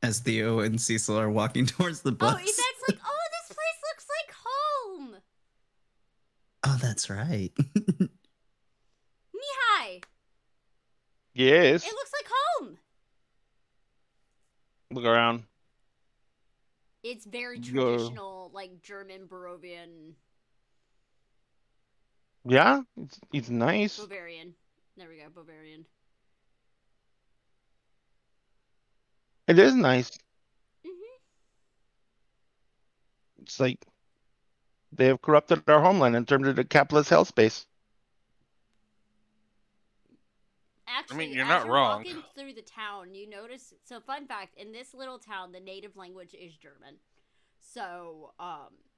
As Theo and Cecil are walking towards the bus. Oh, Yvette's like, "Oh, this place looks like home." Oh, that's right. Mihai, Yes. it looks like home. Look around. It's very Go. traditional, like German Barovian. Yeah, it's nice. Bavarian. There we go, Bavarian. It is nice. Mm-hmm. It's like they have corrupted our homeland in terms of the capitalist hell space. Actually, you're as not you're wrong. walking through the town, you notice. So, fun fact: in this little town, the native language is German. So,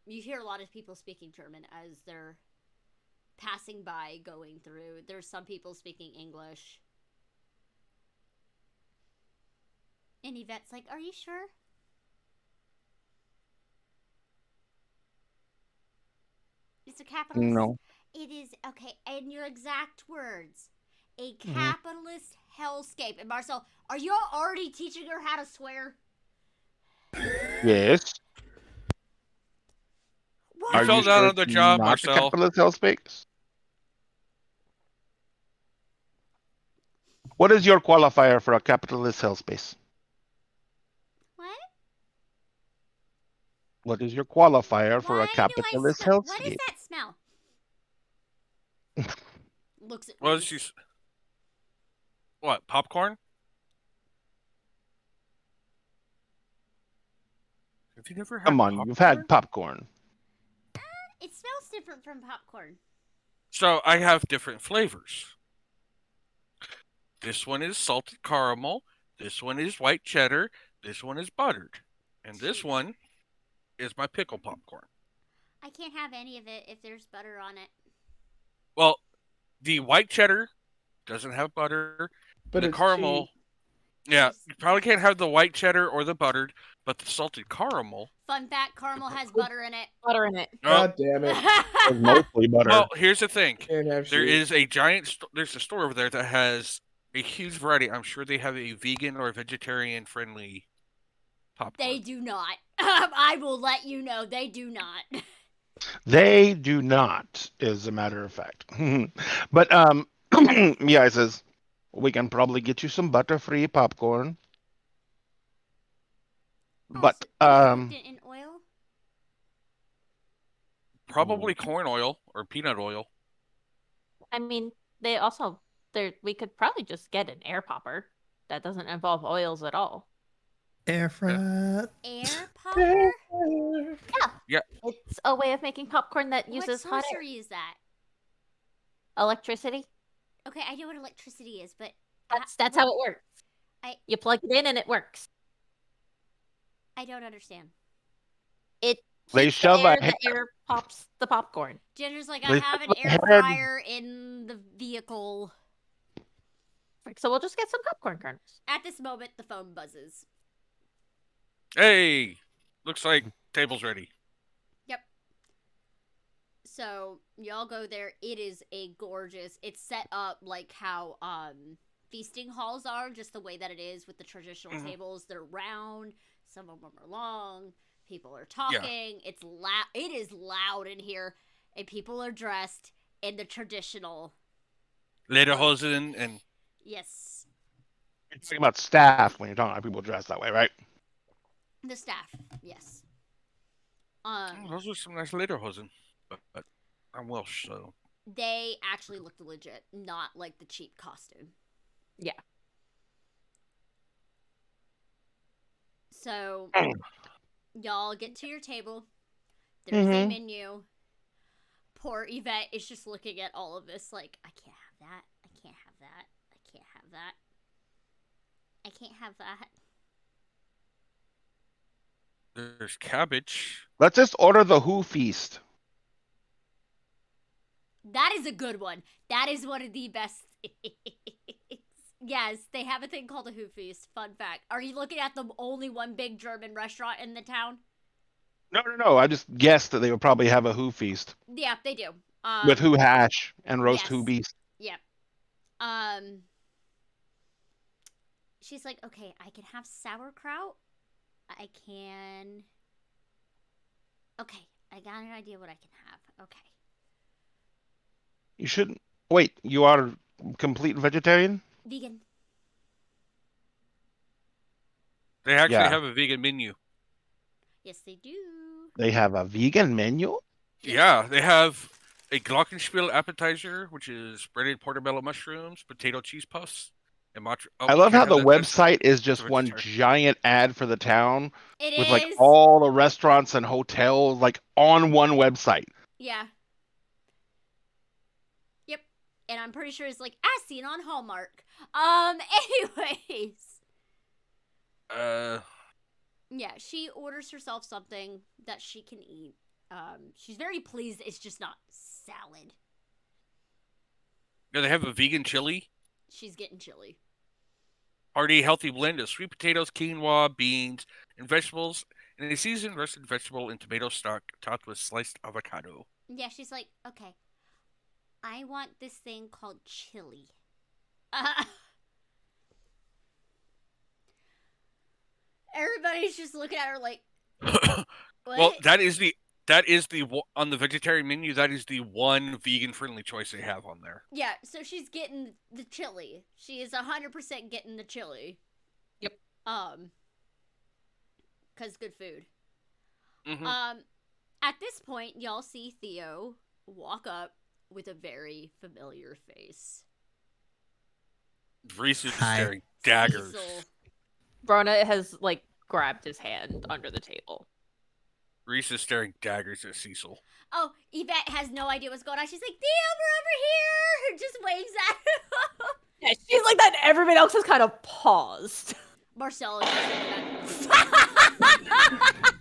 you hear a lot of people speaking German as they're passing by, going through. There's some people speaking English. And Yvette's like, are you sure? It's a capitalist. No. It is, okay, in your exact words, a capitalist hellscape. And Marcel, are you already teaching her how to swear? Yes. You fell down on the job, Marcel. Not a capitalist hellspace? What is your qualifier for a capitalist hellspace? What? What is your qualifier for a capitalist hellscape? What is that smell? Looks at What Rhys. is she? What, popcorn? Have you never had Come on, popcorn? you've had popcorn. It smells different from popcorn. So I have different flavors. This one is salted caramel. This one is white cheddar. This one is buttered. And this one is my pickle popcorn. I can't have any of it if there's butter on it. Well, the white cheddar doesn't have butter. But the it's caramel, cheap. yeah, you probably can't have the white cheddar or the buttered, but the salted caramel. Fun fact, caramel has butter in it. Butter in it. God damn it. It's mostly butter. Well, here's the thing. Can't have There shit. is a giant. There's a store over there that has a huge variety. I'm sure they have a vegan or vegetarian friendly popcorn. They do not. I will let you know they do not. They do not, as a matter of fact. But Mihai says, we can probably get you some butter-free popcorn. But Cooked it in oil? Probably corn oil or peanut oil. I mean, we could probably just get an air popper that doesn't involve oils at all. Air fry. Air popper? Yeah. It's a way of making popcorn that uses what hot air. sorcery is that? Electricity. Okay, I know what electricity is, but That's how it works. You plug it in and it works. I don't understand. They shove the air pops the popcorn. Ginger's like, They I have an shove air ahead. fryer in the vehicle. So we'll just get some popcorn kernels. At this moment, the phone buzzes. Hey, looks like table's ready. Yep. So y'all go there. It is a gorgeous. It's set up like how feasting halls are, just the way that it is with the traditional tables. They're round. Some of them are long. People are talking. Yeah. It's loud. It is loud in here, and people are dressed in the traditional Lederhosen and yes. You're talking about staff when you're talking about people dressed that way, right? The staff, yes. Those are some nice lederhosen, but I'm Welsh, so they actually looked legit, not like the cheap costume. Yeah. So, y'all get to your table. There's a menu. Poor Yvette is just looking at all of this like, I can't have that. I can't have that. I can't have that. I can't have that. there's cabbage. Let's just order the Who feast. That is a good one. That is one of the best. Yes, they have a thing called a Who Feast. Fun fact. Are you looking at the only one big German restaurant in the town? No. I just guessed that they would probably have a Who feast. Yeah, they do. With Who hash and roast yes. Who beast. Yep. She's like, okay, I can have sauerkraut. I can. Okay, I got an idea what I can have. Okay. You shouldn't. Wait, you are complete vegetarian? Vegan. They actually have a vegan menu. Yes, they do. They have a vegan menu? Yeah, they have a glockenspiel appetizer, which is breaded portobello mushrooms, potato cheese puffs, and I love how the website is just one giant ad for the town with like all the restaurants and hotels like on one website. Yeah. Yep. And I'm pretty sure it's like as seen on Hallmark. Anyways. Yeah, she orders herself something that she can eat. She's very pleased it's just not salad. Do they have a vegan chili? She's getting chili. Hearty, healthy blend of sweet potatoes, quinoa, beans, and vegetables, and a seasoned roasted vegetable and tomato stock topped with sliced avocado. Yeah, she's like, okay, I want this thing called chili. Everybody's just looking at her like, what? Well, that is the on the vegetarian menu. That is the one vegan friendly choice they have on there. Yeah, so she's getting the chili. She is 100% getting the chili. Yep. Cause good food. Mm-hmm. At this point, y'all see Theo walk up with a very familiar face. Rhys is staring daggers. Cecil. Bronagh has like grabbed his hand under the table. Rhys is staring daggers at Cecil. Oh, Yvette has no idea what's going on. She's like, Theo, we're over here! Just waves at him. Yeah, she's like that. Everybody else has kind of paused. Marcel is just like that.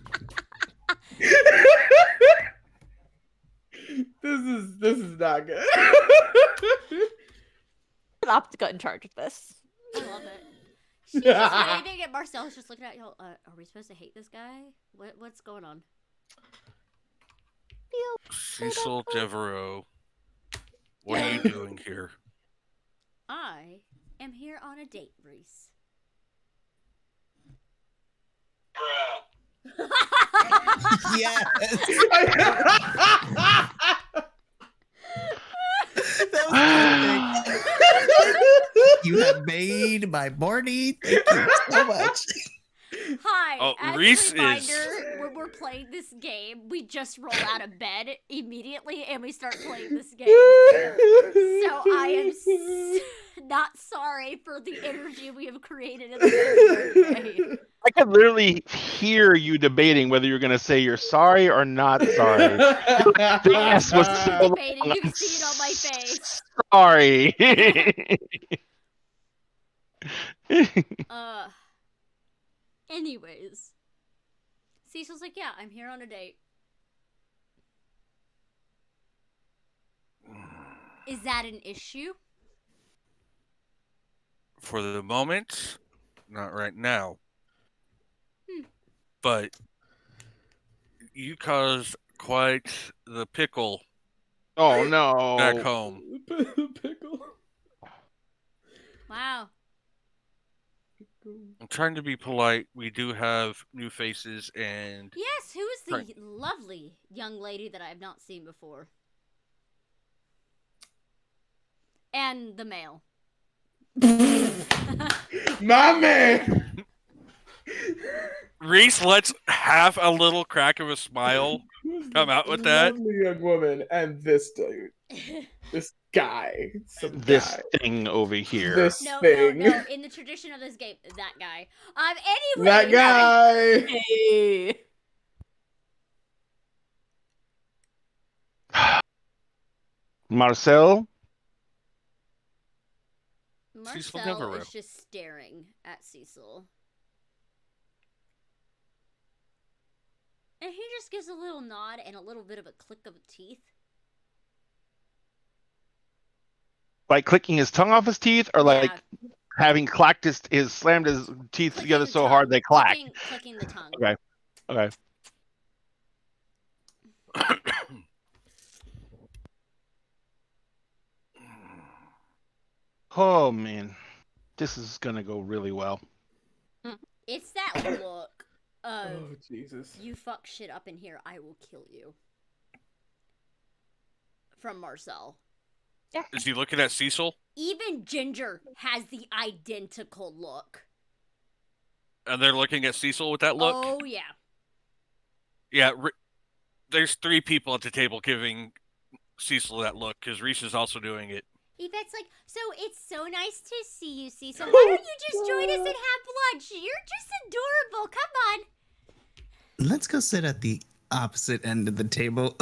This is not good. Optica in charge of this. I love it. She's just waving at Marcel's just looking at y'all. Are we supposed to hate this guy? What's going on? Cecil Devereaux, what are you doing here? I am here on a date, Rhys. Yes. That was perfect. You have made my morning. Thank you so much. Hi. As Rhys a reminder, when we're playing this game, we just roll out of bed immediately and we start playing this game. So I am not sorry for the energy we have created in the game. I could literally hear you debating whether you're going to say you're sorry or not sorry. This was so Debating, you can see it on my face. sorry. Anyways. Cecil's like, yeah, I'm here on a date. Is that an issue? For the moment, not right now. But you caused quite the pickle Oh no. back home. Pickle. Wow. I'm trying to be polite. We do have new faces and Yes, who is the Right. lovely young lady that I have not seen before? And the male. My man. Rhys lets half a little crack of a smile come out with that. Lovely young woman and this dude. This guy. This Guy. thing over here. This No, thing. no. In the tradition of this game, that guy. Anyway. That guy. Hey. Marcel. Cecil Marcel Devereaux. is just staring at Cecil. And he just gives a little nod and a little bit of a click of teeth. Like clicking his tongue off his teeth, or like Yeah, having clacked his slammed his teeth clicking together the so tongue. hard they clack. Clicking the tongue. Okay. Okay. Oh man, this is gonna go really well. It's that look of, Oh Jesus. you fuck shit up in here, I will kill you. From Marcel. Is he looking at Cecil? Even Ginger has the identical look. And they're looking at Cecil with that look? Oh, yeah. Yeah, there's 3 people at the table giving Cecil that look, because Rhys is also doing it. Yvette's like, so it's so nice to see you, Cecil. Why don't you just join us and have lunch? You're just adorable. Come on. Let's go sit at the opposite end of the table.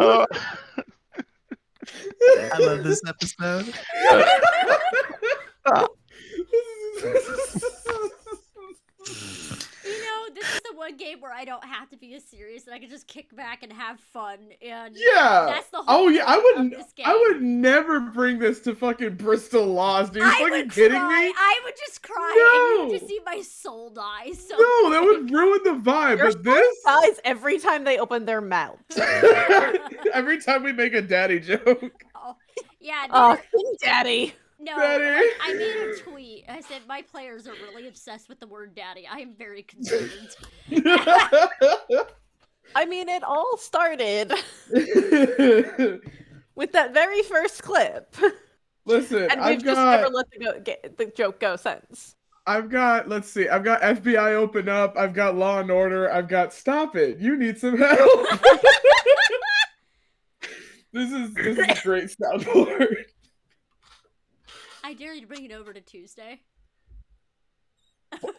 Oh. I love this episode. You know, this I don't have to be as serious and I can just kick back and have fun. And yeah, that's the whole point of this game. I would never bring this to fucking Bristol Lost. Are you fucking kidding me? I would just cry and you would just see my soul die. So no, that would ruin the vibe. Your but this dies every time they open their mouth. every time we make a daddy joke. Oh, yeah. Daddy. No, Daddy. like, I made a tweet. I said, my players are really obsessed with the word daddy. I am very concerned. I mean, it all started with that very first clip. Listen, and we've just never let the joke go since. I've got FBI open up, I've got Law and Order, I've got Stop It, you need some help. This is a great soundboard. I dare you to bring it over to Tuesday.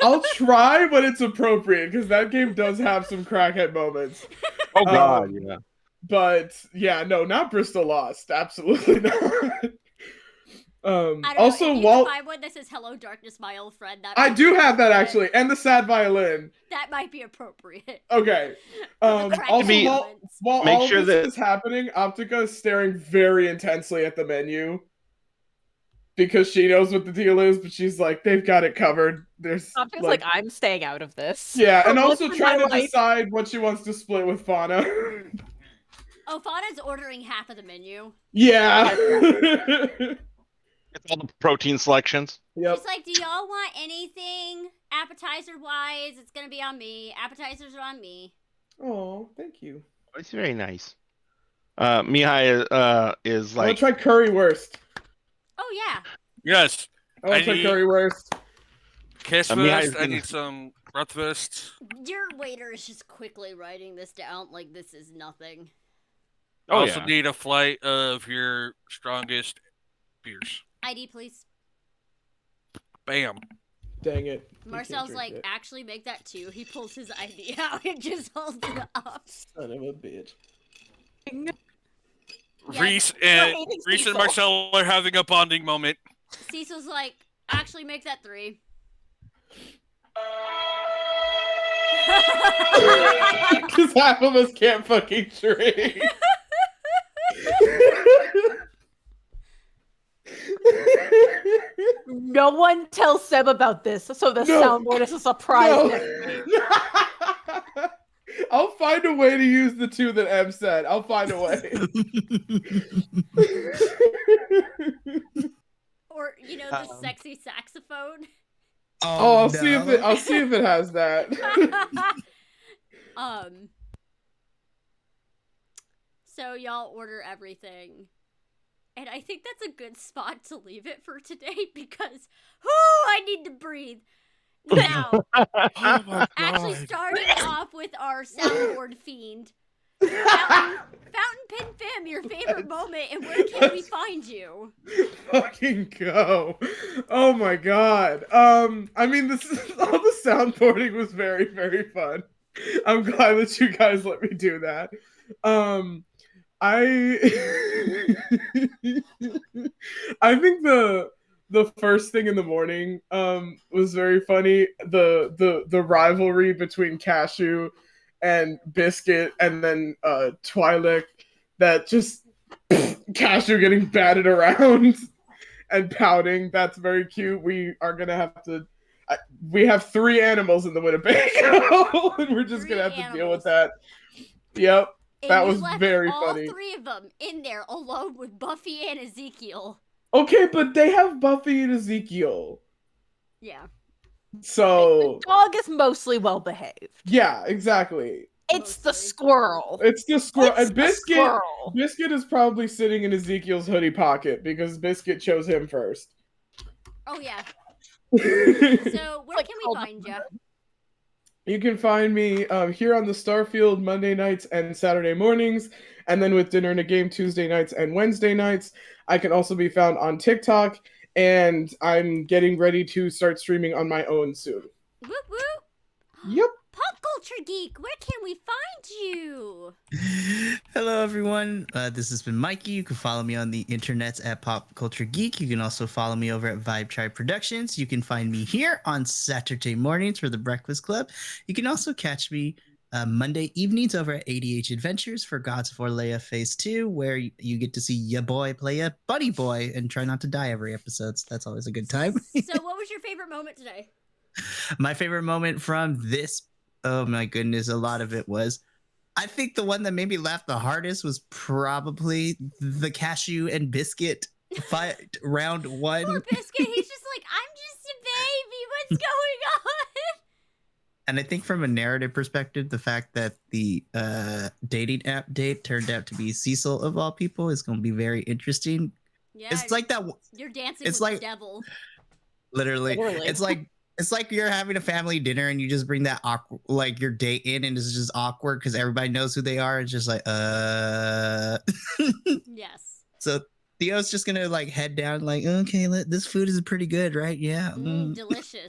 I'll try when it's appropriate, because that game does have some crackhead moments. Oh god, yeah. But yeah, no, not Bristol Lost. Absolutely not. Also, while I one that says "Hello, Darkness, my old friend." I do have that actually, and the sad violin. That might be appropriate. Okay. Also, while all this is happening, Optica is staring very intensely at the menu because she knows what the deal is, but she's like, they've got it covered. There's Optica's like, I'm staying out of this. Yeah, and also trying to decide what she wants to split with Fauna. Oh, Fauna's ordering half of the menu. Yeah. It's all the protein selections. Yep. She's like, do y'all want anything appetizer-wise? It's going to be on me. Appetizers are on me. Oh, thank you. It's very nice. Mihai is like... I want to try currywurst. Oh, yeah. Yes. I want to try currywurst. Kissfest, I need some breakfast. Your waiter is just quickly writing this down like this is nothing. I also need a flight of your strongest beers. ID, please. Bam. Dang it. Marcel's like, actually make that 2. He pulls his ID out and just holds it up. Son of a bitch. Rhys and Marcel are having a bonding moment. Cecil's like, actually make that 3. Because half of us can't fucking drink. No one tells Seb about this, so the soundboard is a surprise. I'll find a way to use the 2 that Em said. I'll find a way. Or, you know, the sexy saxophone. I'll see if it has that. So y'all order everything. And I think that's a good spot to leave it for today because, I need to breathe. Now, actually starting off with our soundboard fiend. Fountain Pen Fam, your favorite moment, and where can we find you? Fucking go. Oh my god. I mean, all the soundboarding was very, very fun. I'm glad that you guys let me do that. I think the first thing in the morning was very funny. The rivalry between Cashew and Biscuit, and then Twi'lek, that just Cashew getting batted around and pouting. That's very cute. We are gonna have to. We have 3 animals in the Winnebago, and we're just gonna have to deal with that. Yep. And that was very all funny. 3 of them in there alone with Buffy and Ezekiel. Okay, but they have Buffy and Ezekiel. Yeah. So the dog is mostly well behaved. Yeah, exactly. It's the squirrel. It's the squirrel. And Biscuit is probably sitting in Ezekiel's hoodie pocket because Biscuit chose him first. Oh yeah. So where can we find you? You can find me here on the Starfield Monday nights and Saturday mornings, and then with Dinner and a Game Tuesday nights and Wednesday nights. I can also be found on TikTok, and I'm getting ready to start streaming on my own soon. Whoop whoop. Yep. Pop Culture Geek, where can we find you? Hello, everyone. This has been Mikey. You can follow me on the internets at Pop Culture Geek. You can also follow me over at Vibe Tribe Productions. You can find me here on Saturday mornings for the Breakfast Club. You can also catch me Monday evenings over at ADH Adventures for Gods of Orleia Phase 2, where you get to see your boy play a bunny boy and try not to die every episode. So that's always a good time. So what was your favorite moment today? My favorite moment from this, oh my goodness, a lot of it was, I think the one that made me laugh the hardest was probably the cashew and biscuit fight round 1. Poor Biscuit, he's just like, I'm just a baby, what's going on? And I think from a narrative perspective, the fact that the dating app date turned out to be Cecil of all people is going to be very interesting. Yeah, it's like that. You're dancing it's with like, the devil. Literally. It's like you're having a family dinner and you just bring that awkward, like your date in, and it's just awkward because everybody knows who they are. It's just like, Yes. So Theo's just gonna like head down, like, okay, this food is pretty good, right? Yeah. Delicious.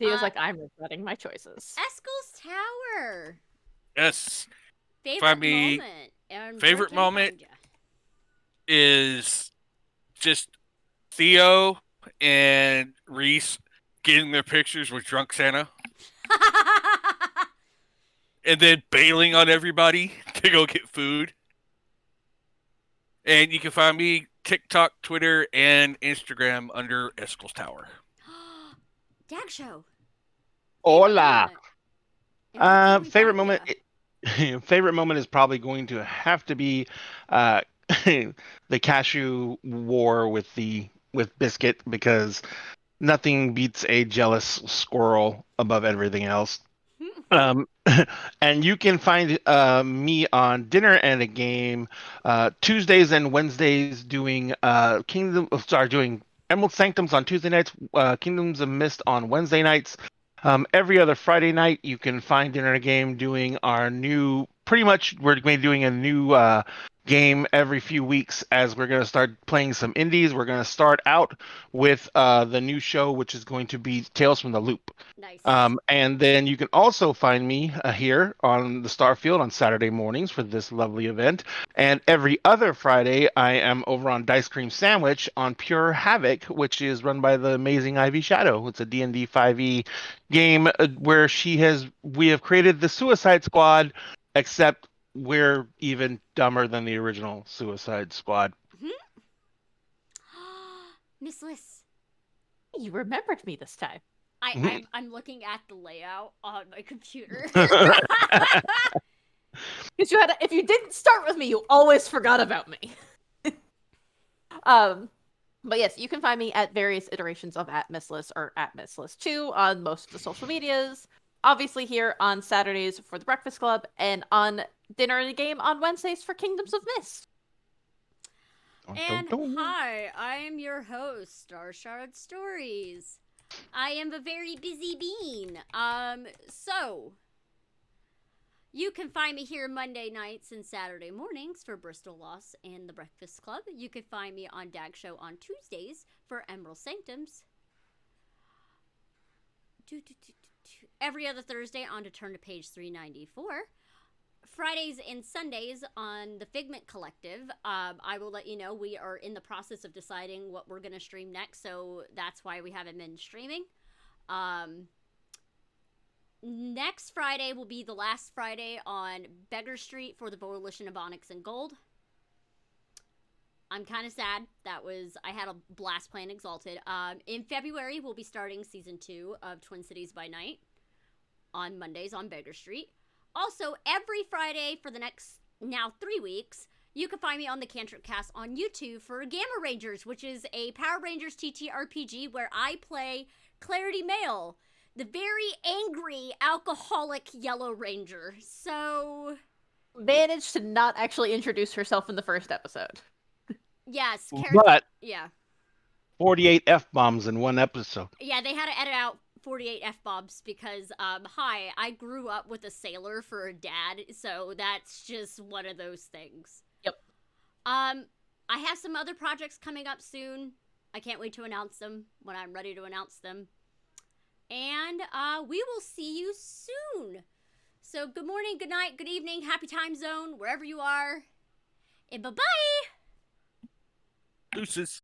Theo's like, I'm regretting my choices. Eskel's Tower. Yes. Favorite moment is just Theo and Rhys getting their pictures with drunk Santa. And then bailing on everybody to go get food. And you can find me TikTok, Twitter, and Instagram under Eskel's Tower. Dag Show. Hola. Favorite moment. Favorite moment is probably going to have to be the cashew war with Biscuit, because nothing beats a jealous squirrel above everything else. And you can find me on Dinner and a Game Tuesdays and Wednesdays doing doing Emerald Sanctums on Tuesday nights, Kingdoms of Mist on Wednesday nights. Every other Friday night, you can find Dinner and a Game doing our new. Pretty much, we're going to be doing a new game every few weeks as we're going to start playing some indies. We're going to start out with the new show, which is going to be Tales from the Loop. Nice. And then you can also find me here on the Starfield on Saturday mornings for this lovely event. And every other Friday, I am over on Dice Cream Sandwich on Pure Havoc, which is run by the amazing Ivy Shadow. It's a D&D 5e game where we have created the Suicide Squad, except we're even dumber than the original Suicide Squad. Miss Liz. You remembered me this time. I'm looking at the layout on my computer. Because if you didn't start with me, you always forgot about me. But yes, you can find me at various iterations of @MissList or @MissList2 on most of the social medias. Obviously here on Saturdays for the Breakfast Club, and on Dinner and a Game on Wednesdays for Kingdoms of Mist. And hi, I am your host, Starshard.Stories. I am a very busy bean. So you can find me here Monday nights and Saturday mornings for Bristol Lost and the Breakfast Club. You can find me on Dag Show on Tuesdays for Emerald Sanctums. Every other Thursday on To Turn to Page 394. Fridays and Sundays on the Figment Collective. I will let you know we are in the process of deciding what we're going to stream next, so that's why we haven't been streaming. Next Friday will be the last Friday on Beggar Street for the Volition of Onyx and Gold. I'm kind of sad. I had a blast playing Exalted. In February, we'll be starting Season 2 of Twin Cities by Night on Mondays on Beggar Street. Also, every Friday for the next, now 3 weeks, you can find me on the Cantrip Cast on YouTube for Gamma Rangers, which is a Power Rangers TTRPG where I play Clarity Mail, the very angry, alcoholic Yellow Ranger. So... managed to not actually introduce herself in the first episde. Yes. But... yeah. 48 F-bombs in one episode. Yeah, they had to edit out 48 F-bombs because, I grew up with a sailor for a dad, so that's just one of those things. Yep. I have some other projects coming up soon. I can't wait to announce them when I'm ready to announce them. And, we will see you soon. So, good morning, good night, good evening, happy time zone, wherever you are. And bye-bye! Deuces.